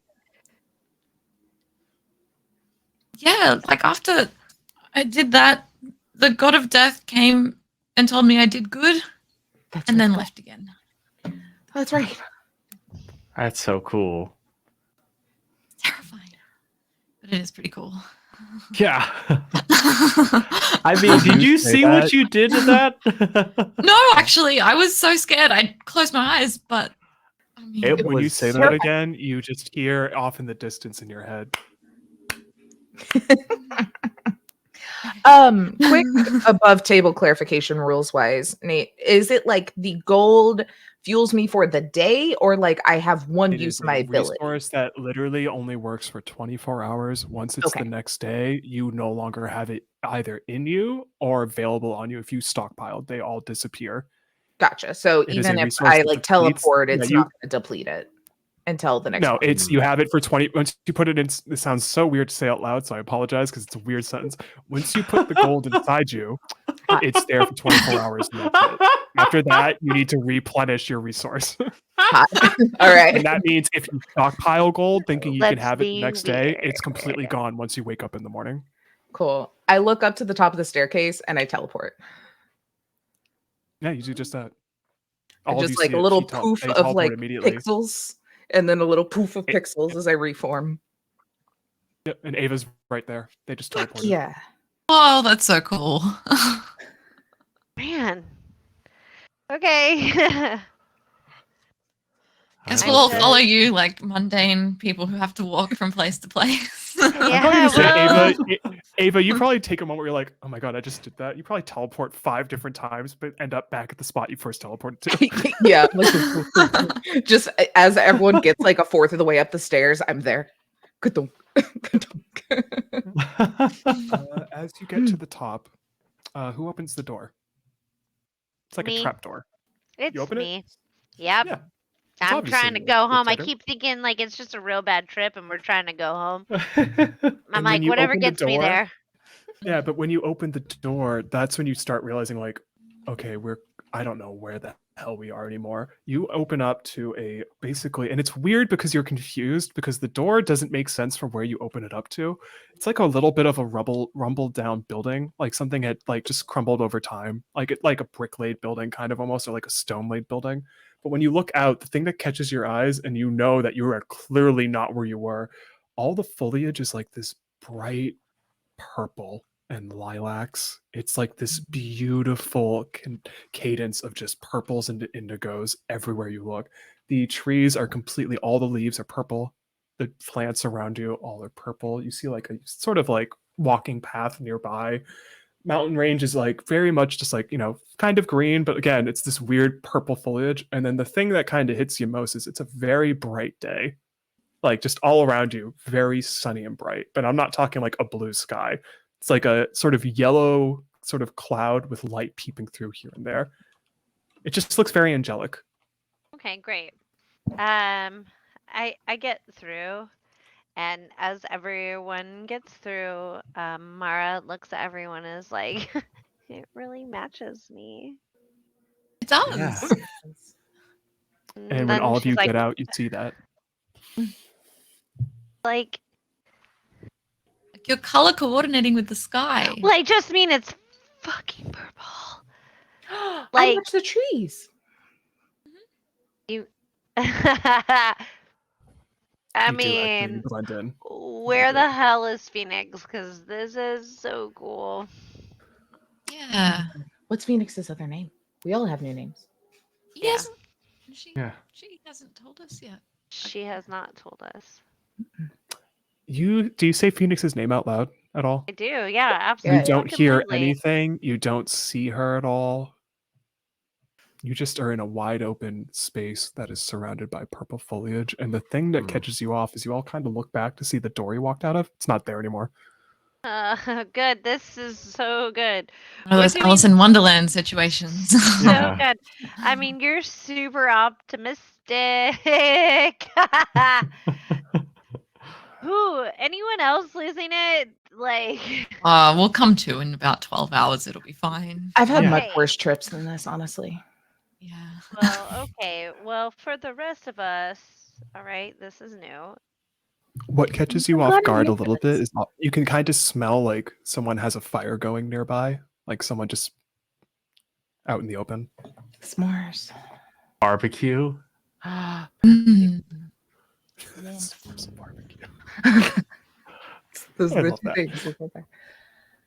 Yeah, like after I did that, the god of death came and told me I did good That's and right. then left again. That's right. That's so cool. Terrifying. But it is pretty cool. Yeah. I mean, did you say see that? what you did to that? No, actually, I was so scared. I closed my eyes, but I mean, It When you was say that terrifying. again, you just hear off in the distance in your head. Quick above table clarification rules wise, Nate, is it like the gold fuels me for the day, or like I have one It use is of my a ability? resource that literally only works for 24 hours. Once it's the Okay. next day, you no longer have it either in you or available on you. If you stockpiled, they all disappear. Gotcha. So It is even a if resource I that like depletes. teleport, Yeah, it's you not going to deplete it until the next no, morning. it's you have it for 20. Once you put it in, this sounds so weird to say out loud, so I apologize because it's a weird sentence. Once you put the gold inside you, Hot. it's there for 24 hours and that's it. After that, you need to replenish your resource. Hot. All right. And that means if you stockpile gold thinking you can Let's have it the be next day, it's weird. completely gone once you wake up in the morning. Cool. I look up to the top of the staircase and I teleport. Yeah, you do just that. All of you Just like see a it. little She poof they of teleport like immediately. pixels, and then a little poof of It- pixels as I reform. Yep, and Ava's right there. They just Fuck teleported. yeah. oh, that's so cool. Man. Okay. Guess I we'll all just- follow you, like mundane people who have to walk from place to place. I'm probably Yeah, gonna say, well- Ava, you probably take a moment where you're like, oh my god, I just did that. You probably teleport 5 different times, but end up back at the spot you first teleported to. Yeah. Like, just as everyone gets like a fourth of the way up the stairs, I'm there. Ka-dunk, ka-dunk. As you get to the top, who opens the door? It's like Me. a trap door. It's You open me. it? Yep. Yeah. I'm obviously trying to you, go home. I whichever. keep thinking like it's just a real bad trip and we're trying to go home. And I'm when like, you whatever open the gets me door- there. Yeah, but when you open the door, that's when you start realizing, like, okay, I don't know where the hell we are anymore. You open up to a basically, and it's weird because you're confused because the door doesn't make sense from where you open it up to. It's like a little bit of a rumbled down building, like something had like just crumbled over time, like a brick laid building, kind of almost, or like a stone laid building. But when you look out, the thing that catches your eyes, and you know that you are clearly not where you were, all the foliage is like this bright purple and lilacs. It's like this beautiful cadence of just purples and indigos everywhere you look. The trees are completely, all the leaves are purple. The plants around you all are purple. You see like a sort of like walking path nearby. Mountain range is like very much just like, kind of green, but again, it's this weird purple foliage. And then the thing that kind of hits you most is it's a very bright day. Like just all around you, very sunny and bright. But I'm not talking like a blue sky. It's like a sort of yellow sort of cloud with light peeping through here and there. It just looks very angelic. Okay, great. I get through, and as everyone gets through, Mara looks at everyone and is like, it really matches me. It does. Yeah. And when then all of she's you like, get out, you see that. like, Like you're color coordinating with the sky. well, I just mean it's fucking purple. I Like- match the trees. I You do actually mean, blend in. where the hell is Phoenix? Because this is so cool. Yeah. What's Phoenix's other name? We all have new names. He Yeah. hasn't. Yeah. She hasn't told us yet. She has not told us. Do you say Phoenix's name out loud at all? I do, yeah, You absolutely. don't hear anything. You don't see her at all. You just are in a wide open space that is surrounded by purple foliage. And the thing that catches you off is you all kind of look back to see the door you walked out of. It's not there anymore. Good. This is so good. One of those We're doing Alice in Wonderland situations. So Yeah. good. I mean, you're super optimistic. Who? Anyone else losing it? Like, We'll come to in about 12 hours. It'll be fine. I've had much Okay. worse trips than this, honestly. Yeah. well, okay. Well, for the rest of us, all right, this is new. What catches you I'm off glad you guard a made little this. bit is you can kind of smell like someone has a fire going nearby, like someone just out in the open. S'mores. Barbecue. Mm. Some barbecue. Those I are the love two that. things. Look at that.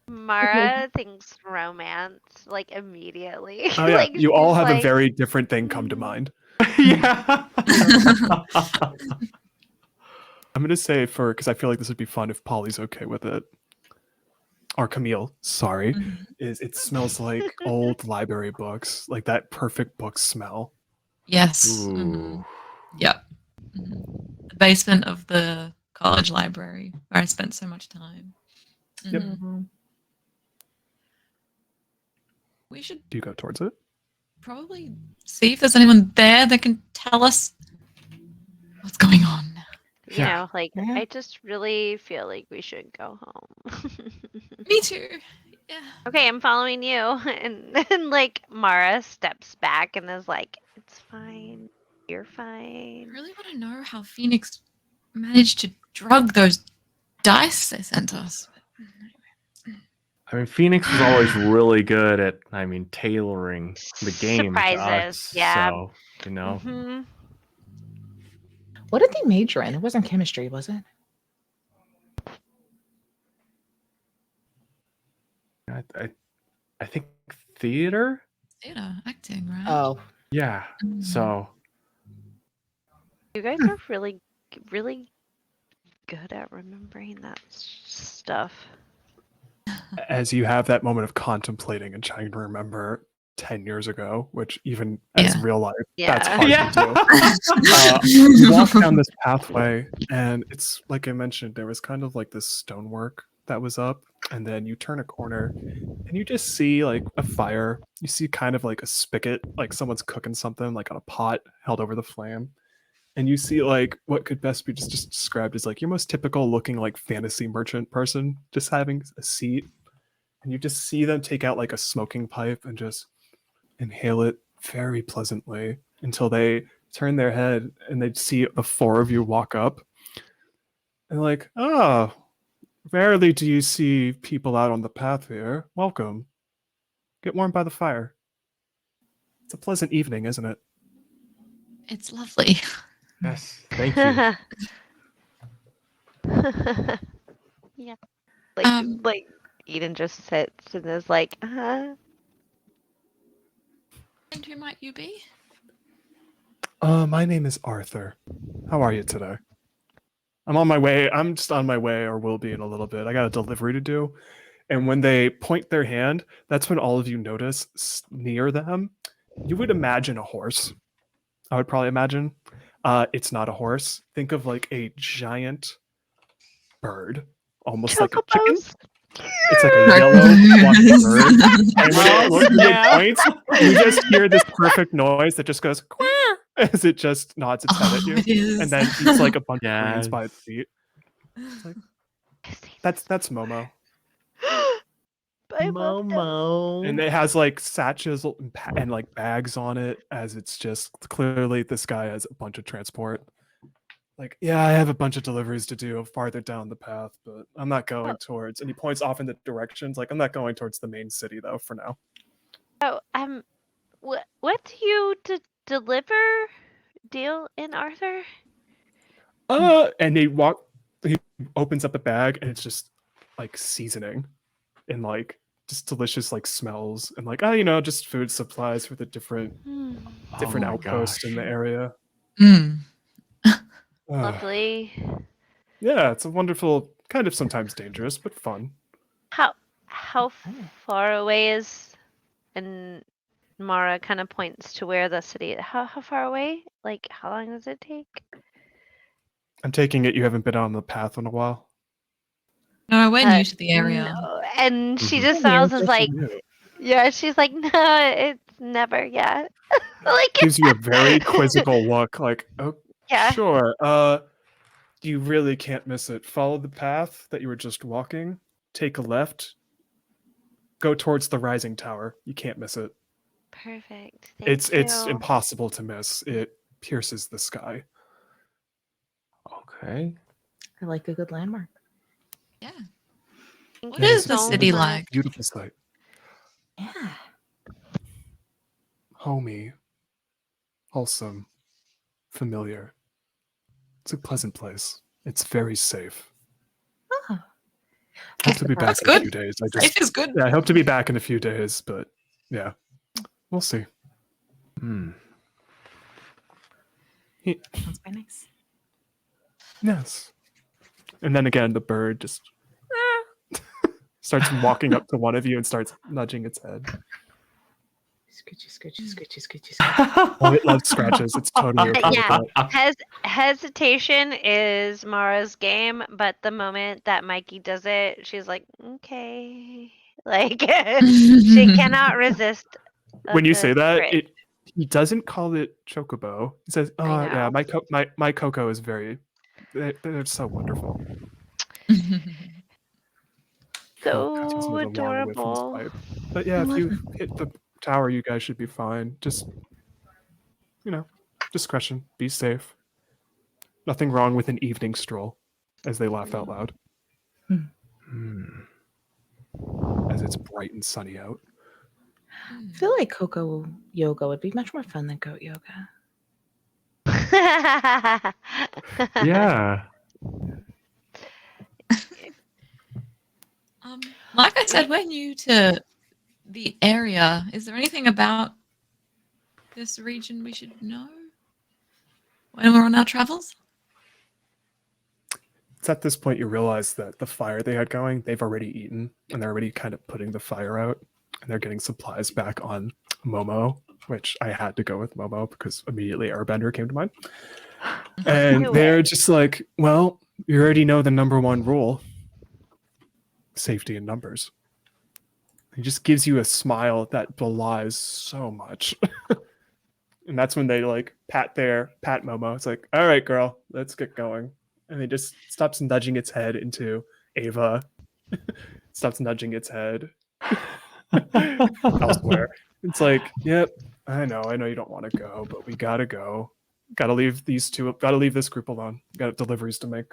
Mara thinks romance like immediately. Oh yeah, Like you all she's have a like, very different thing come to "Mm." mind. Yeah. I'm gonna say because I feel like this would be fun if Polly's okay with it. Or Camille, sorry, Mhm. is it smells like old library books, like that perfect book smell. Yes. Ooh. Yep. The basement of the college library where I spent so much time. Yep. Mhm. We should Do you go towards it? probably see if there's anyone there that can tell us what's going on. You Yeah. know, like Yeah. I just really feel like we should go home. Me too. Yeah. Okay, I'm following you. And like Mara steps back and is like, it's fine. You're I fine. really want to know how Phoenix managed to drug those dice they sent us. I mean, Phoenix was always really good at, tailoring the game to Surprises, us. yeah. So, you know, Hmm. What did they major in? It wasn't chemistry, was it? I think theater. Theater, acting, right? Oh, Yeah. Mm. So You guys are really, really good at remembering that stuff. As you have that moment of contemplating and trying to remember 10 years ago, which even as Yeah. real life, Yeah. that's hard Yeah. to do. You walk down this pathway, and it's like I mentioned, there was kind of like this stonework that was up, and then you turn a corner, and you just see like a fire. You see kind of like a spigot, like someone's cooking something like on a pot held over the flame. And you see like what could best be just described as like your most typical looking like fantasy merchant person just having a seat, and you just see them take out like a smoking pipe and just inhale it very pleasantly until they turn their head and they see the four of you walk up and like, oh, rarely do you see people out on the path here. Welcome. Get warm by the fire. It's a pleasant evening, isn't it? It's lovely. yes, thank you. Yeah. Um, Like Eden just sits and is like, and who might you be? My name is Arthur. How are you today? I'm on my way. I'm just on my way, or will be in a little bit. I got a delivery to do. And when they point their hand, that's when all of you notice near them, you would imagine a horse. I would probably imagine. It's not a horse. Think of like a giant bird, almost like a chicken. chocobos. It's like a yellow fluffy bird. And when it points, you just hear this perfect noise that just goes "Quack," as it just nods its head at you, it is. and then eats like a bunch of greens Yes. by its feet. It's like that's Momo, I love them. and it has like satchels and like bags on it, as it's just clearly this guy has a bunch of transport. Like, yeah, I have a bunch of deliveries to do farther down the path, but I'm not going towards. And he points off in the directions. Like, I'm not going towards the main city though for now. Oh, what do you deliver? Deal in Arthur? And he opens up the bag, and it's just like seasoning and like just delicious like smells and like just food supplies for the different Oh my outposts in gosh. the area. Mm. Lovely. Yeah, it's a wonderful, kind of sometimes dangerous, but fun. How far away is? And Mara kind of points to where the city. How far away? Like how long does it take? I'm taking it you haven't been on the path in a while. No, we're new to the area. No. And she Mhm. just smiles and is like, yeah. She's like, no, it's never yet. Like Gives you a very quizzical look, like, oh, Yeah. sure. You really can't miss it. Follow the path that you were just walking. Take a left. Go towards the rising tower. You can't miss it. Perfect. It's Thank you. impossible to miss. It pierces the sky. Okay. I like a good landmark. Yeah. Thank What you is the so city much. like? Beautiful sight. Yeah. Homey. Wholesome. Familiar. It's a pleasant place. It's very safe. Oh, I hope to be back That's in a good. few days. Safe is good. Yeah, I hope to be back in a few days, but yeah, we'll see. Hmm. Sounds very nice. Yes. And then again, the bird just starts walking up to one of you and starts nudging its head. Scritchy, scritchy, scritchy, scritchy, scritchy. Oh, it loves scratches. It's totally okay with Yeah. that. Hesitation is Mara's game, but the moment that Mikey does it, she's like, okay. Like, she cannot resist. When you the say that, scritch. he doesn't call it chocobo. He says, I "Oh yeah, know. my cocoa is very, they're so wonderful." Catches So another long whiff from his adorable. pipe. But yeah, if you hit the tower, you guys should be fine. Just, discretion. Be safe. Nothing wrong with an evening stroll, as they laugh out loud, Hmm. as it's bright and sunny out. I feel like Coco yoga would be much more fun than goat yoga. Yeah. Like I said, we're new to the area. Is there anything about this region we should know when we're on our travels? It's at this point you realize that the fire they had going, they've already eaten, and they're already kind of putting the fire out, and they're getting supplies back on Momo, which I had to go with Momo because immediately Airbender came to mind. And Knew they're it. just like, well, you already know the number one rule: safety in numbers. He just gives you a smile that belies so much. And that's when they like pat Momo. It's like, all right, girl, let's get going. And it just stops nudging its head into Ava. Stops nudging its head elsewhere. It's like, yep, I know you don't want to go, but we gotta go. Gotta leave this group alone. Got deliveries to make.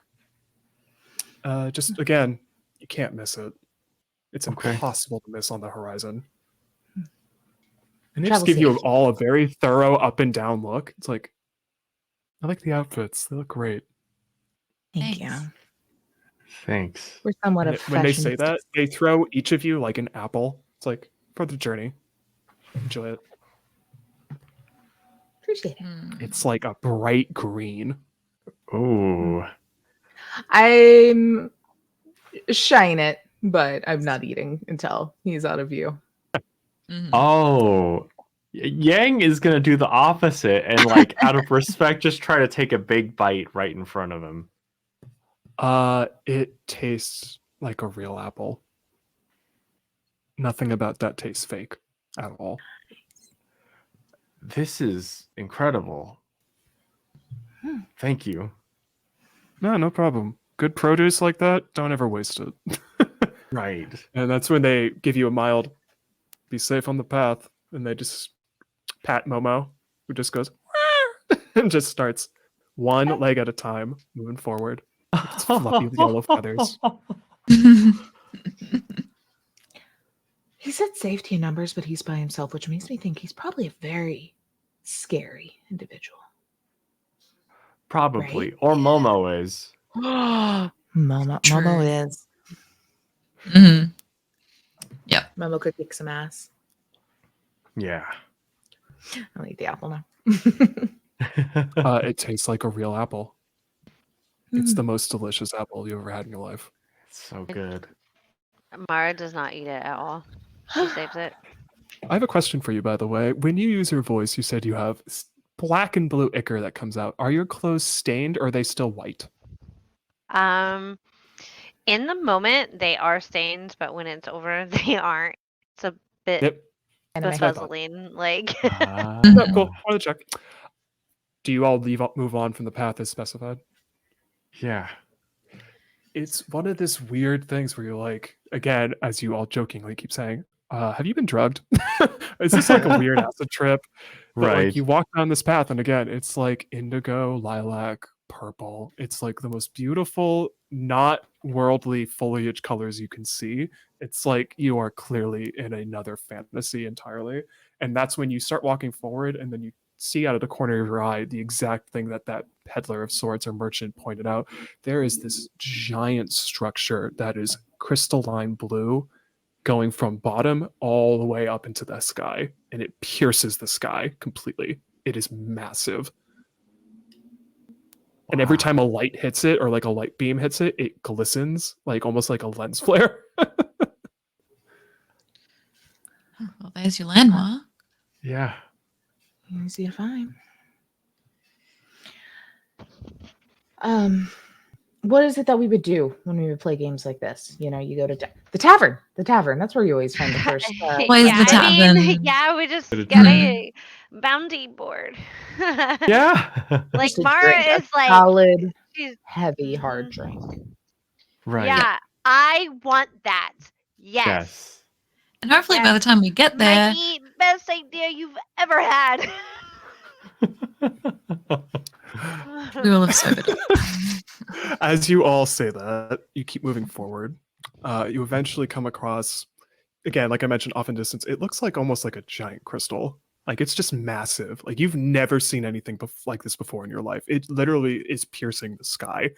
Just again, you can't miss it. It's Okay. impossible to miss on the horizon. And they Travel just give you safe. all a very thorough up and down look. It's like, I like the outfits. They look great. Thank you. Thanks. Thanks. We're somewhat And of when they say fashion. that, they throw each of you like an apple. It's like, for the journey. Enjoy it. Appreciate it. It's like a bright green. Ooh. I'm shying it, but I'm not eating until he's out of view. Mhm. Oh. Yang is gonna do the opposite and like out of respect just try to take a big bite right in front of him. It tastes like a real apple. Nothing about that tastes fake at all. This is incredible. Hmm. Thank you. No problem. Good produce like that, don't ever waste it. Right. And that's when they give you a mild, be safe on the path, and they just pat Momo, who just goes and just starts one leg at a time, moving forward. Its fluffy yellow feathers. He said safety in numbers, but he's by himself, which makes me think he's probably a very scary individual. Probably. Right? Or Momo is. Momo True. is. Mhm. Momo could kick some ass. Yeah. I'll eat the apple now. It tastes like a real apple. It's the most delicious apple you ever had in your life. So good. Mara does not eat it at all. She saves it. I have a question for you, by the way. When you use your voice, you said you have black and blue ichor that comes out. Are your clothes stained or are they still white? In the moment they are stained, but when it's over, they aren't. It's a bit Yep. Anime. befuzzling. Like No, cool. Wanted to check. Do you all move on from the path as specified? Yeah. It's one of this weird things where you're like, again, as you all jokingly keep saying, have you been drugged? Is this like a weird acid trip? But Right. like you walk down this path, and again, it's like indigo, lilac, purple. It's like the most beautiful, not worldly foliage colors you can see. It's like you are clearly in another fantasy entirely. And that's when you start walking forward, and then you see out of the corner of your eye the exact thing that peddler of sorts or merchant pointed out. There is this giant structure that is crystalline blue going from bottom all the way up into the sky, and it pierces the sky completely. It is massive. And every time a light hits it, or like a light beam hits it, it glistens, like almost like a lens flare. Well, there's your landmark. Yeah. Let me see if I'm. What is it that we would do when we would play games like this? You know, you go to the tavern. The tavern. That's where you always find the first. Where's yeah, the I mean, tavern? yeah, we just Good get time. a bounty board. Yeah. Like Just a Mara drink, a is like solid, she's heavy, hard Mhm. drink. Right. Yeah, I want that. Yes. Yes. And hopefully by the time we get there, Mikey, best idea you've ever had. we will have sobered up. As you all say that, you keep moving forward. You eventually come across, again, like I mentioned, off in distance, it looks like almost like a giant crystal. Like it's just massive. Like you've never seen anything like this before in your life. It literally is piercing the sky.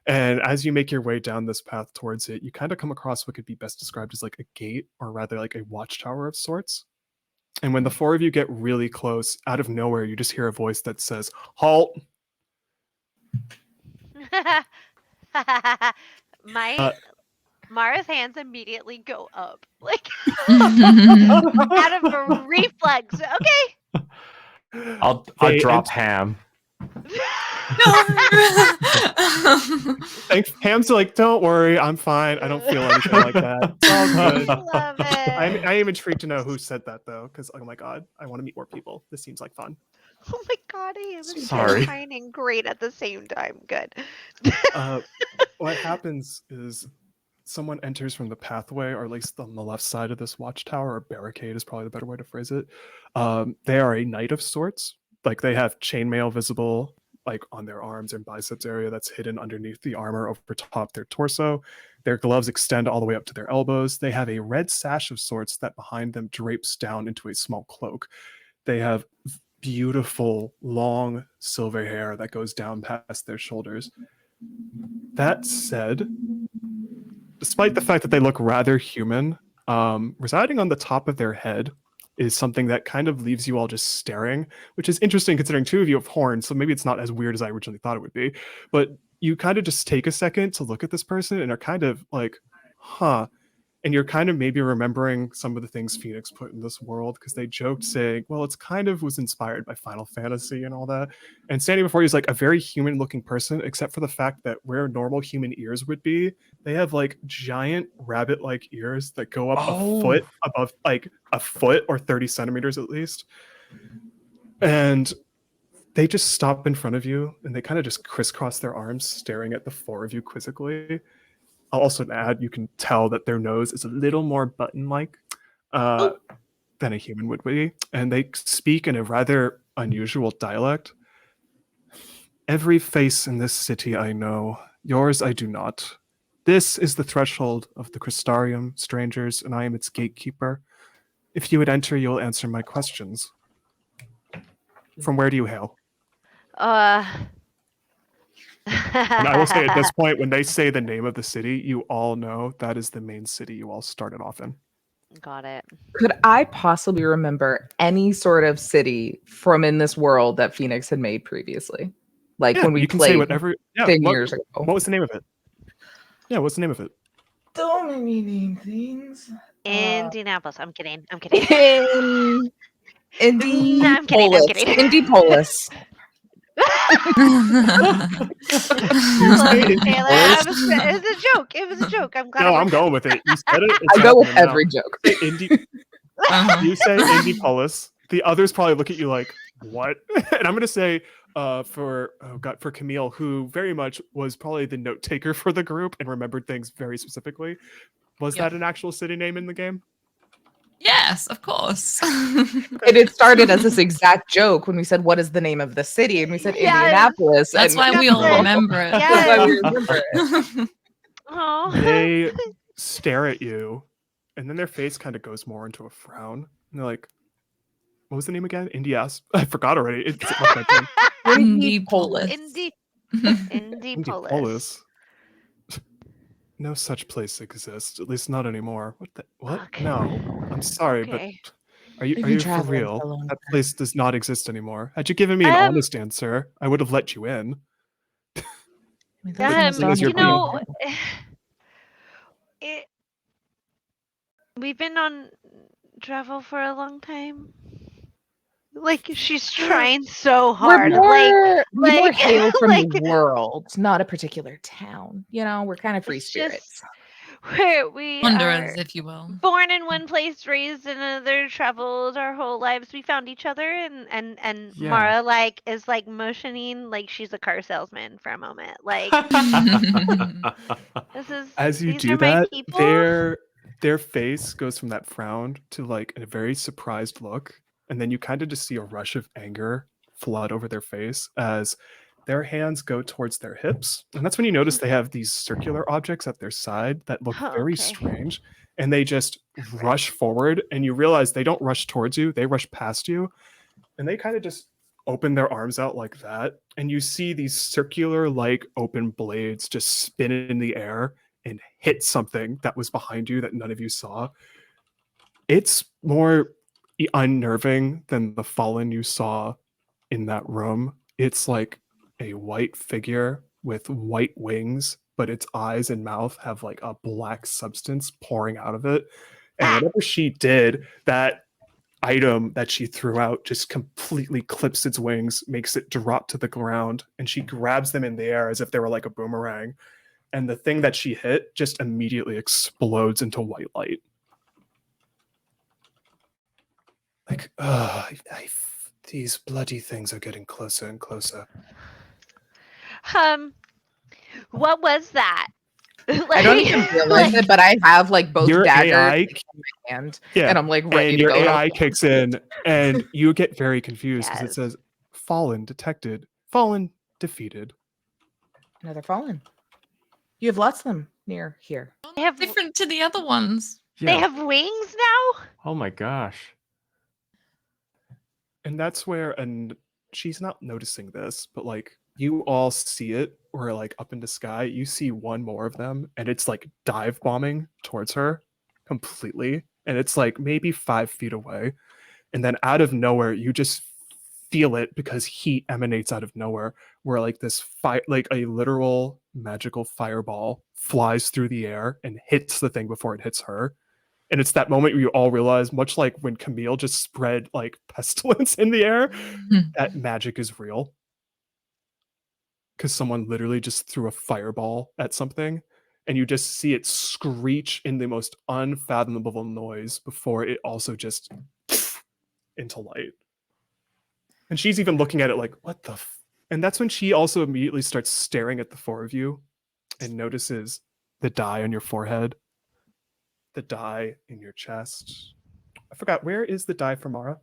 And as you make your way down this path towards it, you kind of come across what could be best described as like a gate, or rather like a watchtower of sorts. And when the four of you get really close, out of nowhere, you just hear a voice that says, "Halt." Mara's hands immediately go up, like Well, out of a reflex. Okay. I'll They drop ent- Ham. Thanks. Ham's like, "Don't worry, I'm fine. I don't feel anything like that. It's all good." Love it. I am intrigued to know who said that though, because oh my god, I want to meet more people. This seems like fun. Oh my god, I am Sorry. terrifying and great at the same time. Good. What happens is someone enters from the pathway, or at least on the left side of this watchtower, or barricade is probably the better way to phrase it. They are a knight of sorts. Like they have chainmail visible, like on their arms and biceps area, that's hidden underneath the armor over top their torso. Their gloves extend all the way up to their elbows. They have a red sash of sorts that behind them drapes down into a small cloak. They have beautiful long silver hair that goes down past their shoulders. That said, despite the fact that they look rather human, residing on the top of their head is something that kind of leaves you all just staring, which is interesting considering two of you have horns, so maybe it's not as weird as I originally thought it would be. But you kind of just take a second to look at this person and are kind of like, huh. And you're kind of maybe remembering some of the things Phoenix put in this world, because they joked saying, well, it's kind of was inspired by Final Fantasy and all that. And standing before you is like a very human looking person, except for the fact that where normal human ears would be, they have like giant rabbit like ears that go up a foot above, like a foot or 30 centimeters at least. And they just stop in front of you and they kind of just crisscross their arms, staring at the four of you quizzically. I'll also add, you can tell that their nose is a little more button-like than a human would be, and they speak in a rather unusual dialect. "Every face in this city I know, yours I do not. This is the threshold of the Crystarium, strangers, and I am its gatekeeper. If you would enter, you will answer my questions. From where do you hail?" And I will say at this point, when they say the name of the city, you all know that is the main city you all started off in. Got it. Could I possibly remember any sort of city from in this world that Phoenix had made previously? Like Yeah, when we you can say played whatever. Yeah, 10 years ago. what was the name of it? Yeah, what's the name of it? Don't make me name things. Indianapolis. I'm kidding. I'm kidding. In No, I'm kidding. I'm kidding. Indiepolis. I love you, Taylor. It was a joke. It was a joke. I'm glad. No, it I'm worked. going with it. You said it. It's I go with happening now. every joke. You say Indiepolis. The others probably look at you like, what? And I'm going to say for Camille, who very much was probably the note taker for the group and remembered things very specifically. Was Yep. that an actual city name in the game? Yes, of course. And it started as this exact joke when we said, "What is the name of the city?" And we said Yes. Indianapolis. That's and why we all Yes. remember it. That's why we Yes. remember it. Oh. They stare at you, and then their face kind of goes more into a frown. And they're like, what was the name again? Indias. I forgot already. It's left my brain. Indie-polis. Indie-polis. Polis. No such place exists, at least not anymore. What? Okay. No. I'm sorry, Okay. but are you You've are been you for traveling real? for a long That time. place does not exist anymore. Had you given me an honest answer, I would have let you in. I mean, that's seeing as you're You being know, it, we've been on travel for a long time. Like she's trying so hard. we more like, hail from like the world, not a particular town. You know, we're kind of free it's spirits. just where we Wanderers, are if you will. born in one place, raised in another, traveled our whole lives. We found each other, and Yeah. Mara like is like motioning like she's a car salesman for a moment. Like As you these do are my that, people. their face goes from that frown to like a very surprised look, and then you kind of just see a rush of anger flood over their face as their hands go towards their hips, and that's when you notice they have these circular objects at their side that look Oh, very okay. strange, and they just rush forward, and you realize they don't rush towards you, they rush past you, and they kind of just open their arms out like that, and you see these circular like open blades just spin in the air and hit something that was behind you that none of you saw. It's more unnerving than the fallen you saw in that room. It's like a white figure with white wings, but its eyes and mouth have like a black substance pouring out of it. And whatever she did, that item that she threw out just completely clips its wings, makes it drop to the ground, and she grabs them in the air as if they were like a boomerang. And the thing that she hit just immediately explodes into white light. Like, these bloody things are getting closer and closer. What was that? I don't even realize it, but I have like both Your daggers AI in my hand, Yeah, and I'm like ready and to your go. AI kicks in, and you get very confused because it Yes. says "fallen detected," "fallen defeated." Another fallen. You have lots of them near here. They have Different to the other ones. they Yeah. have wings now? Oh my gosh. And that's where, and she's not noticing this, but like you all see it, or like up in the sky, you see one more of them, and it's like dive bombing towards her completely, and it's like maybe 5 feet away, and then out of nowhere, you just feel it because heat emanates out of nowhere, where like this fire, like a literal magical fireball, flies through the air and hits the thing before it hits her. And it's that moment where you all realize, much like when Camille just spread like pestilence in the air, that magic is real. Because someone literally just threw a fireball at something, and you just see it screech in the most unfathomable noise before it also just into light. And she's even looking at it like, what the and that's when she also immediately starts staring at the four of you and notices the die on your forehead, the die in your chest. I forgot, where is the die for Mara?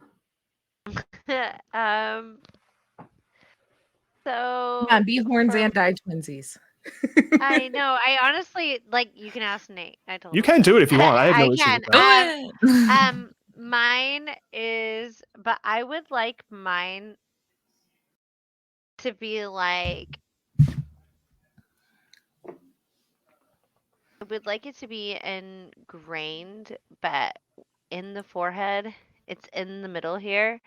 So Yeah, bee horns for- and die twinsies. I know. I honestly like. You can ask Nate. I told You him can this. do it if you want. I have no issue can. with that. Do it. Mine is, but I would like mine to be like. I would like it to be ingrained, but in the forehead. It's in the middle here.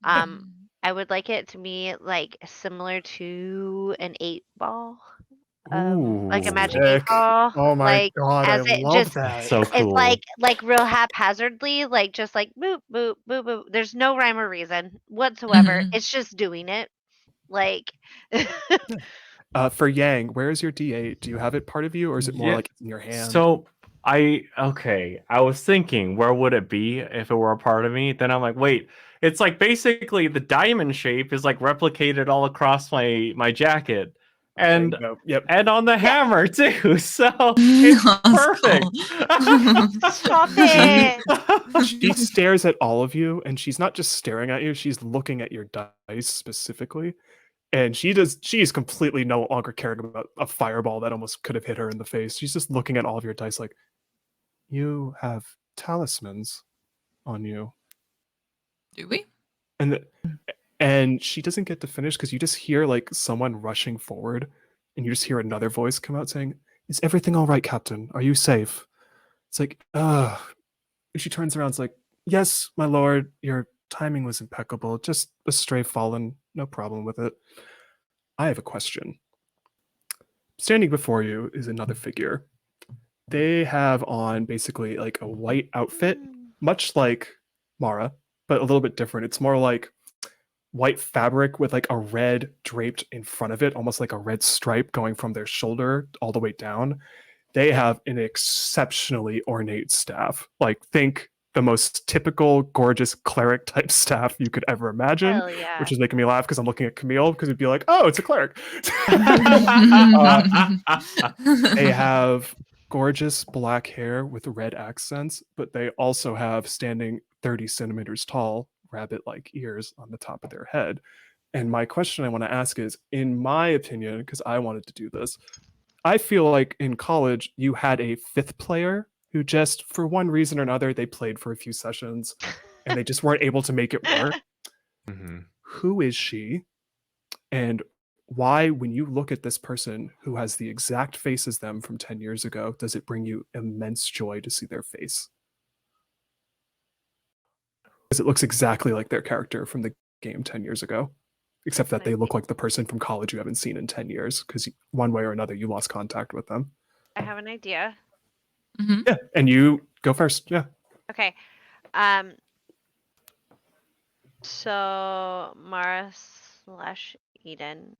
I would like it to be like similar to an 8-ball. Like a Ooh. magic Sick. 8-ball. Oh my like god, I as it love just that. So it's cool. like real haphazardly, like just like boop boop boop boop. There's no rhyme or reason whatsoever. Mhm. It's just doing it. Like For Yang, where is your D8? Do you have it part of you, or is it more Yeah, like it's in your hand? So I was thinking, where would it be if it were a part of me? Then I'm like, wait, it's like basically the diamond shape is like replicated all across my jacket. There you And go. Yep. and on the hammer too. So it's That's perfect. cool. stop it. She stares at all of you, and she's not just staring at you, she's looking at your dice specifically. And she's completely no longer caring about a fireball that almost could have hit her in the face. She's just looking at all of your dice like, you have talismans on you. Do we? And she doesn't get to finish because you just hear like someone rushing forward, and you just hear another voice come out saying, "Is everything all right, Captain? Are you safe?" It's like, ugh. And she turns around, it's like, "Yes, my lord, your timing was impeccable. Just a stray fallen, no problem with it. I have a question. Standing before you is another figure. They have on basically like a white outfit, much like Mara, but a little bit different. It's more like white fabric with like a red draped in front of it, almost like a red stripe going from their shoulder all the way down. They have an exceptionally ornate staff. Like, think the most typical gorgeous cleric type staff you could ever imagine, Hell yeah. which is making me laugh because I'm looking at Camille because it'd be like, oh, it's a cleric. They have gorgeous black hair with red accents, but they also have standing 30 centimeters tall rabbit like ears on the top of their head. And my question I want to ask is, in my opinion, because I wanted to do this, I feel like in college you had a fifth player who just, for one reason or another, they played for a few sessions and they just weren't able to make it work. Mhm. Who is she? And why, when you look at this person who has the exact face as them from 10 years ago, does it bring you immense joy to see their face? Because it looks exactly like their character from the game 10 years ago, except that they look like the person from college you haven't seen in 10 years because one way or another you lost contact with them. I have an idea. Mhm. Yeah, and you go first. Yeah. Okay. So Mara / Eden.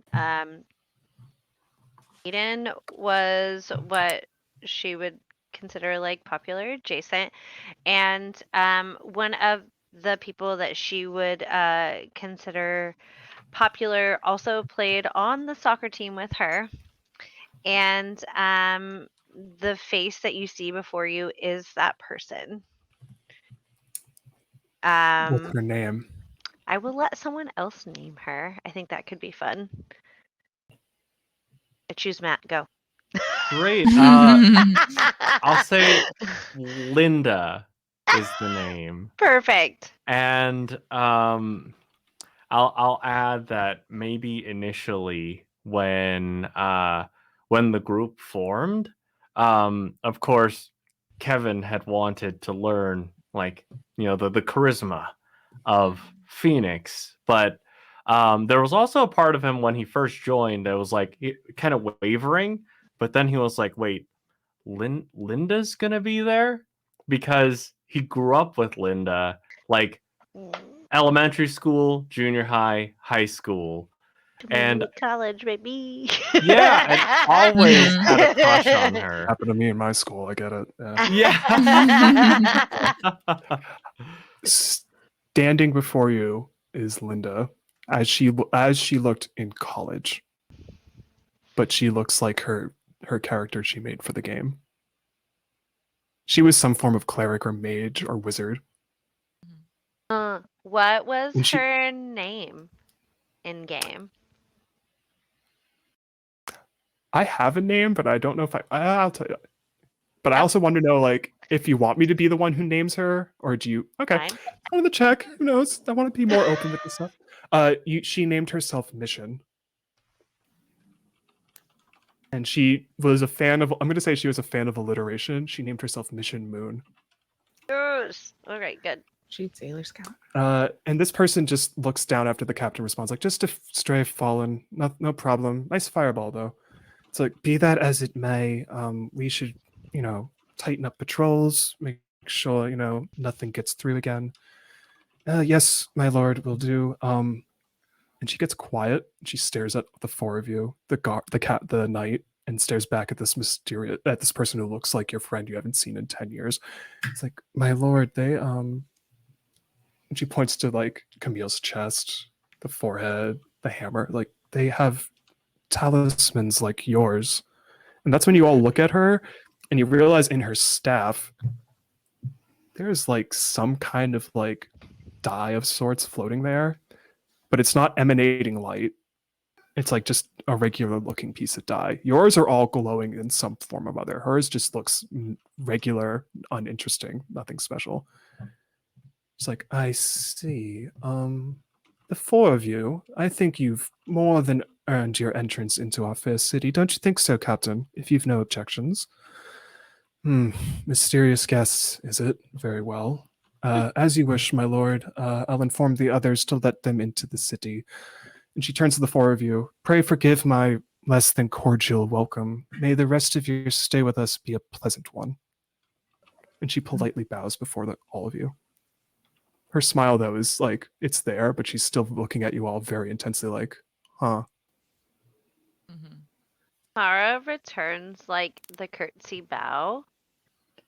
Eden was what she would consider like popular adjacent, and one of the people that she would consider popular also played on the soccer team with her, and the face that you see before you is that person. What's her name? I will let someone else name her. I think that could be fun. I choose Matt. Go. Great. I'll say Linda is the name. Perfect. And I'll add that maybe initially when the group formed, of course Kevin had wanted to learn, like, the charisma of Phoenix, but there was also a part of him when he first joined that was like kind of wavering, but then he was like, wait, Linda's gonna be there, because he grew up with Linda, like elementary school, junior high, high school, and college, baby. yeah, and always had a crush on her. Happened to me in my school. I get it. Yeah. Standing before you is Linda, as she looked in college, but she looks like her character she made for the game. She was some form of cleric or mage or wizard. What was And she- her name in game? I have a name, but I don't know if I'll tell you. But I Yep. also want to know, like, if you want me to be the one who names her, or do you? Okay, Fine. I want to check. Who knows? I want to be more open with this stuff. She named herself Mission, and she was a fan of. I'm going to say she was a fan of alliteration. She named herself Mission Moon. Yes. All right. Good. She's Sailor Scout. And this person just looks down after the captain responds, like, just a stray fallen, no problem. Nice fireball though. It's like, be that as it may, we should, tighten up patrols, make sure, nothing gets through again. Yes, my lord, will do. And she gets quiet. She stares at the four of you, the knight, and stares back at this person who looks like your friend you haven't seen in 10 years. It's like, my lord, they and she points to like Camille's chest, the forehead, the hammer. Like, they have talismans like yours. And that's when you all look at her and you realize in her staff there's like some kind of like dye of sorts floating there, but it's not emanating light. It's like just a regular looking piece of dye. Yours are all glowing in some form or other. Hers just looks regular, uninteresting, nothing special. It's like, I see. the four of you, I think you've more than earned your entrance into our fair city. Don't you think so, Captain? If you've no objections. Mysterious guests, is it? Very well. As you wish, my lord. I'll inform the others to let them into the city. And she turns to the four of you. Pray forgive my less than cordial welcome. May the rest of your stay with us be a pleasant one. And she politely bows before all of you. Her smile, though, is like, it's there, but she's still looking at you all very intensely like, huh. Mara returns like the curtsy bow,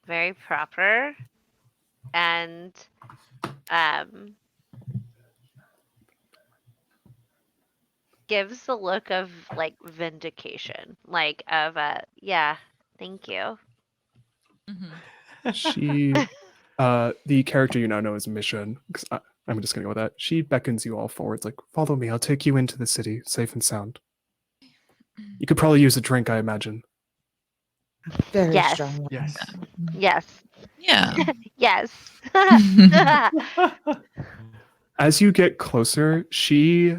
very proper, and gives the look of like vindication, like of yeah, thank you. She, the character you now know as Mission, because I'm just gonna go with that. She beckons you all forwards, like, follow me, I'll take you into the city, safe and sound. You could probably use a drink, I imagine. Very Yes. strong. Yes. Yes. Yeah. Yes. As you get closer, she,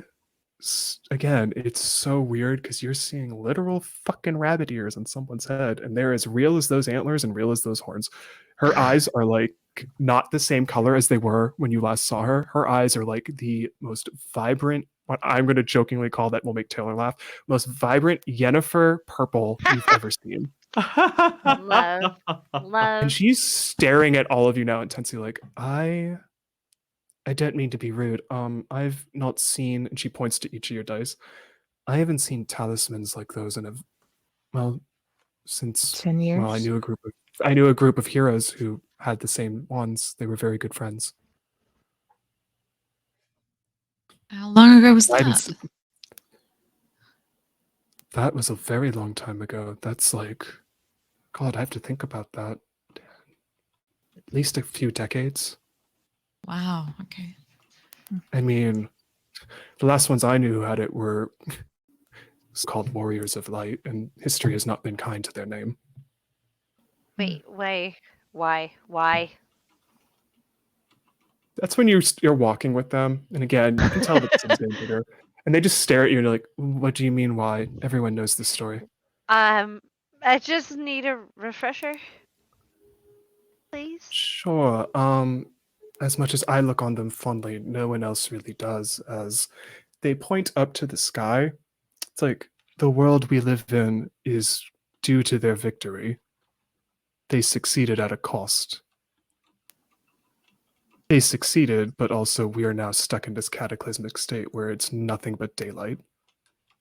again, it's so weird because you're seeing literal fucking rabbit ears on someone's head, and they're as real as those antlers and real as those horns. Her eyes are like not the same color as they were when you last saw her. Her eyes are like the most vibrant, what I'm going to jokingly call that will make Taylor laugh, most vibrant Yennefer purple you've ever seen. Love. And she's staring at all of you now intensely like, I don't mean to be rude. I've not seen, and she points to each of your dice. I haven't seen talismans like those since 10 years. Well, I knew a group of heroes who had the same ones. They were very good friends. How long ago was I haven't that? That was a very long time ago. That's like, God, I have to think about that. At least a few decades. Wow. Okay. I mean, the last ones I knew who had it were called Warriors of Light, and history has not been kind to their name. Wait, why? That's when you're walking with them, and again, you can tell that this is bigger, and they just stare at you and you're like, "What do you mean? Why?" Everyone knows this story. I just need a refresher, please. Sure. As much as I look on them fondly, no one else really does. As they point up to the sky, it's like the world we live in is due to their victory. They succeeded at a cost. They succeeded, but also we are now stuck in this cataclysmic state where it's nothing but daylight.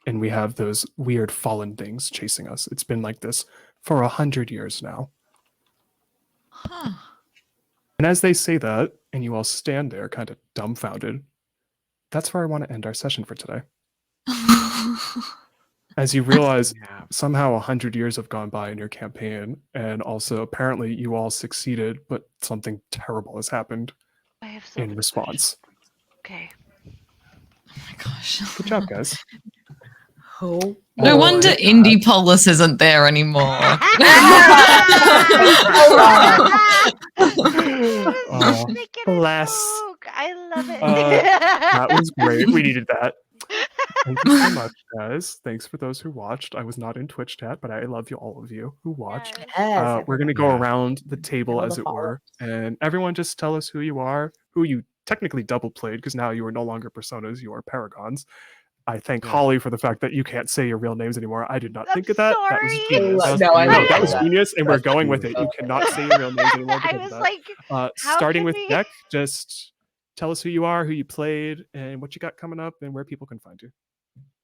And we have those weird fallen things chasing us. It's been like this for 100 years now. Huh. And as they say that, and you all stand there kind of dumbfounded, that's where I want to end our session for today. As you realize Yeah. somehow 100 years have gone by in your campaign, and also apparently you all succeeded, but something terrible has happened I have so in many response. questions. Okay. Oh my gosh. Good job, guys. Oh, No Oh wonder my Indie Polis isn't there anymore. Oh, Making bless. a joke. I love it. That was great. We needed that. Thank you so much, guys. Thanks for those who watched. I was not in Twitch chat, but I love you, all of you who watched. Yes. yes. We're going to go Yeah. around the table, All as the it were, and everyone just tell us who you are, who you technically double played, because now you are no longer personas, you are paragons. I thank Yeah. Holly for the fact that you can't say your real names anymore. I did not I'm think of that. That was sorry. genius. That was No, I No, love that was that. genius, and we're That's going with it. You cannot say your real names anymore I because was of like, that. how Starting can with we- Beck, just tell us who you are, who you played, and what you got coming up, and where people can find you.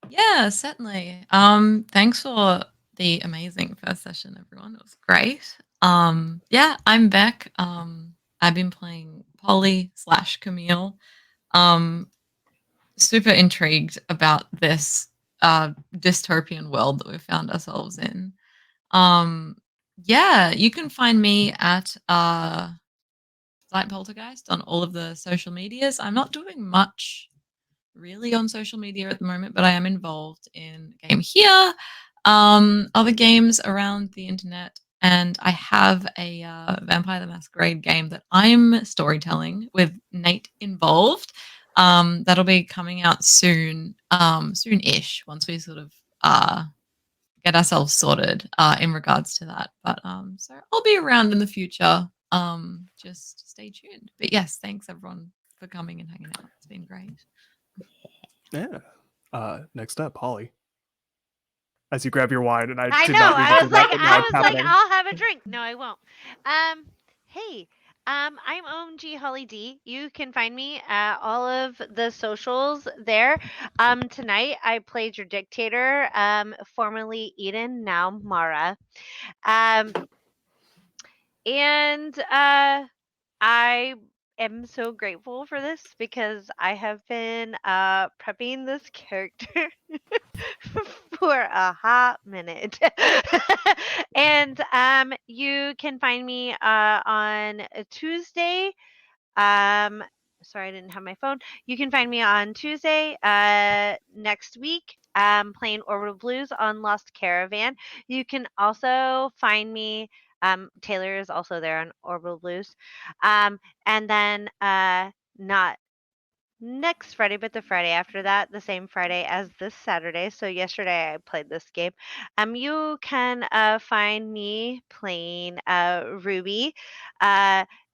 Yeah, certainly. Thanks for the amazing first session, everyone. It was great. Yeah, I'm Beck. I've been playing Polly / Camille. Super intrigued about this dystopian world that we've found ourselves in. Yeah, you can find me at Light Poltergeist on all of the social medias. I'm not doing much really on social media at the moment, but I am involved in a game here, other games around the internet, and I have a Vampire the Masquerade game that I'm storytelling with Nate involved. That'll be coming out soon, soon-ish, once we sort of get ourselves sorted in regards to that. But so I'll be around in the future. Just stay tuned. But yes, thanks everyone for coming and hanging out. It's been great. Yeah. Next up, Holly. As you grab your wine, and I I did know. not mean to I do was that, like, but now it's happening. I'll have a drink. No, I won't. Hey, I'm OMG Holly D. You can find me at all of the socials there. Tonight I played your dictator, formerly Eden, now Mara. And I am so grateful for this because I have been prepping this character for a hot minute. And you can find me on a Tuesday. Sorry, I didn't have my phone. You can find me on Tuesday next week playing Orbital Blues on Lost Caravan. You can also find me. Taylor is also there on Orbital Blues. And then not next Friday, but the Friday after that, the same Friday as this Saturday. So yesterday I played this game. You can find me playing Ruby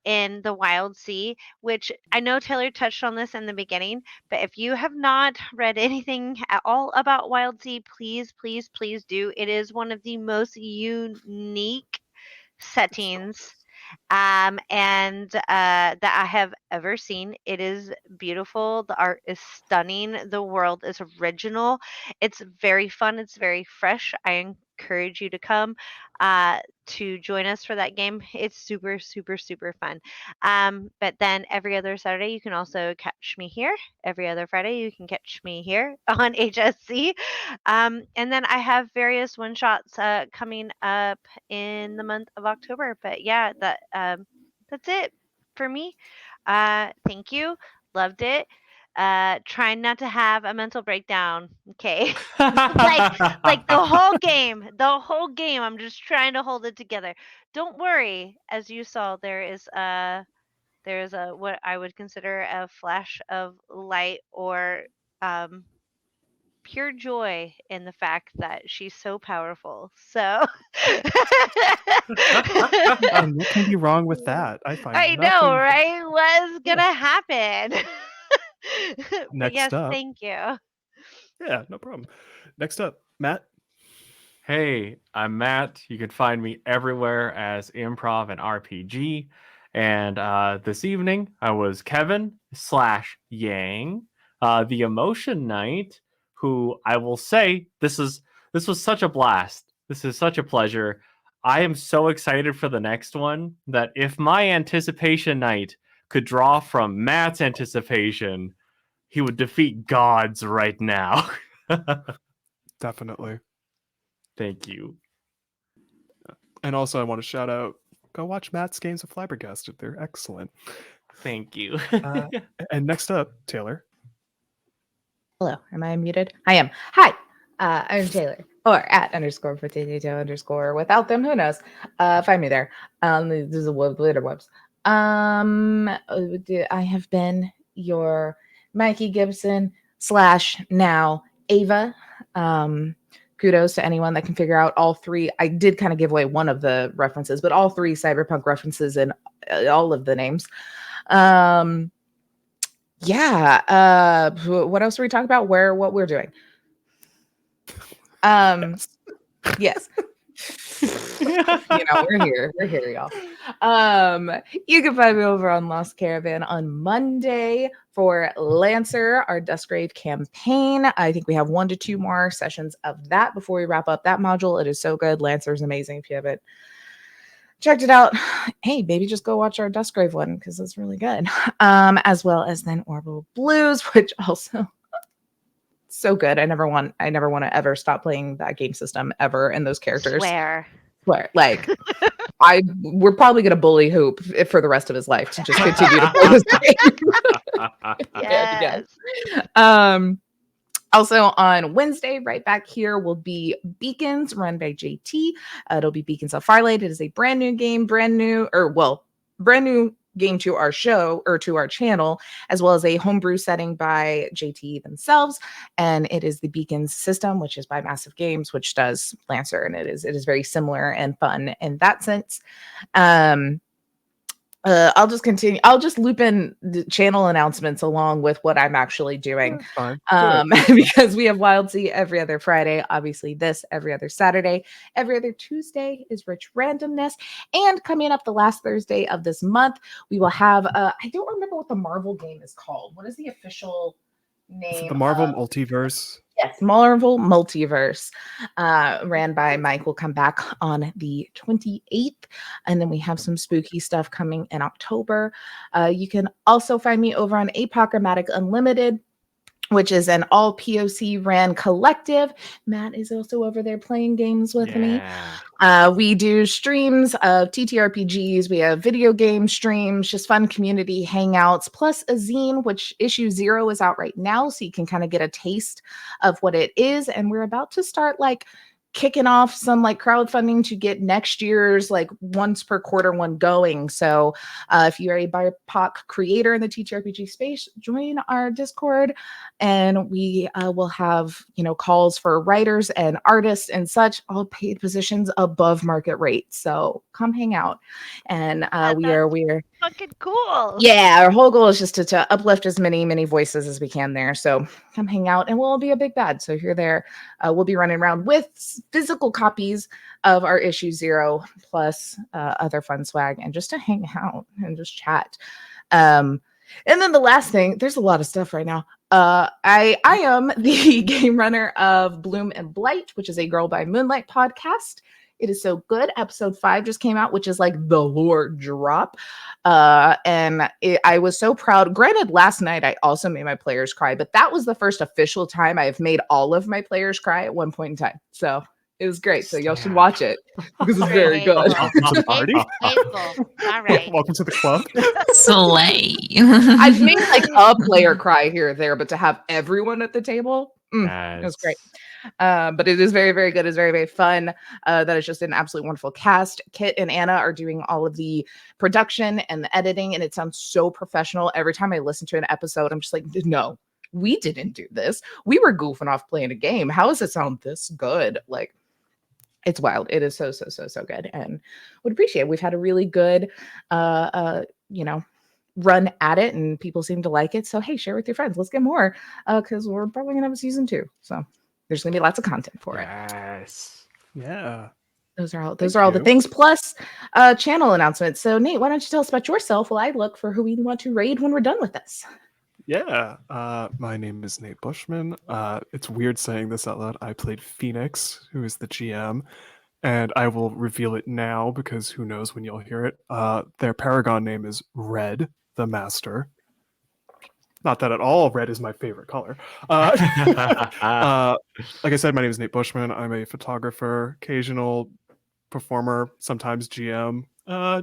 in the Wild Sea, which I know Taylor touched on this in the beginning, but if you have not read anything at all about Wild Sea, please, please, please do. It is one of the most unique settings and that I have ever seen. It is beautiful. The art is stunning. The world is original. It's very fun. It's very fresh. I encourage you to come to join us for that game. It's super, super, super fun. But then every other Saturday, you can also catch me here. Every other Friday, you can catch me here on HSC. And then I have various one shots coming up in the month of October. But yeah, that's it for me. Thank you. Loved it. Trying not to have a mental breakdown. Okay. like the whole game. I'm just trying to hold it together. Don't worry. As you saw, there's a what I would consider a flash of light or pure joy in the fact that she's so powerful. So And what can be wrong with that? I find I nothing. know, right? What's gonna happen? But Next yes, up. thank you. Yeah, no problem. Next up, Matt. Hey, I'm Matt. You can find me everywhere as Improv and RPG. And this evening, I was Kevin / Yang, the Emotion Knight, who I will say this was such a blast. This is such a pleasure. I am so excited for the next one that if my anticipation knight could draw from Matt's anticipation, he would defeat gods right now. Definitely. Thank you. And also, I want to shout out, go watch Matt's Games of Flabbergasted. They're excellent. Thank you. And next up, Taylor. Hello, am I muted? I am. Hi, I'm Taylor, or at _potato_ without them, who knows? Find me there. This is a later webs. I have been your Mikey Gibson / now Ava. Kudos to anyone that can figure out all three. I did kind of give away one of the references, but all three cyberpunk references in all of the names. Yeah. What else are we talking about? What we're doing? Yes. We're here, y'all. You can find me over on Lost Caravan on Monday for Lancer, our Duskgrave campaign. I think we have 1 to 2 more sessions of that before we wrap up that module. It is so good. Lancer's amazing. If you haven't checked it out, hey, maybe just go watch our Duskgrave one because it's really good. As well as then Orbital Blues, which also so good. I never want to ever stop playing that game system ever and those characters. Swear. Like we're probably gonna bully Hoop for the rest of his life to just continue to play this game. Yes. Also on Wednesday, right back here, will be Beacons, run by JT. It'll be Beacons of Firelight. It is a brand new game, brand new game to our show or to our channel, as well as a homebrew setting by JT themselves. And it is the Beacons system, which is by Massive Games, which does Lancer, and it is very similar and fun in that sense. I'll just continue. I'll just loop in the channel announcements along with what I'm actually doing. Fine. Do it. Because we have Wild Sea every other Friday, obviously this every other Saturday, every other Tuesday is Rich Randomness, and coming up the last Thursday of this month, we will have I don't remember what the Marvel game is called. What is the official Is it name? the Marvel Multiverse? Yes, Marvel Multiverse, ran by Mike, will come back on the 28th. And then we have some spooky stuff coming in October. You can also find me over on Apocryptic Unlimited, which is an all POC ran collective. Matt is also over there playing games with me. We do streams of TTRPGs. We have video game streams, just fun community hangouts, plus a zine, which issue 0 is out right now. So you can kind of get a taste of what it is. And we're about to start like kicking off some like crowdfunding to get next year's like once per quarter one going. So if you're a BIPOC creator in the TTRPG space, join our Discord, and we will have, you know, calls for writers and artists and such, all paid positions above market rate. So come hang out. And we're Fucking cool. yeah, our whole goal is just to uplift as many voices as we can there. So come hang out, and we'll be a big bad. So if you're there, we'll be running around with physical copies of our issue 0 plus other fun swag, and just to hang out and just chat. And then the last thing, there's a lot of stuff right now. I am the game runner of Bloom and Blight, which is a Girl by Moonlight podcast. It is so good. Episode 5 just came out, which is like the lore drop. I was so proud. Granted, last night I also made my players cry, but that was the first official time I've made all of my players cry at one point in time. So it was great. So y'all should watch it because it's very good. Welcome to the party. Hateful. All right. Welcome to the club. Slay. I've made like a player cry here or there, but to have everyone at the table, it was great. But it is very, very good. It's very, very fun. That is just an absolutely wonderful cast. Kit and Anna are doing all of the production and the editing, and it sounds so professional. Every time I listen to an episode, I'm just like, no, we didn't do this. We were goofing off playing a game. How does it sound this good? Like, it's wild. It is so good, and would appreciate it. We've had a really good, run at it, and people seem to like it. So hey, share with your friends. Let's get more, because we're probably gonna have a season 2. So there's gonna be lots of content for it. Yes. Yeah. Those are all the things, plus channel announcements. So Nate, why don't you tell us about yourself while I look for who we want to raid when we're done with this? Yeah. My name is Nate Bushman. It's weird saying this out loud. I played Phoenix, who is the GM, and I will reveal it now because who knows when you'll hear it. Their Paragon name is Red, the Master. Not that at all red is my favorite color. Like I said, my name is Nate Bushman. I'm a photographer, occasional performer, sometimes GM.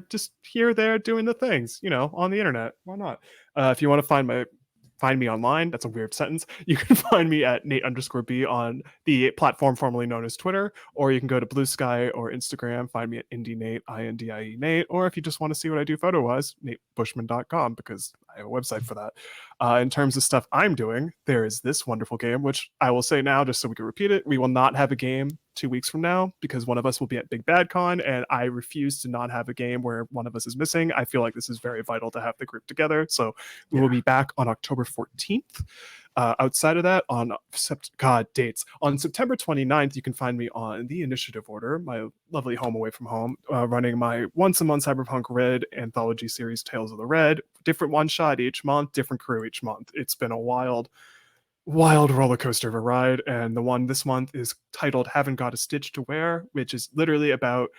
Just here, there, doing the things, on the internet. Why not? If you want to find me online, that's a weird sentence. You can find me at Nate_B on the platform formerly known as Twitter, or you can go to Blue Sky or Instagram, find me at IndieNate, INDIE Nate, or if you just want to see what I do photo-wise, natebushman.com, because I have a website for that. In terms of stuff I'm doing, there is this wonderful game, which I will say now, just so we can repeat it, we will not have a game 2 weeks from now because one of us will be at Big Bad Con, and I refuse to not have a game where one of us is missing. I feel like this is very vital to have the group together. So we will be back on October 14th. Outside of that, on dates. On September 29th, you can find me on the Initiative Order, my lovely home away from home, running my once-a-month Cyberpunk Red anthology series, Tales of the Red. Different one-shot each month, different crew each month. It's been a wild roller coaster of a ride, and the one this month is titled Haven't Got a Stitch to Wear, which is literally about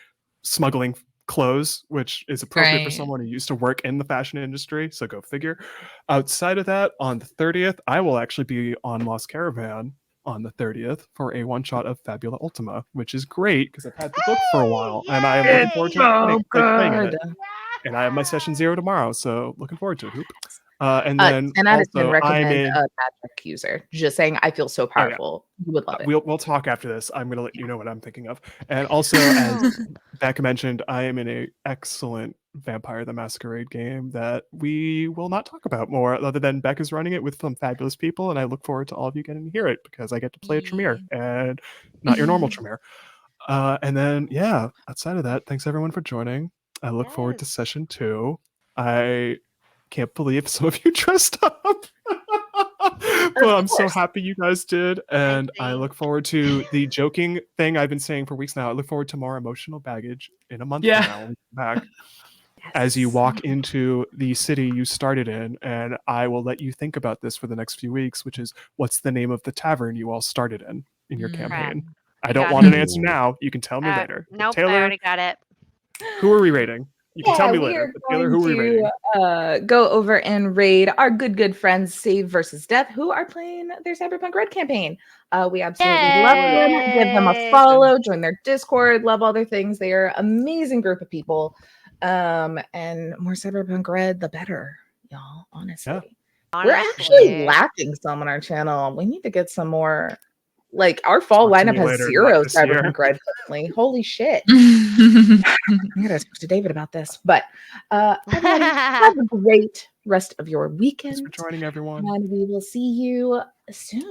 smuggling clothes, which is appropriate for someone who used to work in the fashion industry, so go figure. Outside of that, on the 30th, I will actually be on Lost Caravan on the 30th for a one-shot of Fabula Ultima, which is great because I've had the book for a while, and I am looking forward to playing it. And I have my session 0 tomorrow, so looking forward to it. Hoop. And then 10 out of 10 also, recommend a magic user. Just saying, I feel so powerful. You would love it. We'll talk after this. I'm going to let you know what I'm thinking of. And also, as Becca mentioned, I am in an excellent Vampire the Masquerade game that we will not talk about more, other than Beck is running it with some fabulous people, and I look forward to all of you getting to hear it because I get to play a Tremere and not your normal Tremere. And then, yeah, outside of that, thanks everyone for joining. I look forward to Yes. session 2. I can't believe some of you dressed up. But I'm so course. happy you guys did. And I look think. forward to the joking thing I've been saying for weeks now. I look forward to more emotional baggage in a month Yeah. from now when we come back. As you walk into the city you started in, and I will let you think about this for the next few weeks, which is what's the name of the tavern you all started in your campaign? I You don't got want it. an answer now. You can tell me later. But Nope, I Taylor, already got it. who are we rating? You can tell Yeah, me we later. are But Taylor, going who are we rating? to go over and raid our good friends Save versus Death, who are playing their Cyberpunk Red campaign. We absolutely love them. Give them a Yay! follow, join their Discord, love all their things. They are an amazing group of people. And more Cyberpunk Red, the better, y'all. Honestly. We're actually Honestly. lacking some on our channel. We need to get some more. Like our fall Talk to lineup me has later, not 0 this year. Cyberpunk Red currently. Holy shit. I gotta talk to David about this. But everybody, have a great rest of your Thanks for weekend. joining, everyone. And we will see you soon.